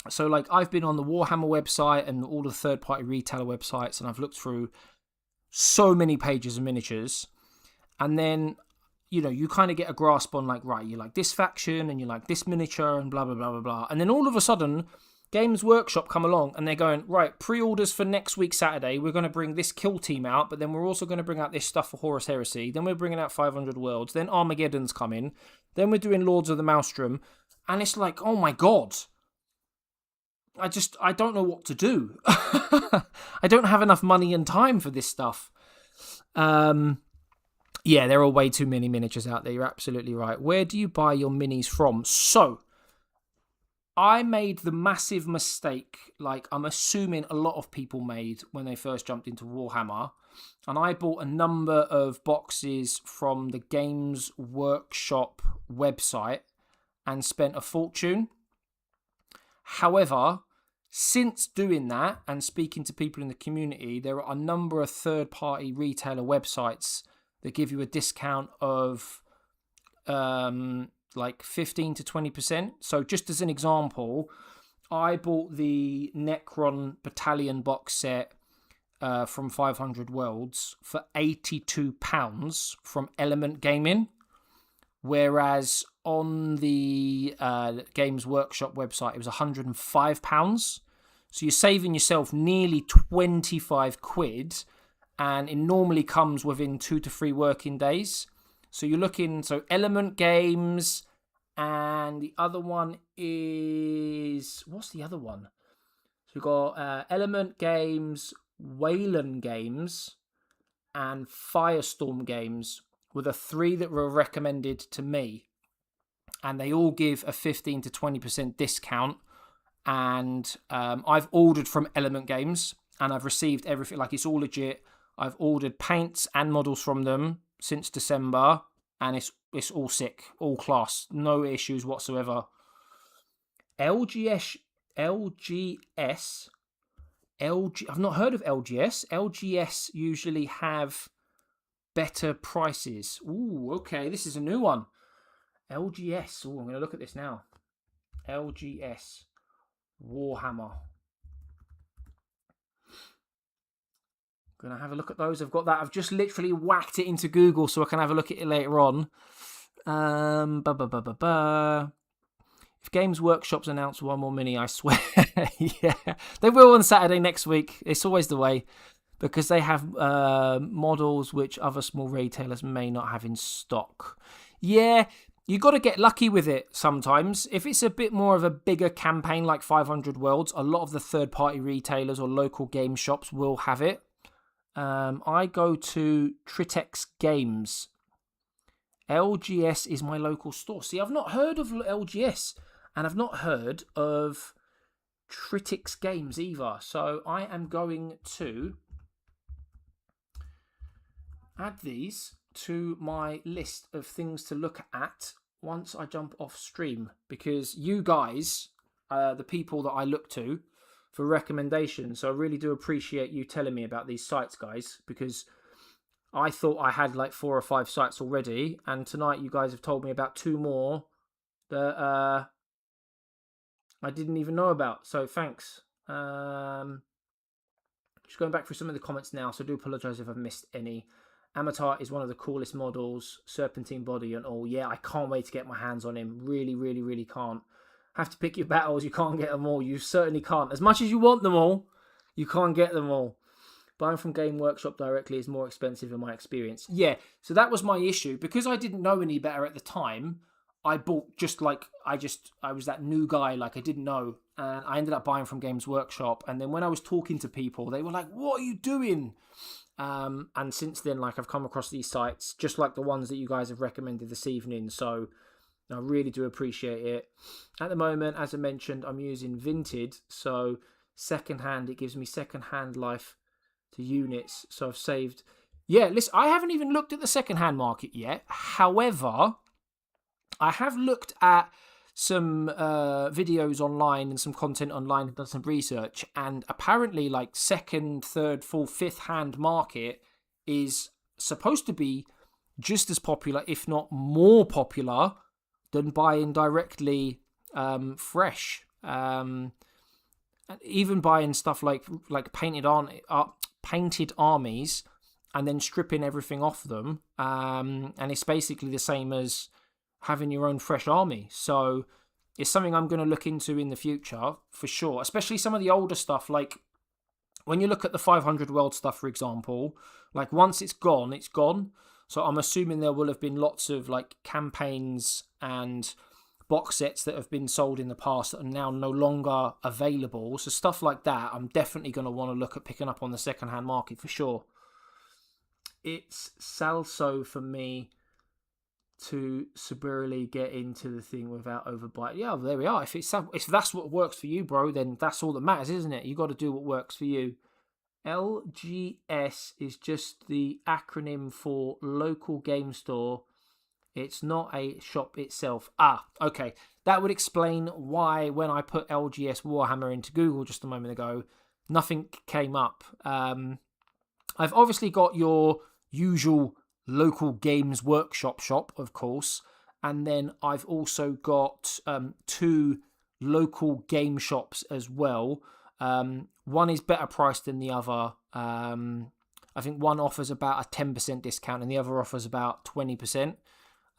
So, like, I've been on the Warhammer website and all the third-party retailer websites, and I've looked through so many pages of miniatures. And then, you kind of get a grasp on, like, right, you like this faction and you like this miniature and blah, blah, blah, blah, blah. And then all of a sudden, Games Workshop come along and they're going, right, pre-orders for next week Saturday, we're going to bring this kill team out, but then we're also going to bring out this stuff for Horus Heresy. Then we're bringing out 500 Worlds. Then Armageddon's coming. Then we're doing Lords of the Maelstrom. And it's like, oh my God. I don't know what to do. I don't have enough money and time for this stuff. Yeah, there are way too many miniatures out there. You're absolutely right. Where do you buy your minis from? So, I made the massive mistake, like I'm assuming a lot of people made when they first jumped into Warhammer. And I bought a number of boxes from the Games Workshop website and spent a fortune. However, since doing that and speaking to people in the community, there are a number of third-party retailer websites that give you a discount of like 15 to 20%. So just as an example, I bought the Necron Battalion box set from 500 Worlds for £82 from Element Gaming, whereas on the Games Workshop website it was £105. So you're saving yourself nearly 25 quid, and it normally comes within 2 to 3 working days. So you're looking, so Element Games And the other one is... What's the other one? So we've got Element Games, Wayland Games, and Firestorm Games were the 3 that were recommended to me. And they all give a 15 to 20% discount. And I've ordered from Element Games, and I've received everything. Like, it's all legit. I've ordered paints and models from them since December, and it's all sick, all class, no issues whatsoever. LGS, I've not heard of LGS. LGS usually have better prices. Ooh, okay, this is a new one. LGS. Ooh, I'm going to look at this now. LGS Warhammer. Gonna have a look at those. I've got that. I've just literally whacked it into Google so I can have a look at it later on. If Games Workshop's announce one more mini, I swear, yeah, they will on Saturday next week. It's always the way, because they have models which other small retailers may not have in stock. Yeah, you got to get lucky with it sometimes. If it's a bit more of a bigger campaign like 500 Worlds, a lot of the third-party retailers or local game shops will have it. I go to Tritex Games. LGS is my local store. See, I've not heard of LGS, and I've not heard of Tritex Games either. So I am going to add these to my list of things to look at once I jump off stream, because you guys, the people that I look to for recommendations, so I really do appreciate you telling me about these sites, guys, because I thought I had like 4 or 5 sites already, and tonight you guys have told me about 2 more that I didn't even know about, so thanks. Just going back through some of the comments now, so I do apologise if I've missed any. Amatar is one of the coolest models, serpentine body and all. Yeah, I can't wait to get my hands on him. Really, really, really can't. Have to pick your battles. You can't get them all. You certainly can't. As much as you want them all, you can't get them all. Buying from Game Workshop directly is more expensive in my experience. Yeah, so that was my issue. Because I didn't know any better at the time, I bought just like, I was that new guy, like I didn't know. And I ended up buying from Games Workshop. And then when I was talking to people, they were like, what are you doing? And since then, like, I've come across these sites, just like the ones that you guys have recommended this evening. So I really do appreciate it. At the moment, as I mentioned, I'm using Vinted. So secondhand, it gives me secondhand life to units. So I've saved. Yeah, listen, I haven't even looked at the secondhand market yet. However, I have looked at some videos online and some content online and done some research, and apparently like second, third, fourth, fifth hand market is supposed to be just as popular, if not more popular, than buying directly fresh. Even buying stuff like painted armies and then stripping everything off them, and it's basically the same as having your own fresh army. So it's something I'm going to look into in the future for sure, especially some of the older stuff. Like when you look at the 500 World stuff, for example, like once it's gone, it's gone. So I'm assuming there will have been lots of like campaigns and box sets that have been sold in the past that are now no longer available. So stuff like that, I'm definitely going to want to look at picking up on the second-hand market for sure. It's Salso for me to severely get into the thing without overbite. Yeah, there we are. If that's what works for you, bro, then that's all that matters, isn't it? You got to do what works for you. LGS is just the acronym for local game store. It's not a shop itself. Ah, okay. That would explain why when I put LGS Warhammer into Google just a moment ago, nothing came up. I've obviously got your usual local Games Workshop shop, of course, and then I've also got 2 local game shops as well. One is better priced than the other. I think one offers about a 10% discount and the other offers about 20%.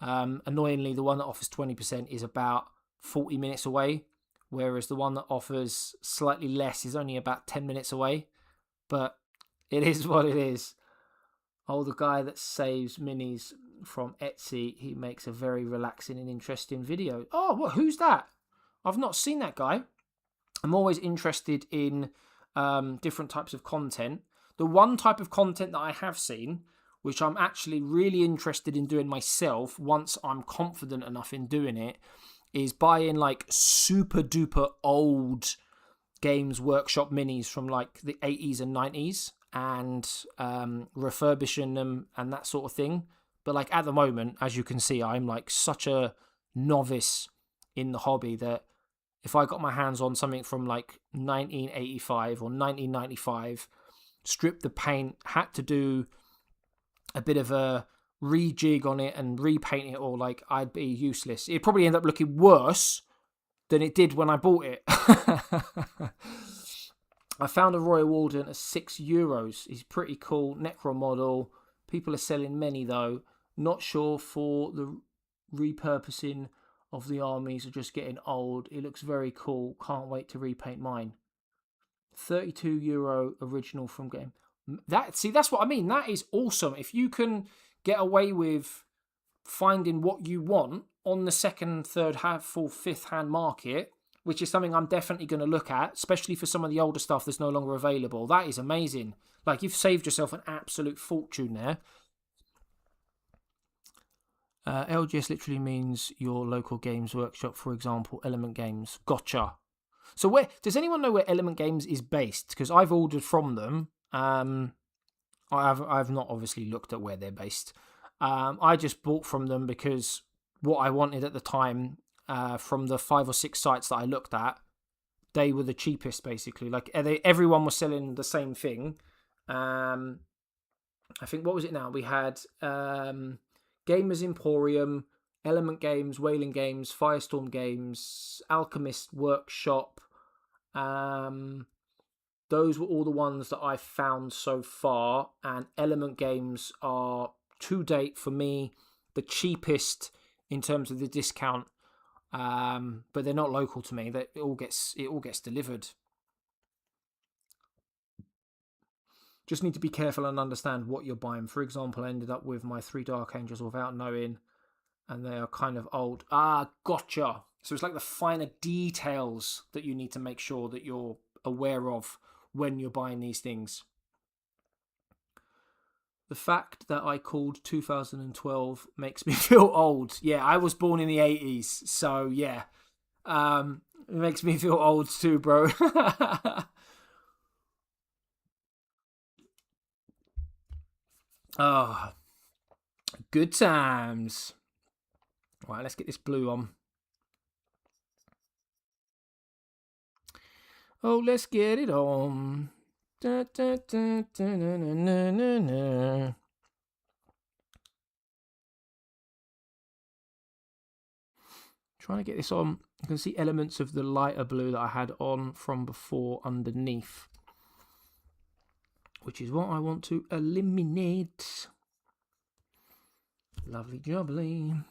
Annoyingly, the one that offers 20% is about 40 minutes away, whereas the one that offers slightly less is only about 10 minutes away. But it is what it is. Oh, the guy that saves minis. from Etsy. He makes a very relaxing and interesting video. Oh, what? Who's that? I've not seen that guy. I'm always interested in different types of content. The one type of content that I have seen, which I'm actually really interested in doing myself once I'm confident enough in doing it, is buying like super duper old Games Workshop minis from like the 80s and 90s and refurbishing them and that sort of thing. But like at the moment, as you can see, I'm like such a novice in the hobby that if I got my hands on something from like 1985 or 1995, stripped the paint, had to do a bit of a rejig on it and repaint it all, like I'd be useless. It'd probably end up looking worse than it did when I bought it. I found a Royal Warden at €6. He's pretty cool. Necron model. People are selling many though. Not sure for the repurposing of the armies are just getting old. It looks very cool. Can't wait to repaint mine. €32 original from game. That's what I mean. That is awesome. If you can get away with finding what you want on the second, third, fourth, fifth hand market, which is something I'm definitely going to look at, especially for some of the older stuff that's no longer available. That is amazing. Like, you've saved yourself an absolute fortune there. LGS literally means your local games workshop, for example, Element Games. Gotcha. So where does anyone know where Element Games is based? Because I've ordered from them. I've not obviously looked at where they're based. I just bought from them because what I wanted at the time, from the 5 or 6 sites that I looked at, they were the cheapest basically. Like everyone was selling the same thing. I think, what was it now? We had Gamers Emporium, Element Games, Whaling Games, Firestorm Games, Alchemist Workshop. Those were all the ones that I found so far, and Element Games are, to date for me, the cheapest in terms of the discount. But they're not local to me. It all gets delivered. Just need to be careful and understand what you're buying. For example, I ended up with my 3 Dark Angels without knowing, and they are kind of old. Gotcha. So it's like the finer details that you need to make sure that you're aware of when you're buying these things. The fact that I called 2012 makes me feel old. Yeah, I was born in the 80s, so yeah. It makes me feel old too, bro. Oh, good times. Right, let's get this blue on. Oh, let's get it on. Da, da, da, da, na, na, na, na. Trying to get this on. You can see elements of the lighter blue that I had on from before underneath, which is what I want to eliminate. Lovely jubbly.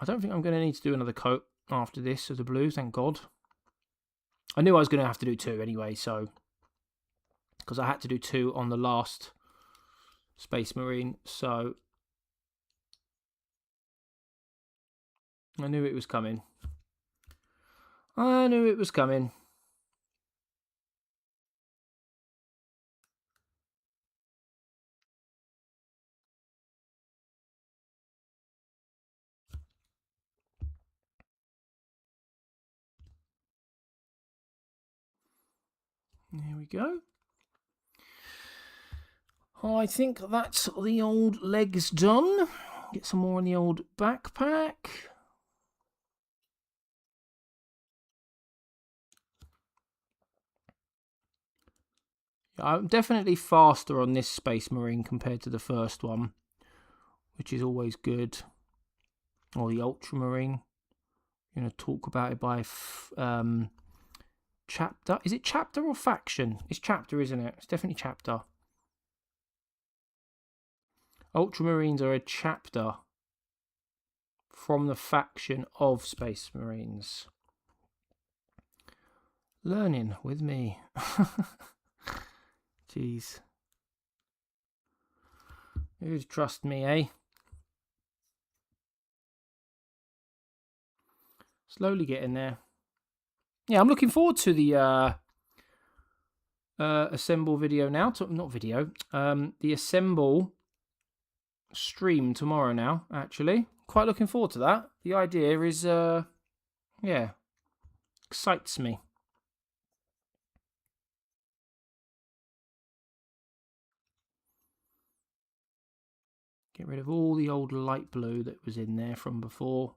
I don't think I'm going to need to do another coat after this of the blue, thank God. I knew I was going to have to do 2 anyway, so, because I had to do 2 on the last Space Marine, so I knew it was coming. I knew it was coming. There we go. I think that's the old legs done. Get some more on the old backpack. I'm definitely faster on this Space Marine compared to the first one, which is always good. Or the Ultramarine. I'm going to talk about it by chapter. Is it chapter or faction? It's chapter, isn't it? It's definitely chapter. Ultramarines are a chapter. from the faction of Space Marines. Learning with me. Jeez. Who'd trust me, eh? Slowly getting there. Yeah, I'm looking forward to the assemble video now. Not video. The assemble stream tomorrow now, actually. Quite looking forward to that. The idea is, yeah, excites me. Get rid of all the old light blue that was in there from before.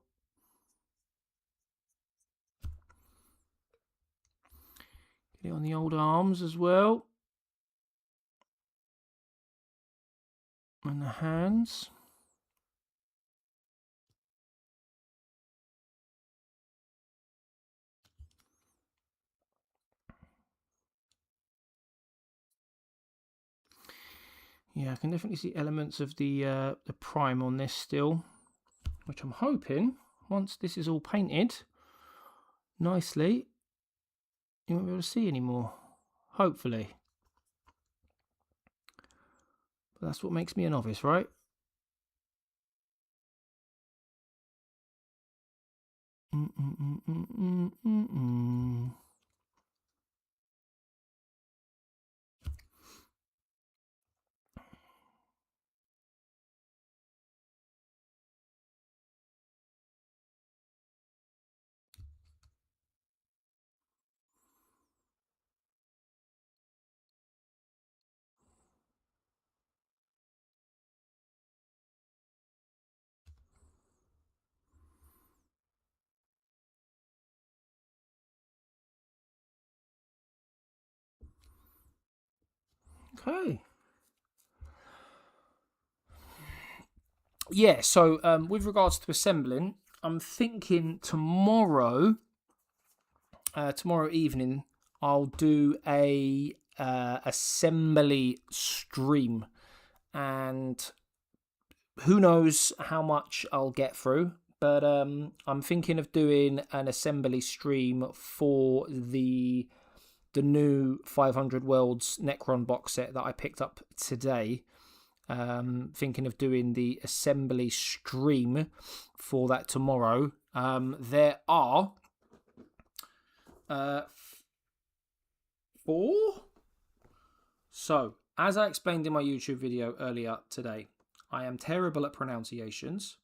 Get it on the old arms as well. And the hands. Yeah, I can definitely see elements of the prime on this still, which I'm hoping, once this is all painted nicely, you won't be able to see anymore. Hopefully. But that's what makes me a novice, right? Okay. Yeah, so with regards to assembling, I'm thinking tomorrow evening, I'll do a assembly stream, and who knows how much I'll get through, but I'm thinking of doing an assembly stream for the new 500 Worlds Necron box set that I picked up today. Thinking of doing the assembly stream for that tomorrow. There are 4. So, as I explained in my YouTube video earlier today, I am terrible at pronunciations.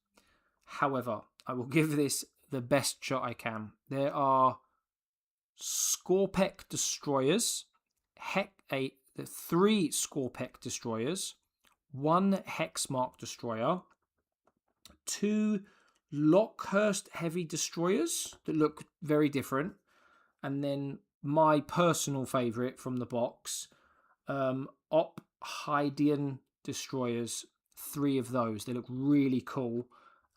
However, I will give this the best shot I can. There are Scorpec destroyers, 3 Scorpec destroyers, 1 Hexmark destroyer, 2 Lockhurst heavy destroyers that look very different, and then my personal favourite from the box, Ophidian destroyers, 3 of those. They look really cool,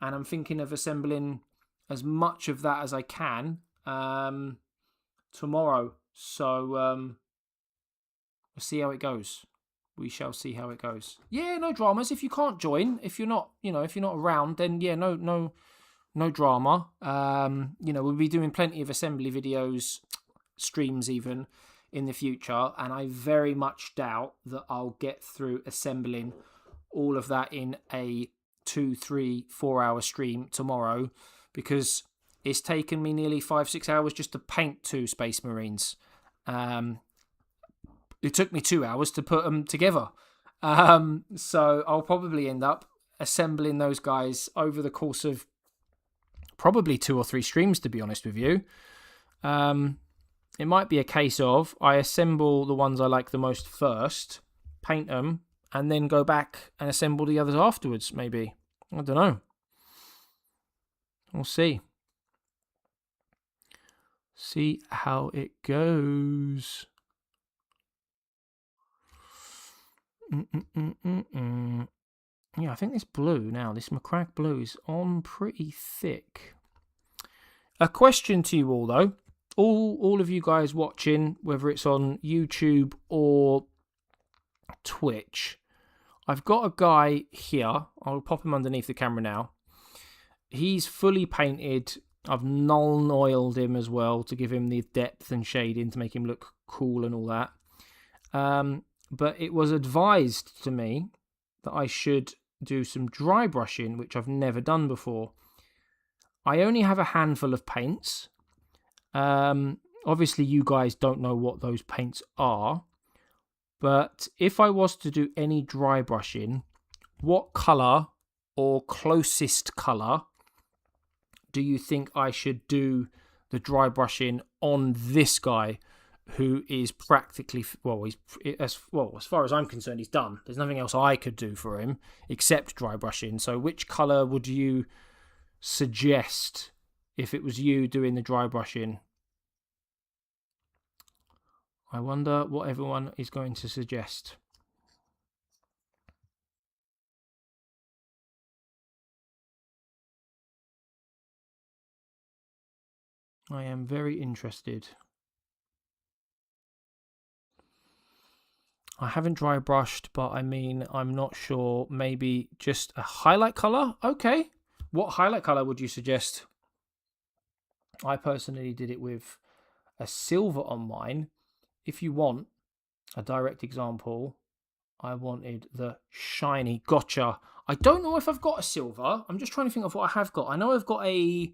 and I'm thinking of assembling as much of that as I can tomorrow. So we'll see how it goes. We shall see how it goes. Yeah, no dramas. If you can't join, if you're not around, then yeah, no drama. We'll be doing plenty of assembly videos, streams even in the future, and I very much doubt that I'll get through assembling all of that in a 2, 3, 4 hour stream tomorrow, because it's taken me nearly 5-6 hours just to paint 2 Space Marines. It took me 2 hours to put them together. So I'll probably end up assembling those guys over the course of probably 2 or 3 streams, to be honest with you. It might be a case of I assemble the ones I like the most first, paint them, and then go back and assemble the others afterwards, maybe. I don't know. We'll see. See how it goes. Yeah, I think this blue now, this Macragge blue, is on pretty thick. A question to you all, though. All of you guys watching, whether it's on YouTube or Twitch, I've got a guy here. I'll pop him underneath the camera now. he's fully painted. I've non-oiled him as well to give him the depth and shading to make him look cool and all that. But it was advised to me that I should do some dry brushing, which I've never done before. I only have a handful of paints. Obviously, you guys don't know what those paints are. But if I was to do any dry brushing, what colour or closest colour do you think I should do the dry brushing on this guy, who is practically, as far as I'm concerned, he's done. There's nothing else I could do for him except dry brushing. So which colour would you suggest if it was you doing the dry brushing? I wonder what everyone is going to suggest. I am very interested. I haven't dry brushed, but I mean, I'm not sure. Maybe just a highlight colour? Okay. What highlight colour would you suggest? I personally did it with a silver on mine. If you want a direct example, I wanted the shiny. Gotcha. I don't know if I've got a silver. I'm just trying to think of what I have got. I know I've got a...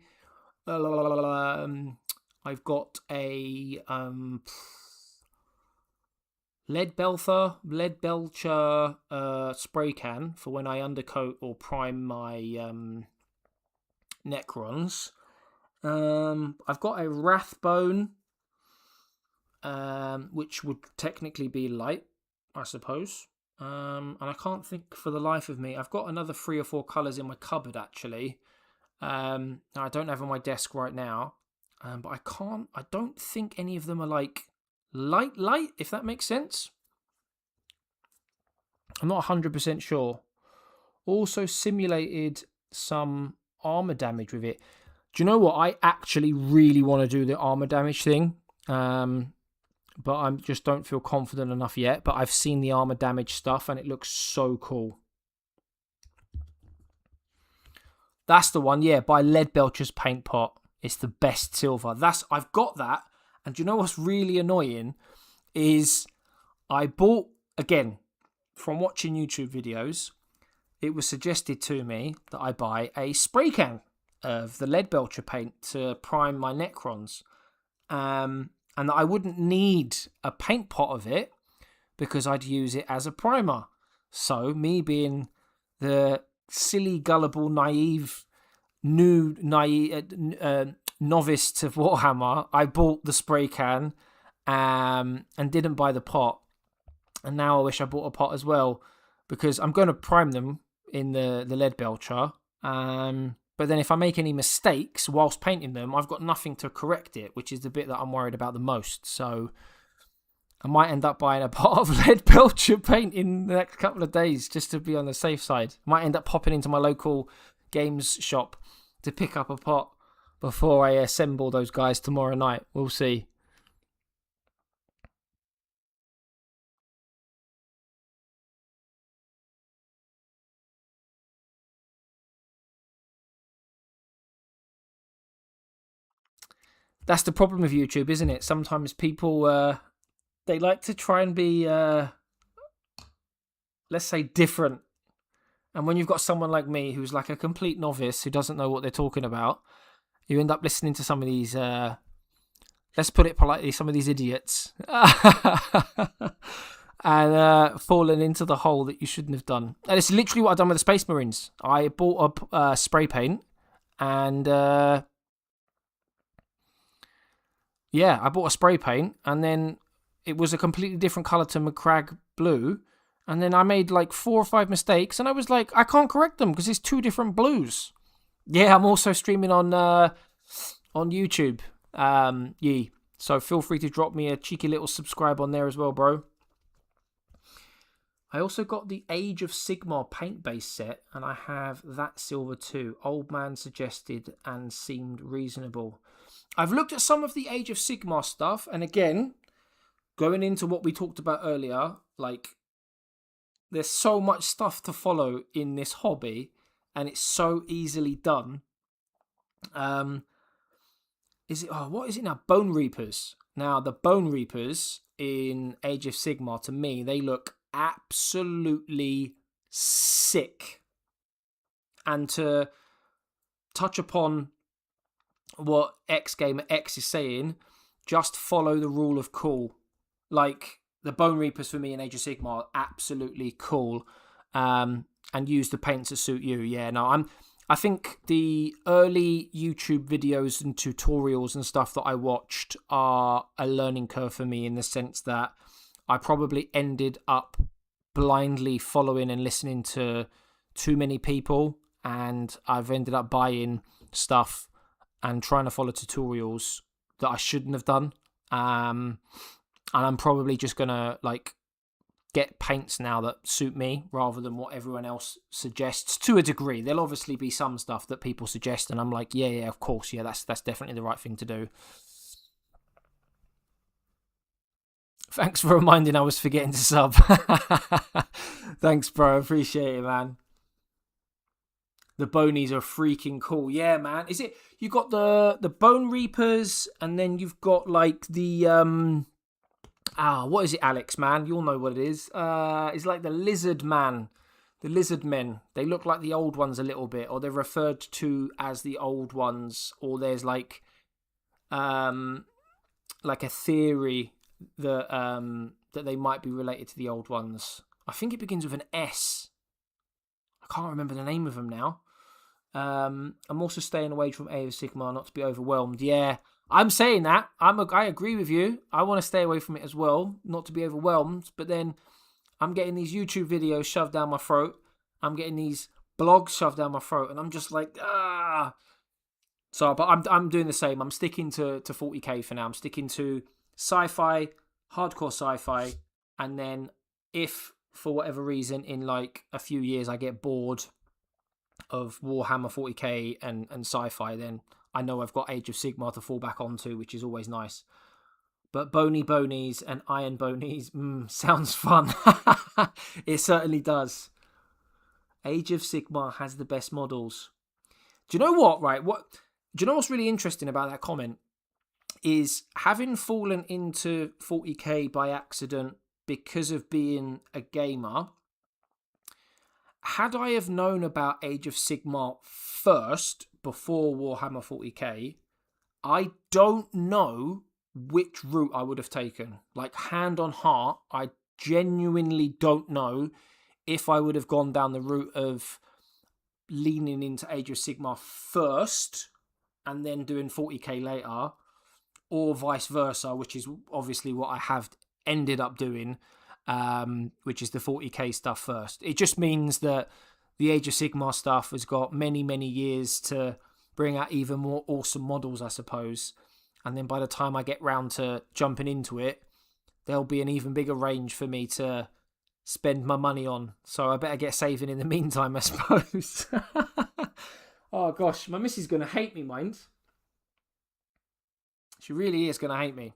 lead belcher spray can for when I undercoat or prime my Necrons. I've got a Wrathbone, which would technically be light, I suppose. And I can't think for the life of me. I've got another 3 or 4 colours in my cupboard, actually. I don't have on my desk right now. But I don't think any of them are like light, if that makes sense. I'm not 100% sure. Also simulated some armor damage with it. Do you know what? I actually really want to do the armor damage thing. But I just don't feel confident enough yet. But I've seen the armor damage stuff and it looks so cool. That's the one, yeah, by Lead Belcher's Paint Pot. It's the best silver. I've got that. And do you know what's really annoying? Is I bought, again, from watching YouTube videos, it was suggested to me that I buy a spray can of the Lead Belcher paint to prime my Necrons. And that I wouldn't need a paint pot of it because I'd use it as a primer. So, me being the silly, gullible, novice to Warhammer, I bought the spray can and didn't buy the pot. And now I wish I bought a pot as well, because I'm going to prime them in the Lead Belcher. But then if I make any mistakes whilst painting them, I've got nothing to correct it, which is the bit that I'm worried about the most. So I might end up buying a pot of Lead Belcher paint in the next couple of days just to be on the safe side. Might end up popping into my local games shop to pick up a pot before I assemble those guys tomorrow night. We'll see. That's the problem with YouTube, isn't it? Sometimes people, they like to try and be, let's say, different. And when you've got someone like me who's like a complete novice who doesn't know what they're talking about, you end up listening to some of these, let's put it politely, some of these idiots. And falling into the hole that you shouldn't have done. And it's literally what I've done with the Space Marines. I bought a spray paint and... yeah, I bought a spray paint and then it was a completely different colour to McCrag blue. And then I made like 4 or 5 mistakes and I was like, I can't correct them because it's 2 different blues. Yeah, I'm also streaming on YouTube. So feel free to drop me a cheeky little subscribe on there as well, bro. I also got the Age of Sigmar paint base set and I have that silver too. Old man suggested and seemed reasonable. I've looked at some of the Age of Sigmar stuff, and again, going into what we talked about earlier, like, there's so much stuff to follow in this hobby, and it's so easily done. Is it? Oh, what is it now? Bone Reapers. Now the Bone Reapers in Age of Sigmar, to me, they look absolutely sick. And to touch upon what X Gamer X is saying, just follow the rule of cool. Like the Bone Reapers for me in Age of Sigmar are absolutely cool. And use the paints that suit you. Yeah, no, I think the early YouTube videos and tutorials and stuff that I watched are a learning curve for me, in the sense that I probably ended up blindly following and listening to too many people, and I've ended up buying stuff and trying to follow tutorials that I shouldn't have done. And I'm probably just gonna get paints now that suit me rather than what everyone else suggests, to a degree. There'll obviously be some stuff that people suggest and I'm like, yeah, of course, yeah, that's definitely the right thing to do. Thanks for reminding, I was forgetting to sub. Thanks, bro. Appreciate it, man. The Bonies are freaking cool. Yeah, man. Is it, you got the Bone Reapers, and then you've got the what is it, Alex, man? You'll know what it is. It's like the Lizard Man. The Lizard Men. They look like the old ones a little bit, or they're referred to as the old ones, or there's a theory that they might be related to the old ones. I think it begins with an S. I can't remember the name of them now. I'm also staying away from Age of Sigmar, not to be overwhelmed. Yeah, I'm saying that. I agree with you. I want to stay away from it as well, not to be overwhelmed. But then I'm getting these YouTube videos shoved down my throat. I'm getting these blogs shoved down my throat, and I'm just like, ah. So, but I'm doing the same. I'm sticking to 40k for now. I'm sticking to sci-fi, hardcore sci-fi, and then if for whatever reason in a few years I get bored of Warhammer 40k and sci-fi, then I know I've got Age of Sigmar to fall back onto, which is always nice. But Bony Bonies and Iron Bonies, sounds fun. It certainly does. Age of Sigmar has the best models. Do you know what, right? Do you know what's really interesting about that comment? Is having fallen into 40k by accident because of being a gamer, had I have known about Age of Sigmar first, before Warhammer 40k, I don't know which route I would have taken. Hand on heart, I genuinely don't know if I would have gone down the route of leaning into Age of Sigmar first and then doing 40k later, or vice versa, which is obviously what I have ended up doing, which is the 40k stuff first. It just means that the Age of Sigmar stuff has got many, many years to bring out even more awesome models, I suppose. And then by the time I get round to jumping into it, there'll be an even bigger range for me to spend my money on. So I better get saving in the meantime, I suppose. Oh gosh, my missus is going to hate me, mind. She really is going to hate me.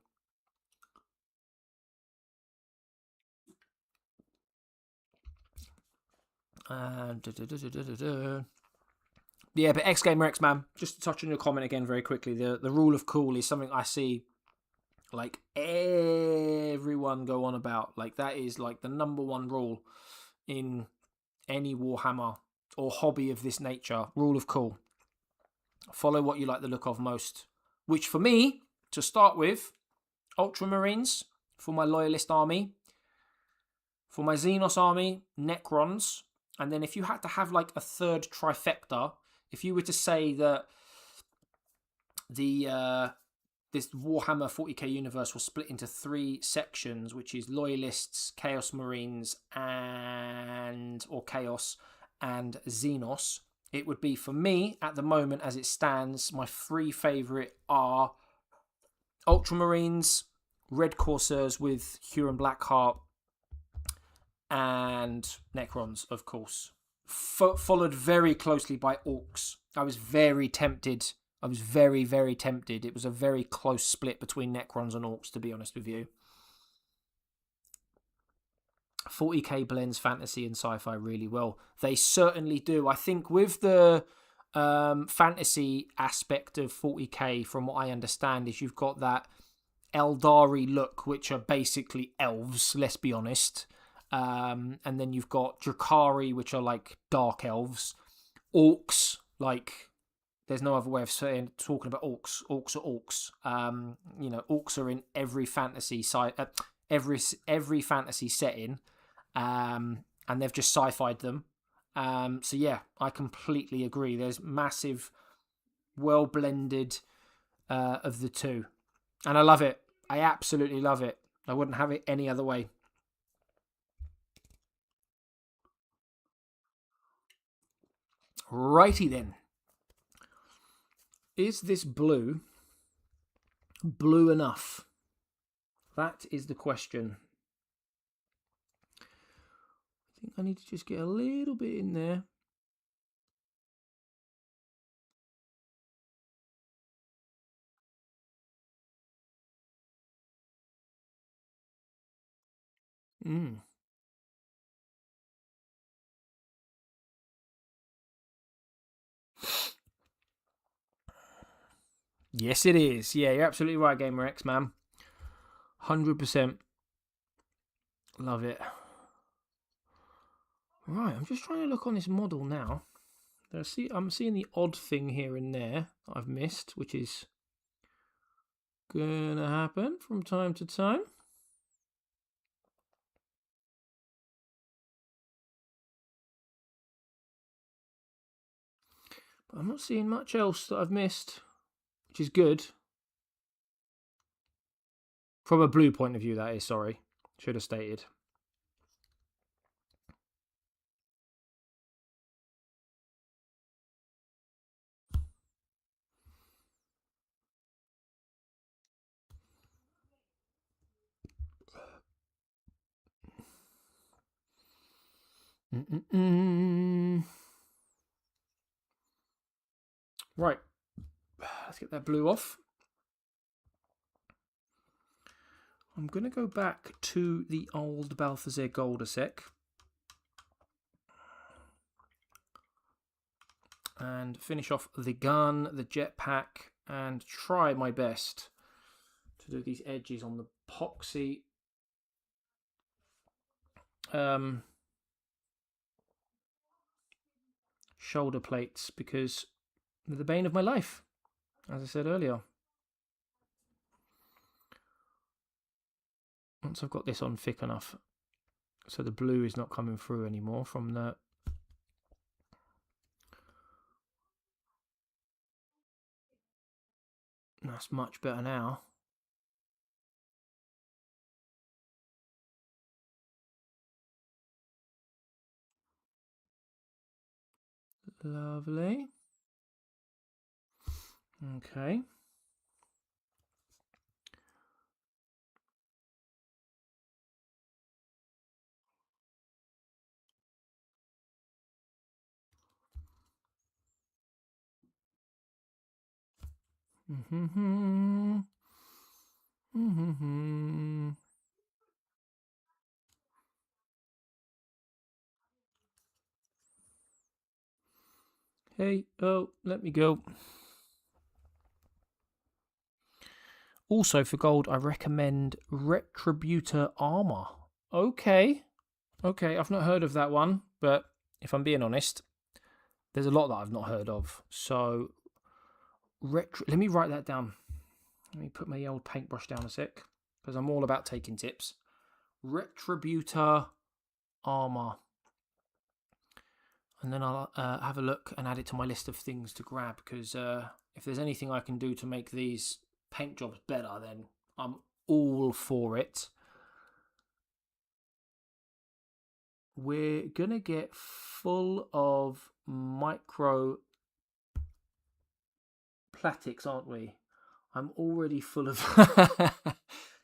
Yeah, but X Gamer X, man, just to touch on your comment again very quickly, the rule of cool is something I see everyone go on about. That is the number one rule in any Warhammer or hobby of this nature. Rule of cool. Follow what you like the look of most. Which for me, to start with, Ultramarines for my Loyalist army. For my Xenos army, Necrons. And then if you had to have a third trifecta, if you were to say that this Warhammer 40k universe was split into 3 sections, which is Loyalists, Chaos Marines, or Chaos and Xenos, it would be, for me, at the moment as it stands, my 3 favourite are Ultramarines, Red Corsairs with Huron Blackheart, and Necrons, of course. Followed very closely by Orcs. I was very tempted. I was very, very tempted. It was a very close split between Necrons and Orcs, to be honest with you. 40k blends fantasy and sci-fi really well. They certainly do. I think with the fantasy aspect of 40k, from what I understand, is you've got that Eldari look, which are basically elves, let's be honest. And then you've got Drakari, which are like dark elves. Orcs, like, there's no other way of talking about orcs. Orcs are orcs. Orcs are in every fantasy every fantasy setting, and they've just sci-fied them. So yeah, I completely agree. There's massive, well blended of the two, and I love it. I absolutely love it. I wouldn't have it any other way. Righty then. Is this blue enough? That is the question. I think I need to just get a little bit in there. Yes, it is. Yeah, you're absolutely right, Gamer X, man. 100%. Love it. Right, I'm just trying to look on this model now. I'm seeing the odd thing here and there I've missed, which is gonna happen from time to time. But I'm not seeing much else that I've missed, which is good. From a blue point of view, that is, sorry. Should have stated. Right. Let's get that blue off. I'm going to go back to the old Balthazar Gold a sec. And finish off the gun, the jetpack, and try my best to do these edges on the epoxy. Shoulder plates, because they're the bane of my life, as I said earlier. Once I've got this on thick enough so the blue is not coming through anymore from the... That's much better now. Lovely. Okay. Hey, oh, let me go. Also, for gold, I recommend Retributor Armor. Okay. Okay, I've not heard of that one, but if I'm being honest, there's a lot that I've not heard of. So, let me write that down. Let me put my old paintbrush down a sec, because I'm all about taking tips. Retributor Armor. And then I'll have a look and add it to my list of things to grab, because if there's anything I can do to make these paint jobs better, then I'm all for it. We're gonna get full of micro plastics, aren't we? I'm already full of...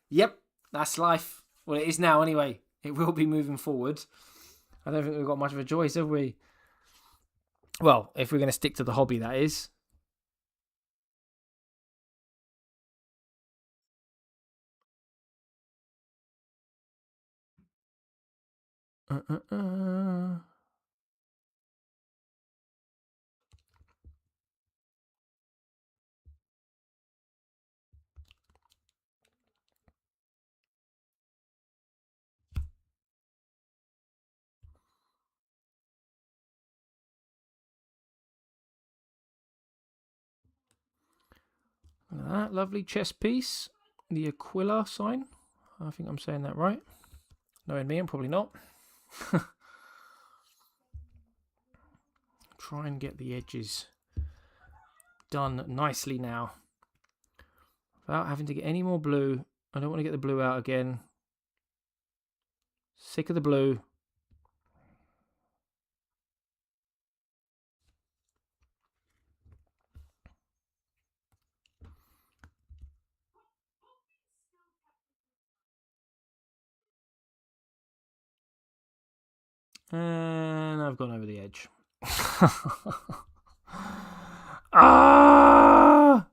Yep, that's life. Well, it is now anyway. It will be moving forward. I don't think we've got much of a choice, have we? Well, if we're going to stick to the hobby, that is. Look at that lovely chess piece. The Aquila sign. I think I'm saying that right. Knowing me, I'm probably not. Try and get the edges done nicely now. Without having to get any more blue. I don't want to get the blue out again. Sick of the blue. And I've gone over the edge. Ah!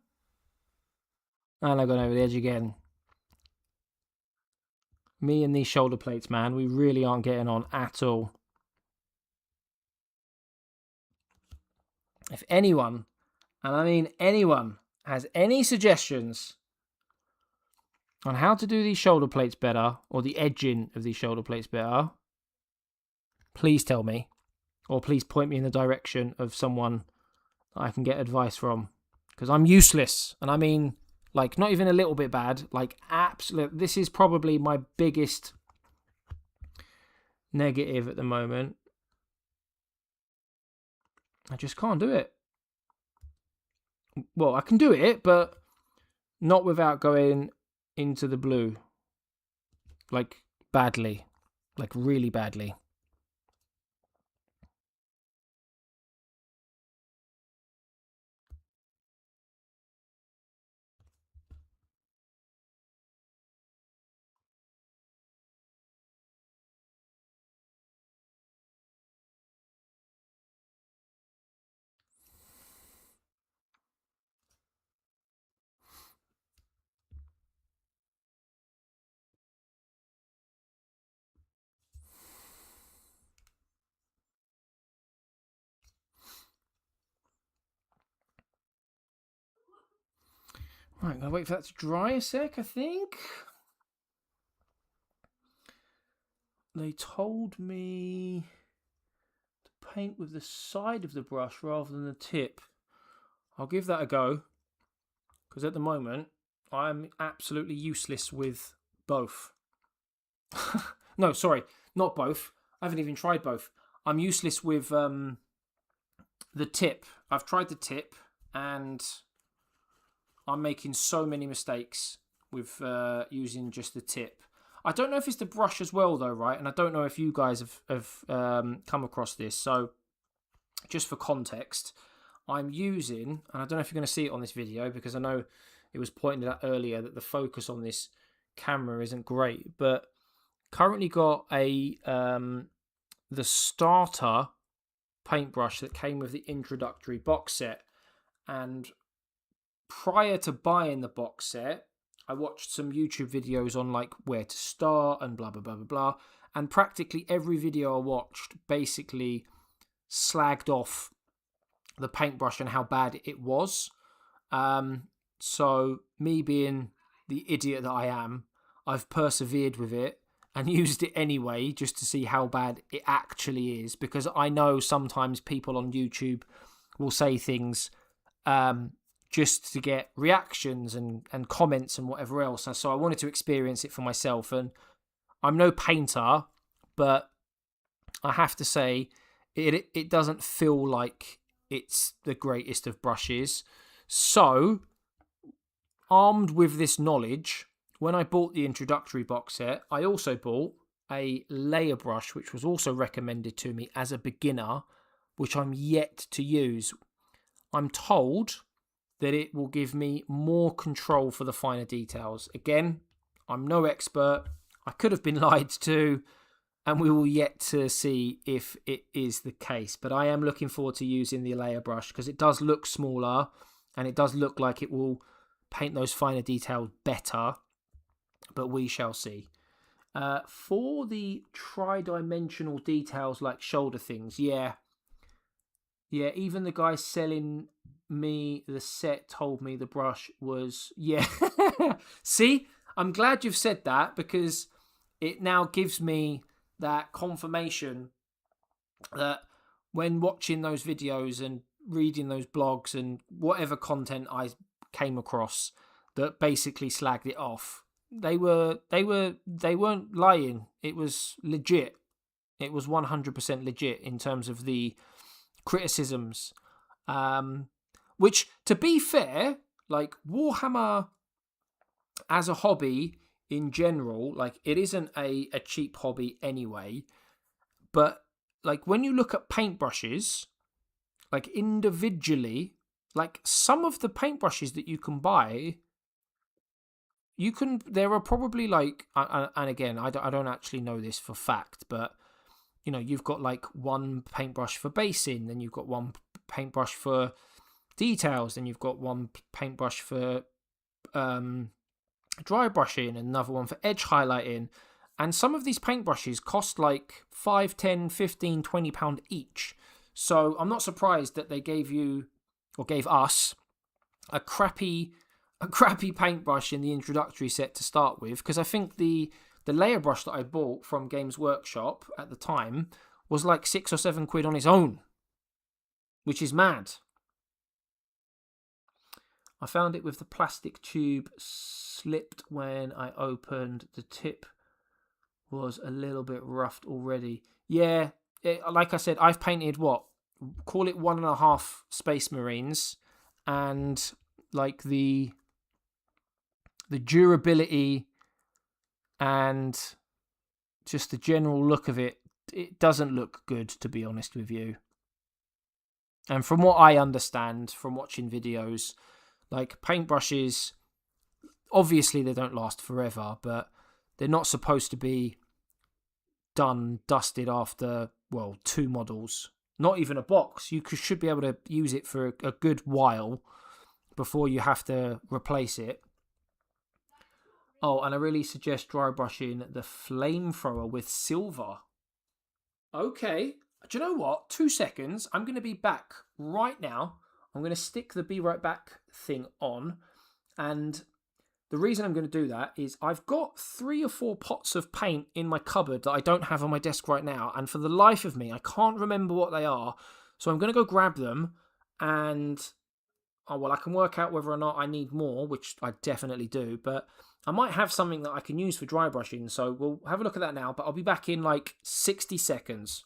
And I've gone over the edge again. Me and these shoulder plates, man, we really aren't getting on at all. If anyone, and I mean anyone, has any suggestions on how to do these shoulder plates better, or the edging of these shoulder plates better, please tell me. Or please point me in the direction of someone that I can get advice from. Because I'm useless. And I mean, like, not even a little bit bad. Like, absolute. This is probably my biggest negative at the moment. I just can't do it. Well, I can do it, but not without going into the blue. Like, badly. Like, really badly. Right, I'm going to wait for that to dry a sec, I think. They told me to paint with the side of the brush rather than the tip. I'll give that a go. Because at the moment, I'm absolutely useless with both. No, sorry, not both. I haven't even tried both. I'm useless with the tip. I've tried the tip and I'm making so many mistakes with using just the tip. I don't know if it's the brush as well, though, right? And I don't know if you guys have come across this. So, just for context, I'm using, and I don't know if you're going to see it on this video because I know it was pointed out earlier that the focus on this camera isn't great, but currently got the starter paintbrush that came with the introductory box set. And prior to buying the box set, I watched some YouTube videos on like where to start and blah, blah, blah, blah, blah. And practically every video I watched basically slagged off the paintbrush and how bad it was. So me being the idiot that I am, I've persevered with it and used it anyway just to see how bad it actually is. Because I know sometimes people on YouTube will say things just to get reactions and comments and whatever else. And so I wanted to experience it for myself. And I'm no painter, but I have to say it doesn't feel like it's the greatest of brushes. So, armed with this knowledge, when I bought the introductory box set, I also bought a layer brush, which was also recommended to me as a beginner, which I'm yet to use. I'm told that it will give me more control for the finer details. Again, I'm no expert. I could have been lied to, and we will yet to see if it is the case. But I am looking forward to using the layer brush because it does look smaller and it does look like it will paint those finer details better. But we shall see. For the tri-dimensional details like shoulder things, yeah, even the guy selling me the set told me the brush was, yeah. See, I'm glad you've said that because it now gives me that confirmation that when watching those videos and reading those blogs and whatever content I came across that basically slagged it off. They weren't lying. It was legit. It was 100% legit in terms of the criticisms. Which, to be fair, like Warhammer as a hobby in general, like it isn't a cheap hobby anyway. But like when you look at paintbrushes, like individually, like some of the paintbrushes that you can buy, there are probably like, and again, I don't actually know this for fact, but you know, you've got like one paintbrush for basing, then you've got one paintbrush for details, then you've got one paintbrush for dry brushing, and another one for edge highlighting. And some of these paintbrushes cost like 5, 10, 15, 20 pound each. So I'm not surprised that they gave you, or gave us, a crappy paintbrush in the introductory set to start with, because I think the layer brush that I bought from Games Workshop at the time was like 6 or 7 quid on its own, which is mad. I found it with the plastic tube slipped when I opened. The tip was a little bit roughed already. Yeah, like I said, I've painted call it 1.5 Space Marines, and like the durability and just the general look of it doesn't look good, to be honest with you. And from what I understand from watching videos, like paintbrushes, obviously they don't last forever, but they're not supposed to be dusted after, 2 models. Not even a box. You should be able to use it for a good while before you have to replace it. Oh, and I really suggest dry brushing the flamethrower with silver. Okay. Do you know what? 2 seconds. I'm going to be back right now. I'm going to stick the be right back thing on. And the reason I'm going to do that is I've got 3 or 4 pots of paint in my cupboard that I don't have on my desk right now. And for the life of me, I can't remember what they are. So I'm going to go grab them and, I can work out whether or not I need more, which I definitely do. But I might have something that I can use for dry brushing. So we'll have a look at that now. But I'll be back in like 60 seconds.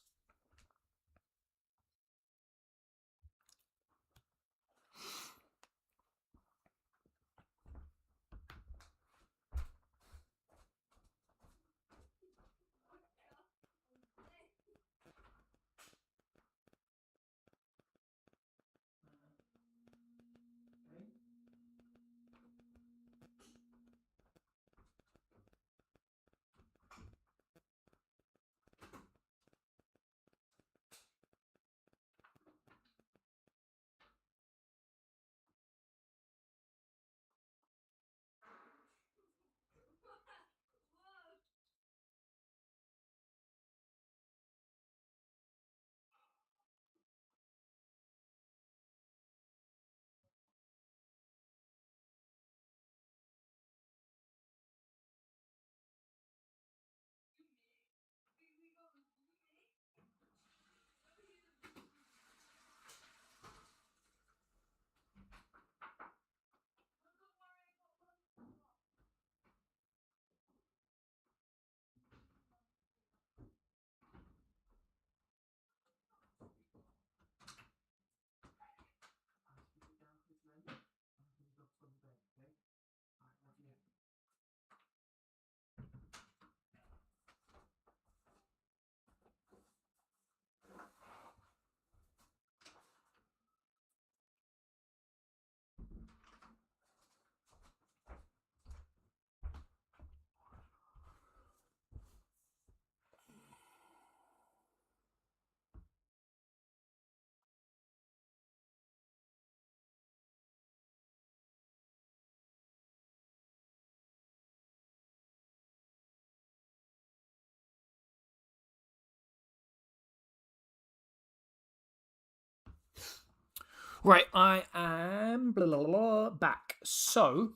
Right, I am back. So,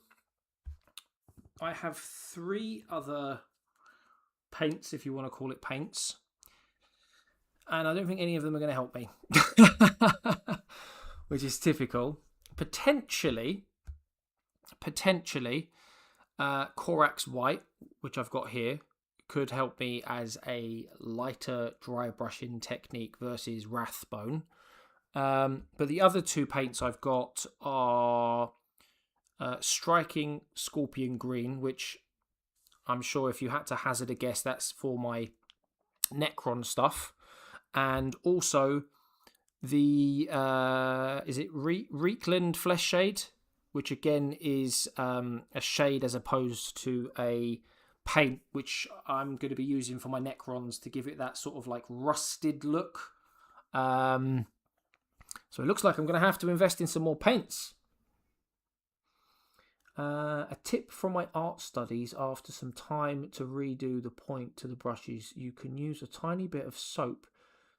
I have 3 other paints, if you want to call it paints. And I don't think any of them are going to help me. Which is typical. Potentially, potentially Corax White, which I've got here, could help me as a lighter dry brushing technique versus Rathbone. But the other two paints I've got are Striking Scorpion Green, which I'm sure if you had to hazard a guess, that's for my Necron stuff. And also the, is it Reekland Flesh Shade? Which again is a shade as opposed to a paint, which I'm going to be using for my Necrons to give it that sort of like rusted look. So it looks like I'm going to have to invest in some more paints. A tip from my art studies: after some time to redo the point to the brushes, you can use a tiny bit of soap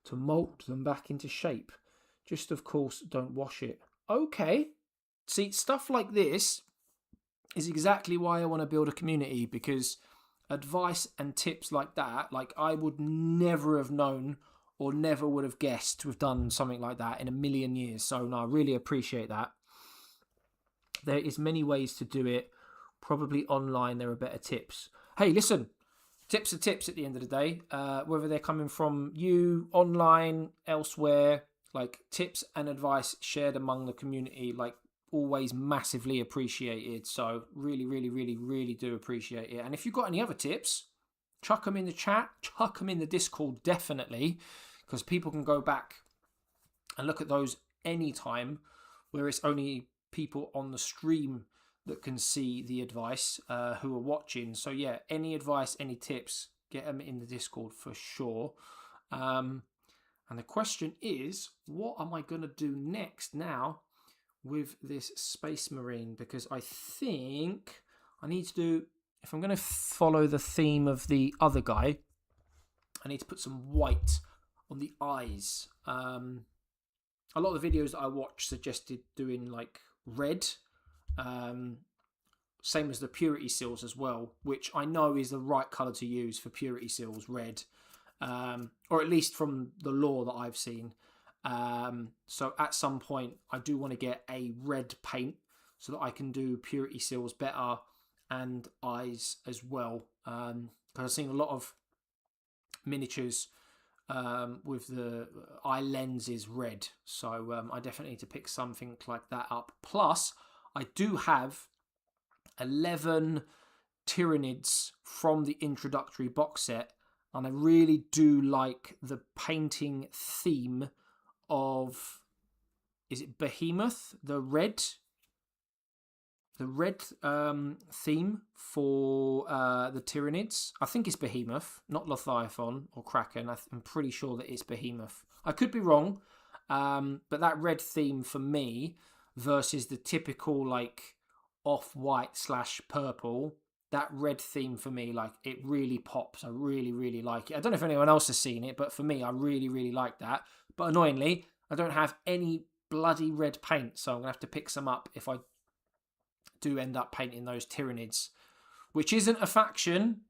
to mold them back into shape. Just, of course, don't wash it. Okay. See, stuff like this is exactly why I want to build a community, because advice and tips like that, like I would never have known or never would have guessed to have done something like that in a million years. So no, I really appreciate that. There is many ways to do it. Probably online there are better tips. Hey, listen, tips are tips at the end of the day. Whether they're coming from you, online, elsewhere, like tips and advice shared among the community, like always massively appreciated. So really, really, really, really do appreciate it. And if you've got any other tips, chuck them in the chat, chuck them in the Discord, definitely, because people can go back and look at those anytime, where it's only people on the stream that can see the advice who are watching. So yeah, any advice, any tips, get them in the Discord for sure. And the question is, what am I going to do next now with this Space Marine? Because I think I need to do, if I'm going to follow the theme of the other guy, I need to put some white on the eyes. A lot of the videos that I watched suggested doing like red, same as the purity seals as well, which I know is the right colour to use for purity seals, red, or at least from the lore that I've seen. So at some point I do want to get a red paint so that I can do purity seals better and eyes as well, because I've seen a lot of miniatures with the eye lenses red, so I definitely need to pick something like that up. Plus I do have 11 Tyranids from the introductory box set, and I really do like the painting theme of, is it Behemoth, the red theme for the Tyranids. I think it's Behemoth, not Leviathan or Kraken. I'm pretty sure that it's Behemoth. I could be wrong, but that red theme for me versus the typical like off-white / purple, that red theme for me, like, it really pops. I really, really like it. I don't know if anyone else has seen it, but for me, I really, really like that. But annoyingly, I don't have any bloody red paint, so I'm going to have to pick some up if I do end up painting those Tyranids, which isn't a faction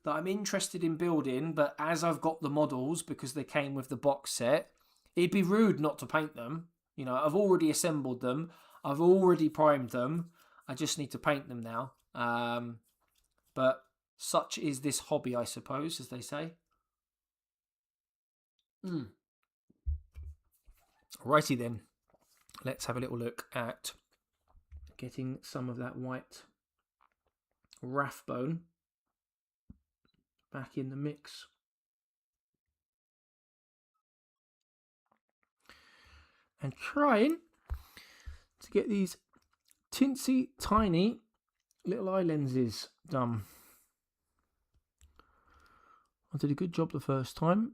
that I'm interested in building, but as I've got the models, because they came with the box set, it'd be rude not to paint them. You know, I've already assembled them. I've already primed them. I just need to paint them now. But such is this hobby, I suppose, as they say. Righty then. Let's have a little look at getting some of that white Rathbone back in the mix. And trying to get these tinsy tiny little eye lenses done. I did a good job the first time.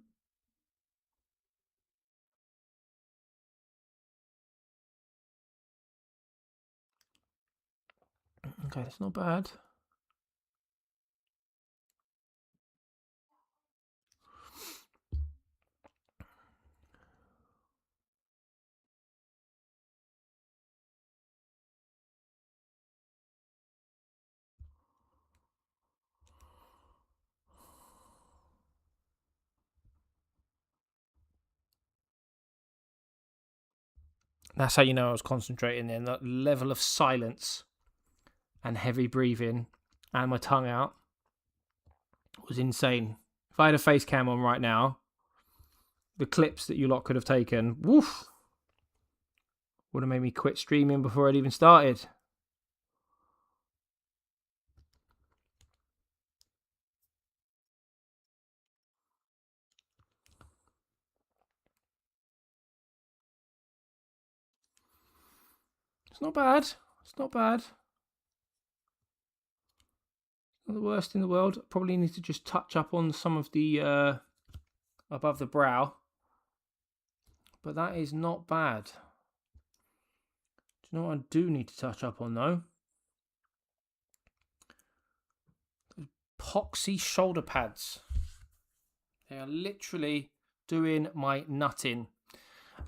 Okay, that's not bad. That's how you know I was concentrating then. That level of silence and heavy breathing and my tongue out was insane. If I had a face cam on right now, the clips that you lot could have taken, woof, would have made me quit streaming before I'd even started. It's not bad. It's not bad. Not the worst in the world. Probably need to just touch up on some of the above the brow. But that is not bad. Do you know what I do need to touch up on though? Epoxy shoulder pads. They are literally doing my nutting.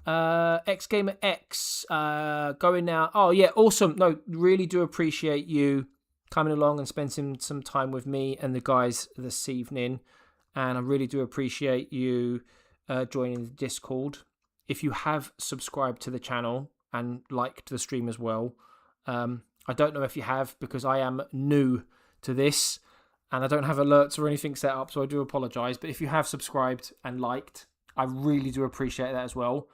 X Gamer X going now. Oh yeah, awesome. No, really do appreciate you coming along and spending some time with me and the guys this evening. And I really do appreciate you joining the Discord. If you have subscribed to the channel and liked the stream as well, I don't know if you have because I am new to this and I don't have alerts or anything set up, so I do apologise. But if you have subscribed and liked, I really do appreciate that as well.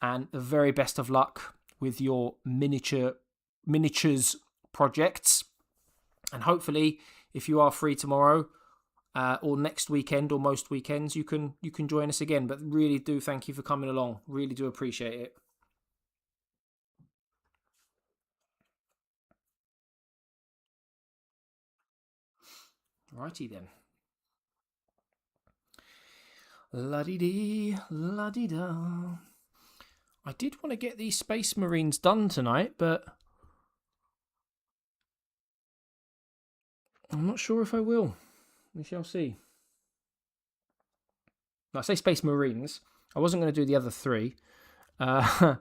And the very best of luck with your miniatures projects. And hopefully, if you are free tomorrow or next weekend or most weekends, you can join us again. But really do thank you for coming along. Really do appreciate it. Righty then. La-dee-dee, la-dee-da. I did want to get these Space Marines done tonight, but I'm not sure if I will. We shall see. I say Space Marines. I wasn't going to do the other three. But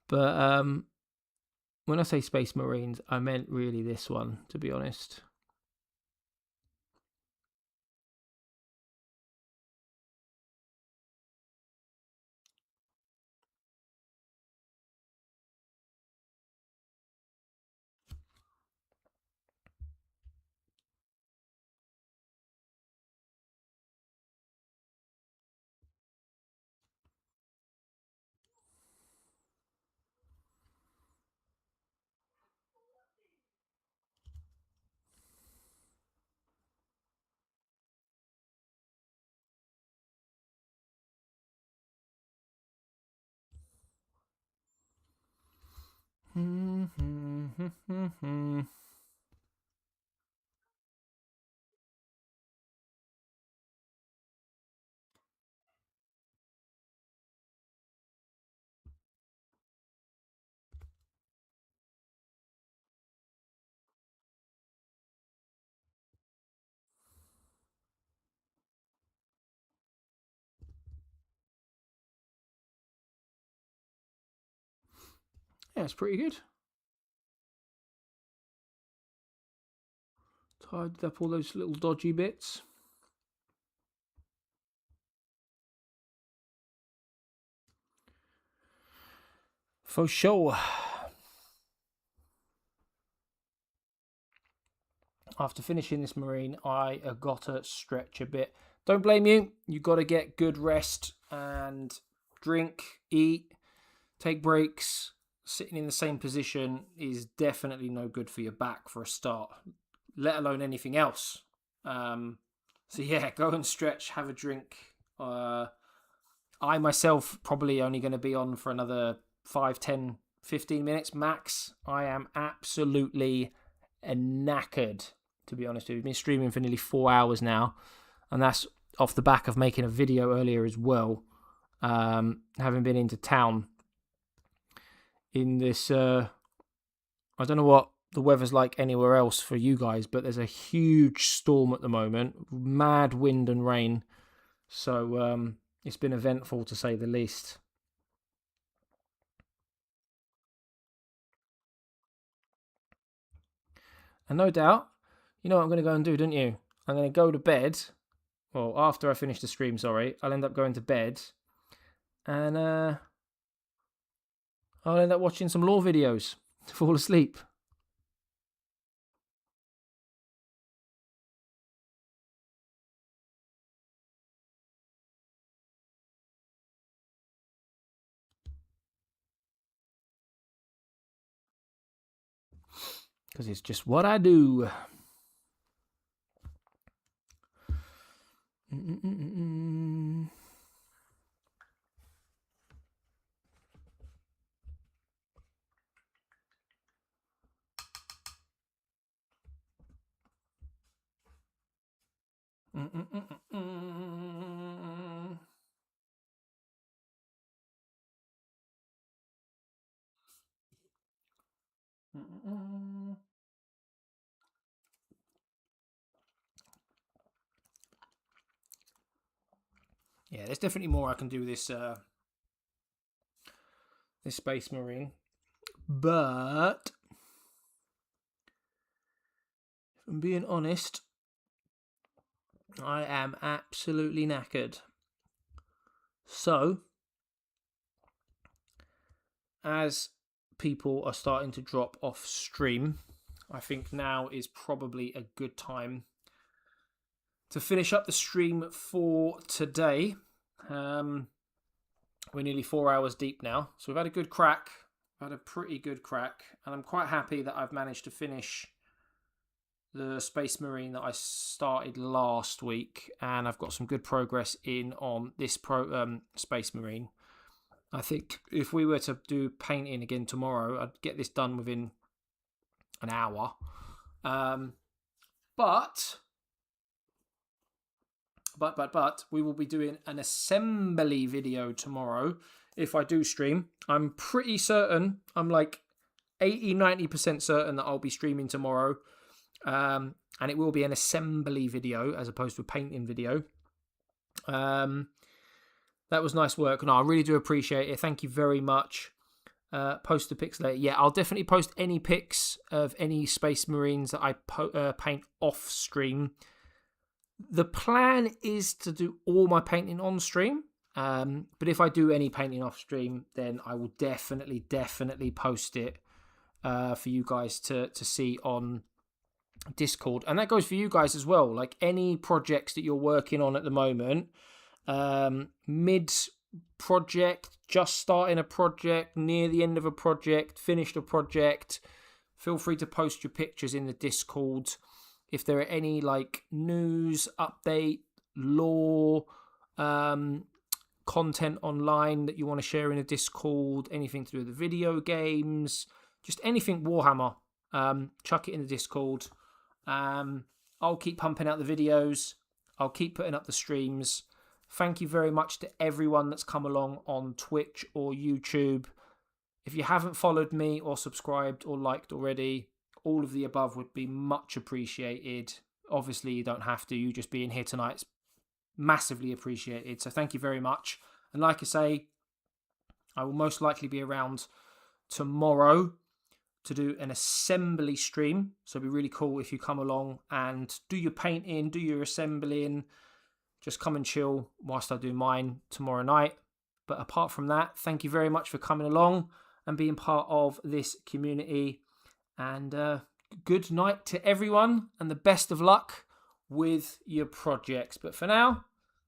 when I say Space Marines, I meant really this one, to be honest. Yeah, it's pretty good. Tidied up all those little dodgy bits. For sure. After finishing this Marine, I got to stretch a bit. Don't blame you. You got to get good rest and drink, eat, take breaks. Sitting in the same position is definitely no good for your back for a start, let alone anything else. So yeah, go and stretch, have a drink. I myself probably only going to be on for another 5, 10, 15 minutes max. I am absolutely knackered, to be honest with you. I've been streaming for nearly 4 hours now, and that's off the back of making a video earlier as well, having been into town in this I don't know what the weather's like anywhere else for you guys, but there's a huge storm at the moment, mad wind and rain, so it's been eventful to say the least. And no doubt, you know what I'm going to go and do, don't you? I'm going to go to bed, well, after I finish the stream, sorry, I'll end up going to bed, and I'll end up watching some lore videos to fall asleep. because it's just what I do. Yeah, there's definitely more I can do with this this Space Marine, but if I'm being honest, I am absolutely knackered. So, as people are starting to drop off stream, I think now is probably a good time to finish up the stream for today. We're nearly 4 hours deep now, so we've had a good crack. We've had a pretty good crack, and I'm quite happy that I've managed to finish the Space Marine that I started last week, and I've got some good progress in on this Space Marine. I think if we were to do painting again tomorrow, I'd get this done within an hour. But we will be doing an assembly video tomorrow if I do stream. I'm pretty certain, I'm like 80-90% certain that I'll be streaming tomorrow. And it will be an assembly video as opposed to a painting video. That was nice work. No, I really do appreciate it. Thank you very much. Post the pics later. Yeah, I'll definitely post any pics of any Space Marines that I paint off stream. The plan is to do all my painting on stream. But if I do any painting off stream, then I will definitely post it for you guys to see on Discord. And that goes for you guys as well. Like any projects that you're working on at the moment, mid project, just starting a project, near the end of a project, finished a project, feel free to post your pictures in the Discord. If there are any like news, update, lore, content online that you want to share in the Discord, anything to do with the video games, just anything Warhammer, chuck it in the Discord. I'll keep pumping out the videos. I'll keep putting up the streams. Thank you very much to everyone that's come along on Twitch or YouTube. If you haven't followed me or subscribed or liked already, all of the above would be much appreciated. Obviously, you don't have to. You just being here tonight is massively appreciated. So thank you very much. And like I say, I will most likely be around tomorrow to do an assembly stream. So it'd be really cool if you come along and do your painting, do your assembling. Just come and chill whilst I do mine tomorrow night. But apart from that, thank you very much for coming along and being part of this community. And good night to everyone and the best of luck with your projects. But for now,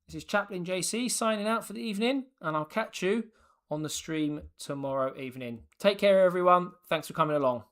this is Chaplain JC signing out for the evening, and I'll catch you on the stream tomorrow evening. Take care, everyone. Thanks for coming along.